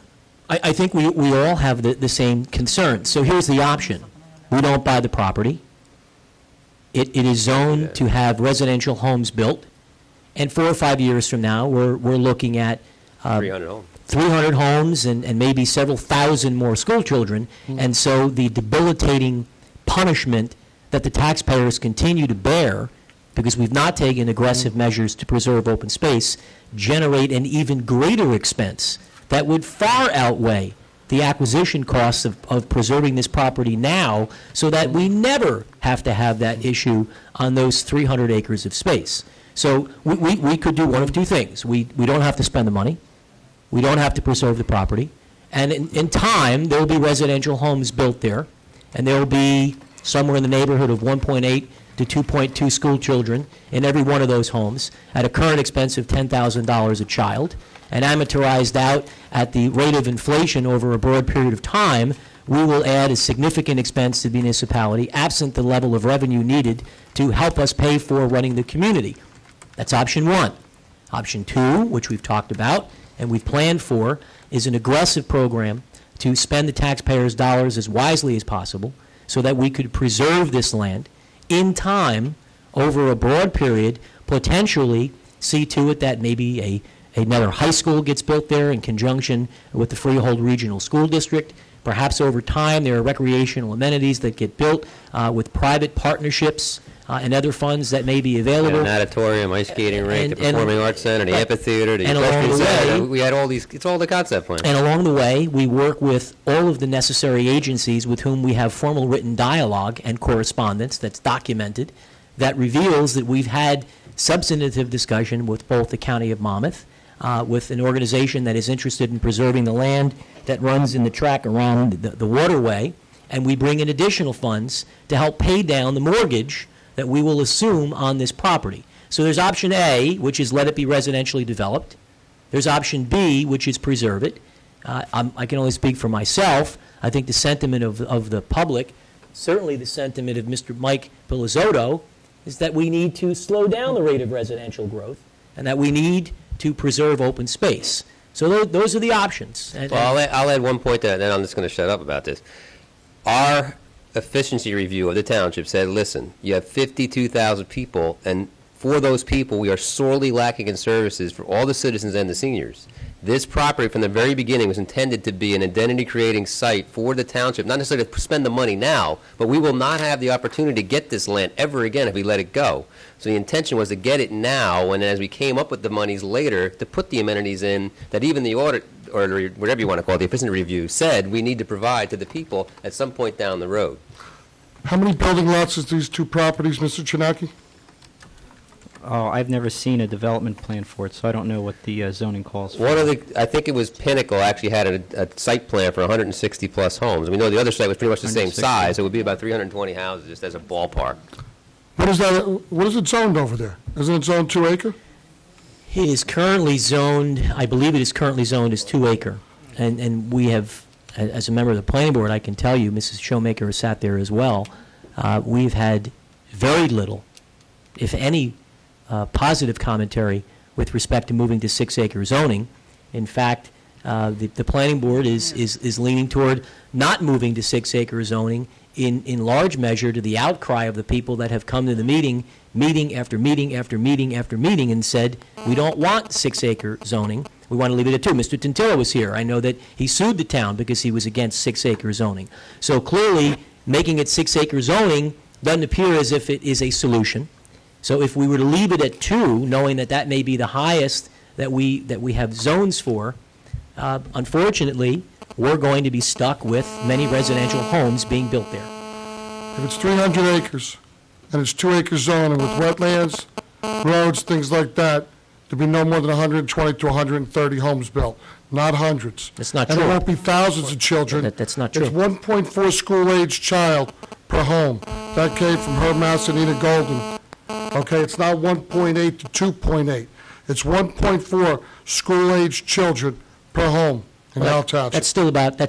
I think we all have the same concern. So here's the option. We don't buy the property. It is zoned to have residential homes built, and 4 or 5 years from now, we're looking at 300 homes. 300 homes and maybe several thousand more school children, and so the debilitating punishment that the taxpayers continue to bear, because we've not taken aggressive measures to preserve open space, generate an even greater expense that would far outweigh the acquisition costs of preserving this property now, so that we never have to have that issue on those 300 acres of space. So we could do one of two things. We don't have to spend the money. We don't have to preserve the property. And in time, there will be residential homes built there, and there will be somewhere in the neighborhood of 1.8 to 2.2 school children in every one of those homes at a current expense of $10,000 a child. And amortized out at the rate of inflation over a broad period of time, we will add a significant expense to the municipality, absent the level of revenue needed to help us pay for running the community. That's option one. Option two, which we've talked about and we've planned for, is an aggressive program to spend the taxpayers' dollars as wisely as possible, so that we could preserve this land in time, over a broad period, potentially see to it that maybe another high school gets built there in conjunction with the Freehold Regional School District. Perhaps over time, there are recreational amenities that get built with private partnerships and other funds that may be available. An auditorium, ice skating rink, the Performing Arts Center, the amphitheater, the and along equestrian the center. way, We had all these, it's all the concept plan. And along the way, we work with all of the necessary agencies with whom we have formal written dialogue and correspondence that's documented that reveals that we've had substantive discussion with both the County of Monmouth, with an organization that is interested in preserving the land that runs in the track around the waterway, and we bring in additional funds to help pay down the mortgage that we will assume on this property. So there's option A, which is let it be residentially developed. There's option B, which is preserve it. I can only speak for myself. I think the sentiment of the public, certainly the sentiment of Mr. Mike Pelizzotto, is that we need to slow down the rate of residential growth and that we need to preserve open space. So those are the options. Well, I'll add one point that then I'm just going to shut up about this. Our efficiency review of the township said, listen, you have 52,000 people, and for those people, we are sorely lacking in services for all the citizens and the seniors. This property from the very beginning was intended to be an identity-creating site for the township, not necessarily to spend the money now, but we will not have the opportunity to get this land ever again if we let it go. So the intention was to get it now, and as we came up with the monies later, to put the amenities in that even the audit, or whatever you want to call it, the efficiency review, said we need to provide to the people at some point down the road. How many building lots is these two properties, Mr. Chinaki? Oh, I've never seen a development plan for it, so I don't know what the zoning calls for. One of the, I think it was Pinnacle, actually had a site plan for 160-plus homes. We know the other site was pretty much the same 160. size. It would be about 320 houses, just as a ballpark. What is that, what is it zoned over there? Isn't it zoned 2 acre? It is currently zoned, I believe it is currently zoned as 2 acre. And we have, as a member of the planning board, I can tell you, Mrs. Showmaker has sat there as well, we've had very little, if any, positive commentary with respect to moving to 6 acre zoning. In fact, the planning board is leaning toward not moving to 6 acre zoning in large measure to the outcry of the people that have come to the meeting after meeting after meeting after meeting and said, we don't want 6 acre zoning. We want to leave it at 2. Mr. Tintilla was here. I know that he sued the town because he was against 6 acre zoning. So clearly, making it 6 acre zoning doesn't appear as if it is a solution. So if we were to leave it at 2, knowing that that may be the highest that we have zones for, unfortunately, we're going to be stuck with many residential homes being built there. If it's 300 acres and it's 2 acre zoning with wetlands, roads, things like that, there'll be no more than 120 to 130 homes built, not hundreds. That's not and true. And it won't be thousands of children. That's not true. It's 1.4 school-age child per home. That came from Herb Mouse and Enid Golden. Okay, it's not 1.8 to 2.8. It's 1.4 school-age children per home in Howell Township. That's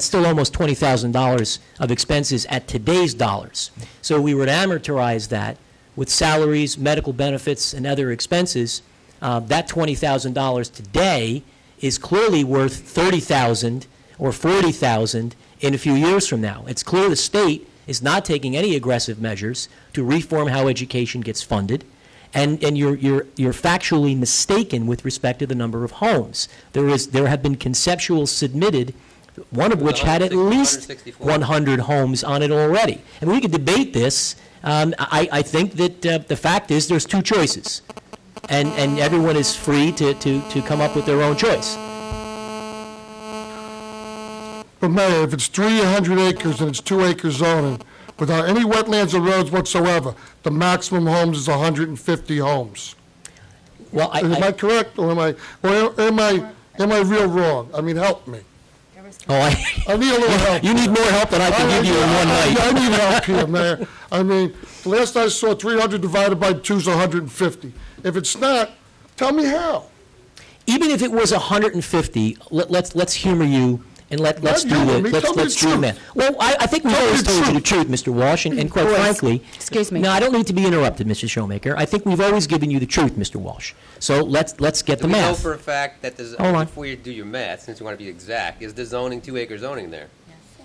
still almost $20,000 of expenses at today's dollars. So we would amortize that with salaries, medical benefits, and other expenses. That $20,000 today is clearly worth $30,000 or $40,000 in a few years from now. It's clear the state is not taking any aggressive measures to reform how education gets funded, and you're factually mistaken with respect to the number of homes. There have been conceptuals submitted, one of which had at least 100 homes on it already. And we could debate this. I think that the fact is there's 2 choices, and everyone is free to come up with their own choice. But Mayor, if it's 300 acres and it's 2 acre zoning, without any wetlands or roads whatsoever, the maximum homes is 150 homes. Well, am I correct, or am I real wrong? I mean, help me. I need a little help. You need more help than I can give you in one night. I need help here, Mayor. I mean, the last I saw, 300 divided by 2 is 150. If it's not, tell me how. Even if it was 150, let's humor you. And let's do the math. Well, I think we've always told you the truth, Mr. Walsh, and quite frankly, excuse me. No, I don't need to be interrupted, Mrs. Showmaker. I think we've always given you the truth, Mr. Walsh. So let's get the Do we know math. for a fact that there's, Hold on. before you do your math, since you want to be exact, is the zoning 2 acre zoning there?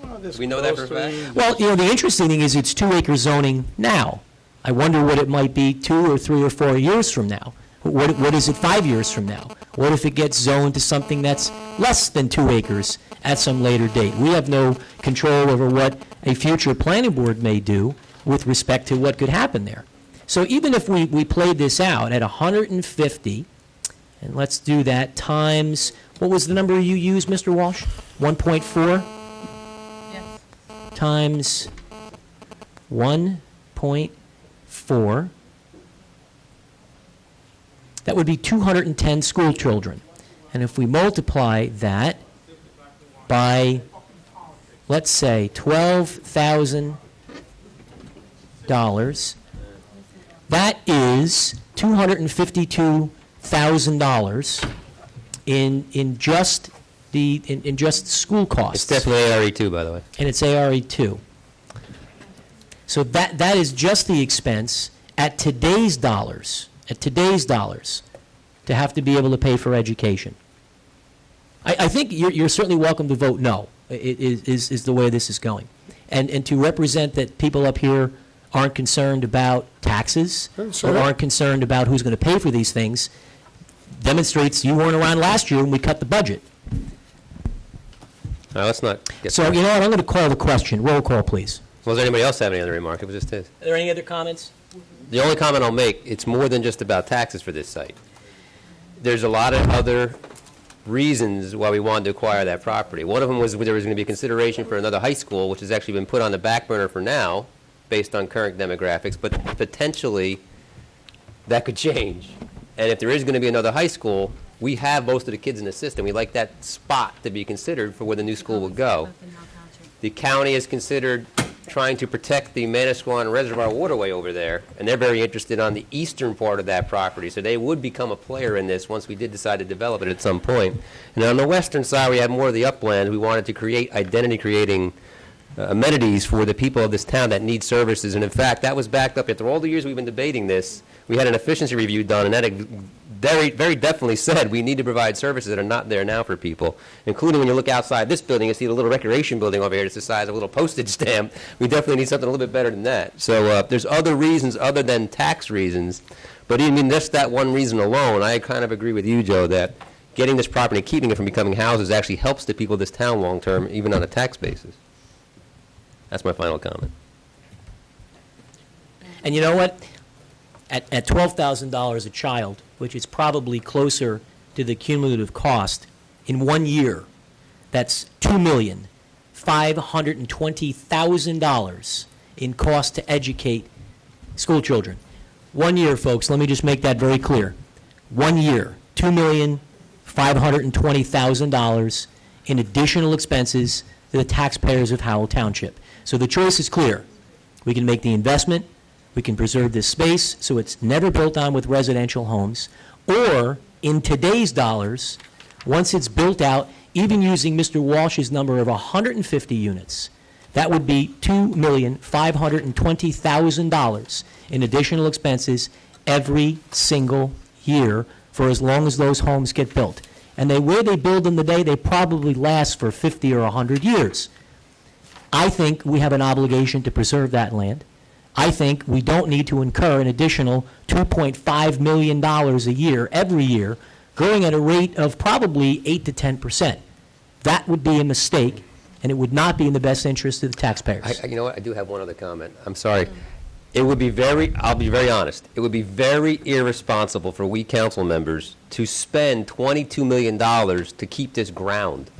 Do we know that for a fact? Well, the interesting thing is it's 2-acre zoning now. I wonder what it might be 2 or 3 or 4 years from now. What is it 5 years from now? What if it gets zoned to something that's less than 2 acres at some later date? We have no control over what a future planning board may do with respect to what could happen there. So even if we played this out at 150, and let's do that times, what was the number you used, Mr. Walsh? 1.4? Yes. Times 1.4. That would be 210 school children. And if we multiply that by, let's say, $12,000, that is $252,000 in just school costs. It's definitely ARE2, by the way. And it's ARE2. So that is just the expense at today's dollars, to have to be able to pay for education. I think you're certainly welcome to vote no, is the way this is going. And to represent that people up here aren't concerned about taxes or aren't concerned about who's going to pay for these things demonstrates you weren't around last year when we cut the budget. All right, let's not get So, you know what, I'm going to call the question. Roll call, please. Well, does anybody else have any other remark? It was just his. Are there any other comments? The only comment I'll make, it's more than just about taxes for this site. There's a lot of other reasons why we wanted to acquire that property. One of them was there was going to be a consideration for another high school, which has actually been put on the back burner for now, based on current demographics, but potentially that could change. And if there is going to be another high school, we have most of the kids in the system. We like that spot to be considered for where the new school will go. The county has considered trying to protect the Manasquan Reservoir waterway over there, and they're very interested on the eastern part of that property, so they would become a player in this once we did decide to develop it at some point. And on the western side, we have more of the upland. We wanted to create identity-creating amenities for the people of this town that need services, and in fact, that was backed up. After all the years we've been debating this, we had an efficiency review done, and that very, very definitely said we need to provide services that are not there now for people, including when you look outside this building, you see the little recreation building over here that's the size of a little postage stamp. We definitely need something a little bit better than that. So there's other reasons other than tax reasons, but even just that one reason alone, I kind of agree with you, Joe, that getting this property and keeping it from becoming houses actually helps the people of this town long term, even on a tax basis. That's my final comment. And you know what? At $12,000 a child, which is probably closer to the cumulative cost, in 1 year, that's $2,520,000 in cost to educate school children. 1 year, folks, let me just make that very clear. 1 year, $2,520,000 in additional expenses to the taxpayers of Howell Township. So the choice is clear. We can make the investment, we can preserve this space so it's never built on with residential homes, or in today's dollars, once it's built out, even using Mr. Walsh's number of 150 units, that would be $2,520,000 in additional expenses every single year for as long as those homes get built. And where they build them today, they probably last for 50 or 100 years. I think we have an obligation to preserve that land. I think we don't need to incur an additional $2.5 million a year, every year, growing at a rate of probably 8 to 10%. That would be a mistake, and it would not be in the best interest of the taxpayers. You know what? I do have one other comment. I'm sorry. It would be I'll be very honest, it would be very irresponsible for we council members to spend $22 million to keep this ground.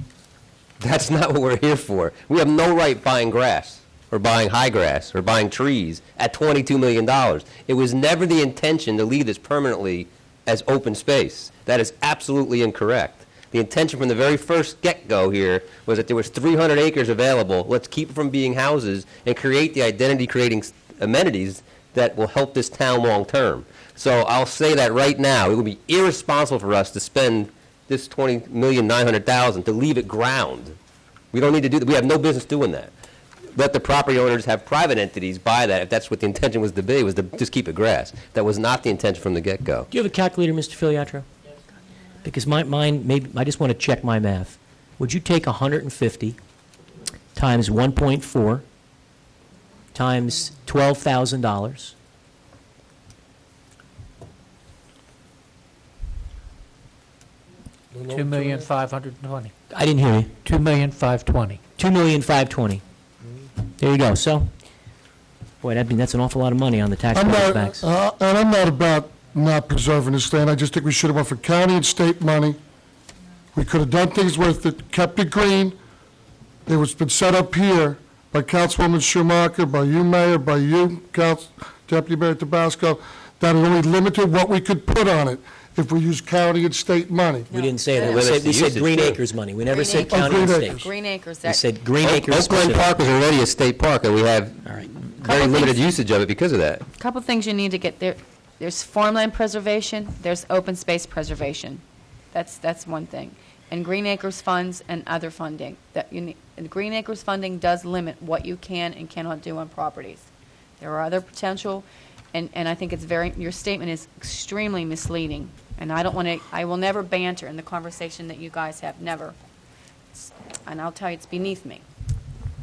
That's not what we're here for. We have no right buying grass, or buying high grass, or buying trees at $22 million. It was never the intention to leave this permanently as open space. That is absolutely incorrect. The intention from the very first get-go here was that there was 300 acres available. Let's keep it from being houses and create the identity-creating amenities that will help this town long-term. So I'll say that right now. It would be irresponsible for us to spend this $20,900,000 to leave it ground. We don't need to do that. We have no business doing that. Let the property owners have private entities buy that if that's what the intention was to be, was to just keep it grass. That was not the intention from the get-go. Do you have a calculator, Mr. Filiatro? Yes. Because mine, maybe I just want to check my math. Would you take 150 times times 1.4 times $12,000. $2,520,000. I didn't hear you. $2,520,000. $2,520,000. There you go. So, boy, that's an awful lot of money on the taxpayers' backs. And I'm not about not preserving this land. I just think we should have went for county and state money. We could have done things with it, kept it green. It was been set up here by Councilwoman Schumacher, by you, Mayor, by you, Deputy Mayor Tabasco, that it only limited what we could put on it if we use county and state money. We didn't say that. Limits We the said usage, Green too. Acres money. We never Green said Acres. county and Green state. Acres. Green Acres, We that, said Green Acres Oakland specific. Park is already a state park, and we have All right. very Couple limited things. usage of it because of that. couple things you need to get there. There's farmland preservation, there's open space preservation. That's one thing. And Green Acres funds and other funding. That you need, and Green Acres funding does limit what you can and cannot do on properties. There are other potential, and I think it's your statement is extremely misleading. And I don't want to, I will never banter in the conversation that you guys have, never. And I'll tell you, it's beneath me.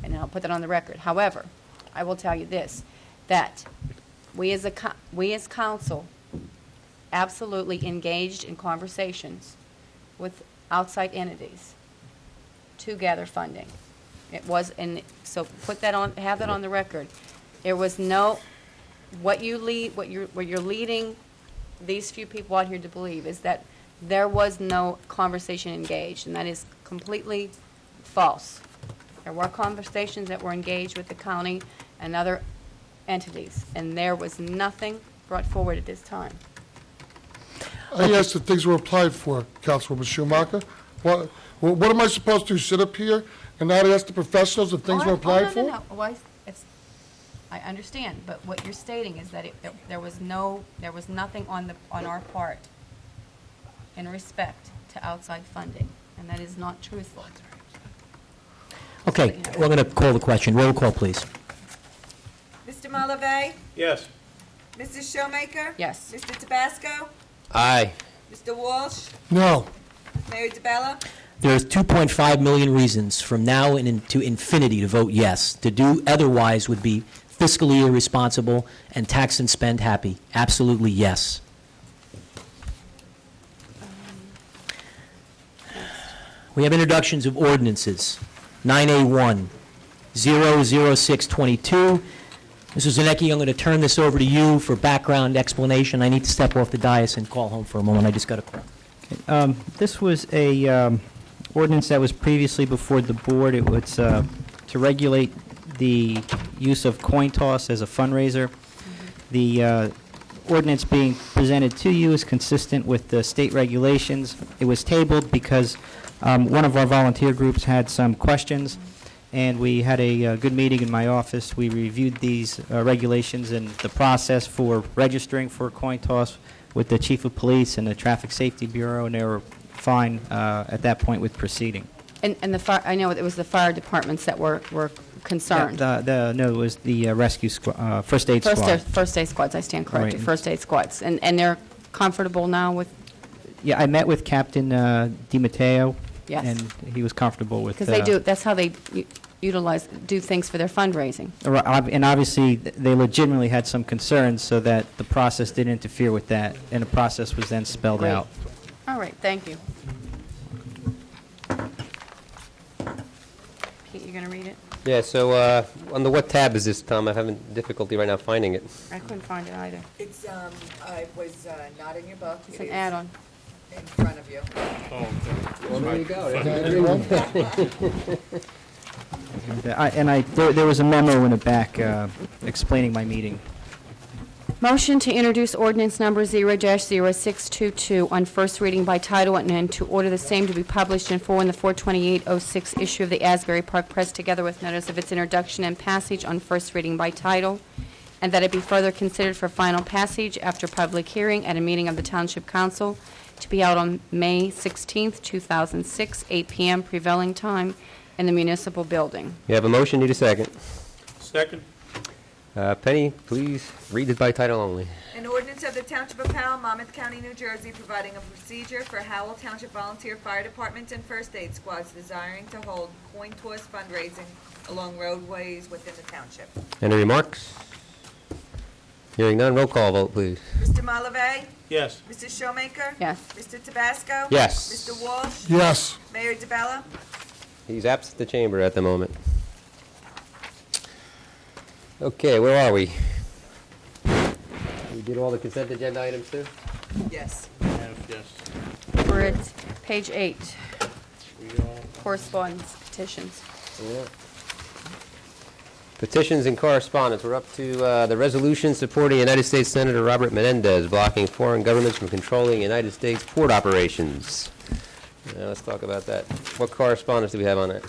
And I'll put that on the record. However, I will tell you this, that we as council absolutely engaged in conversations with outside entities to gather funding. It was, and so put that on, have that on the record. There was no, what you're leading these few people out here to believe is that there was no conversation engaged, and that is completely false. There were conversations that were engaged with the county and other entities, and there was nothing brought forward at this time. I asked if things were applied for, Councilwoman Schumacher. What am I supposed to, sit up here and not ask the professionals if things were applied for? No. Well, I understand, but what you're stating is that there was nothing on our part in respect to outside funding, and that is not truthful. Okay, we're going to call the question. Roll call, please. Mr. Malave? Yes. Mrs. Showmaker? Yes. Mr. Tabasco? Aye. Mr. Walsh? No. Mayor DeBella? There's 2.5 million reasons from now to infinity to vote yes. To do otherwise would be fiscally irresponsible and tax and spend happy. Absolutely yes. We have introductions of ordinances. 9A1, 00622. Mr. Zanetti, I'm going to turn this over to you for background explanation. I need to step off the dais and call home for a moment. I just got a call. This was a ordinance that was previously before the board. It was to regulate the use of coin toss as a fundraiser. The ordinance being presented to you is consistent with the state regulations. It was tabled because one of our volunteer groups had some questions, and we had a good meeting in my office. We reviewed these regulations and the process for registering for a coin toss with the chief of police and the Traffic Safety Bureau, and they were fine at that point with proceeding. And the fire, I know it was the fire departments that were concerned. No, it was the rescue squad, first aid squad. First aid squads, I stand corrected, Right. first aid squads. And they're comfortable now with, Yeah, I met with Captain DiMatteo. Yes. And he was comfortable with. because they do, that's how they do things for their fundraising. And obviously, they legitimately had some concerns, so that the process didn't interfere with that, and the process was then spelled Great. out. All right, thank you. Pete, you going to read it? Yeah, so on the what tab is this, Tom? I'm having difficulty right now finding it. I couldn't find it either. It's, I was not in your book. It's an add-on. In front of you. Well, there you go. There was a memo in the back explaining my meeting. Motion to introduce ordinance number 0-0622 on first reading by title and to order the same to be published in full in the 42806 issue of the Asbury Park Press, together with notice of its introduction and passage on first reading by title, and that it be further considered for final passage after public hearing at a meeting of the Township Council to be held on May 16th, 2006, 8 p.m. prevailing time in the municipal building. You have a motion, need a second. Second. Penny, please read it by title only. An ordinance of the Township of Howell, Monmouth County, New Jersey, providing a procedure for Howell Township Volunteer Fire Department and First Aid Squads desiring to hold coin toss fundraising along roadways within the township. Any remarks? Hearing none, roll call vote, please. Mr. Malavey? Yes. Mrs. Showmaker? Yes. Mr. Tabasco? Yes. Mr. Walsh? Yes. Mayor DeBella? He's absent the chamber at the moment. Okay, where are we? We did all the consent agenda items too? Yes. Yes. We're at page 8, correspondence, petitions. Yeah. Petitions and correspondence. We're up to the resolution supporting United States Senator Robert Menendez blocking foreign governments from controlling United States port operations. Now let's talk about that. What correspondence do we have on that?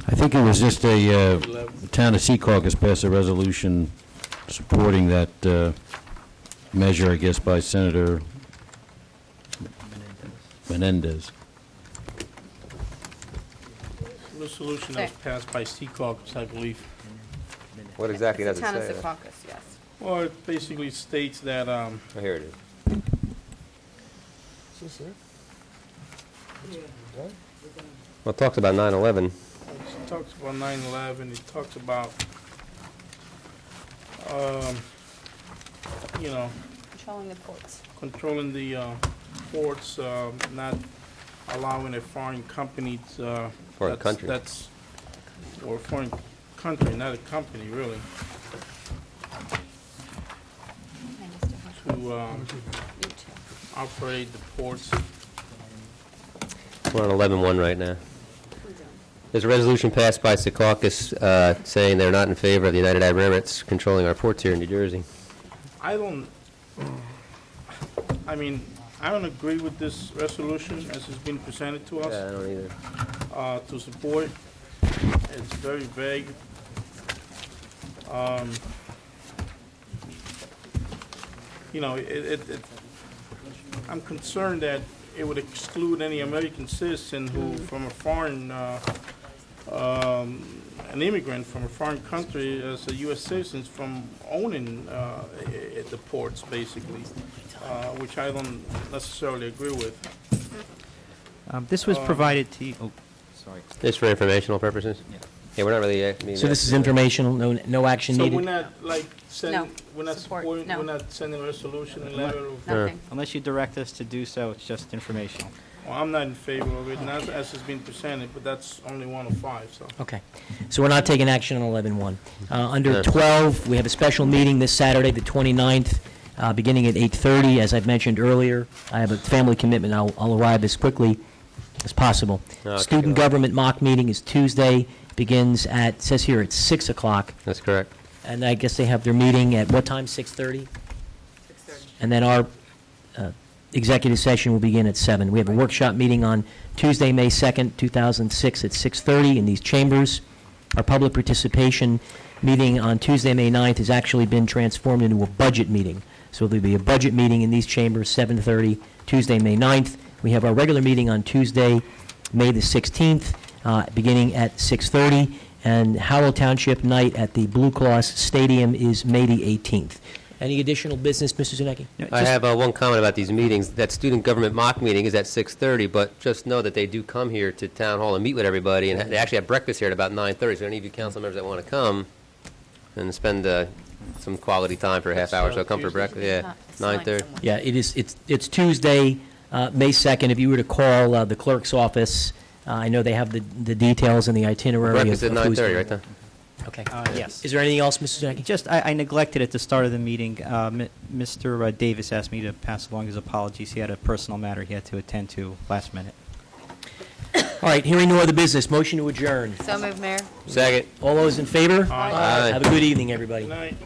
I think it was just a, the town of Secaucus passed a resolution supporting that measure, I guess, by Senator Menendez. Resolution that was passed by Secaucus, I believe. What exactly does it Town of say? Secaucus, yes. Well, it basically states that, Oh, here it is. Well, it talks about 9/11. it talks about 9/11, it talks about, you know, Controlling the ports. controlling the ports, not allowing a foreign company to... Foreign country. Or a foreign country, not a company, really, to operate the ports. We're on 11-1 right now. There's a resolution passed by Secaucus saying they're not in favor of the United Arab Emirates controlling our ports here in New Jersey. I don't agree with this resolution as it's been presented to us. Yeah, I don't either. To support. It's very vague. You know, I'm concerned that it would exclude any American citizen who, from a foreign, an immigrant from a foreign country as a U.S. citizen from owning the ports, basically, which I don't necessarily agree with. This was provided to you, oh, sorry. Just for informational purposes? Yeah, we're not really... So this is informational, no action So needed? we're not, like, No. we're not Support, supporting, no. we're not sending a resolution, a letter of... Nothing. Unless you direct us to do so, it's just informational. Well, I'm not in favor of it, not as it's been presented, but that's only one of five, so. Okay. So we're not taking action on 11-1. Under 12, we have a special meeting this Saturday, the 29th, beginning at 8:30. As I've mentioned earlier, I have a family commitment. I'll arrive as quickly as possible. Okay, Student good. government mock meeting is Tuesday, begins at, says here, at 6 o'clock. That's correct. And I guess they have their meeting at what time, 6:30? 6:30. And then our executive session will begin at 7. We have a workshop meeting on Tuesday, May 2nd, 2006 at 6:30 in these chambers. Our public participation meeting on Tuesday, May 9th has actually been transformed into a budget meeting. So there'll be a budget meeting in these chambers, 7:30, Tuesday, May 9th. We have our regular meeting on Tuesday, May the 16th, beginning at 6:30. And Howell Township night at the Blue Cross Stadium is May the 18th. Any additional business, Mr. Zunecki? I have one comment about these meetings. That student government mock meeting is at 6:30, but just know that they do come here to Town Hall and meet with everybody, and they actually have breakfast here at about 9:30, so any of you council members that want to come and spend some quality time for a half hour, so come for breakfast. Yeah, 9:30. Yeah, it's Tuesday, May 2nd. If you were to call the clerk's office, I know they have the details and the itinerary. Breakfast of at who's 9:30, coming. right there. Okay. Yes. Is there anything else, Mr. Zunecki? Just, I neglected at the start of the meeting. Mr. Davis asked me to pass along his apologies. He had a personal matter he had to attend to last minute. All right, hearing no other business, motion to adjourn. So moved, Mayor. Second. All those in favor? Aye. Have a good evening, everybody. Good night.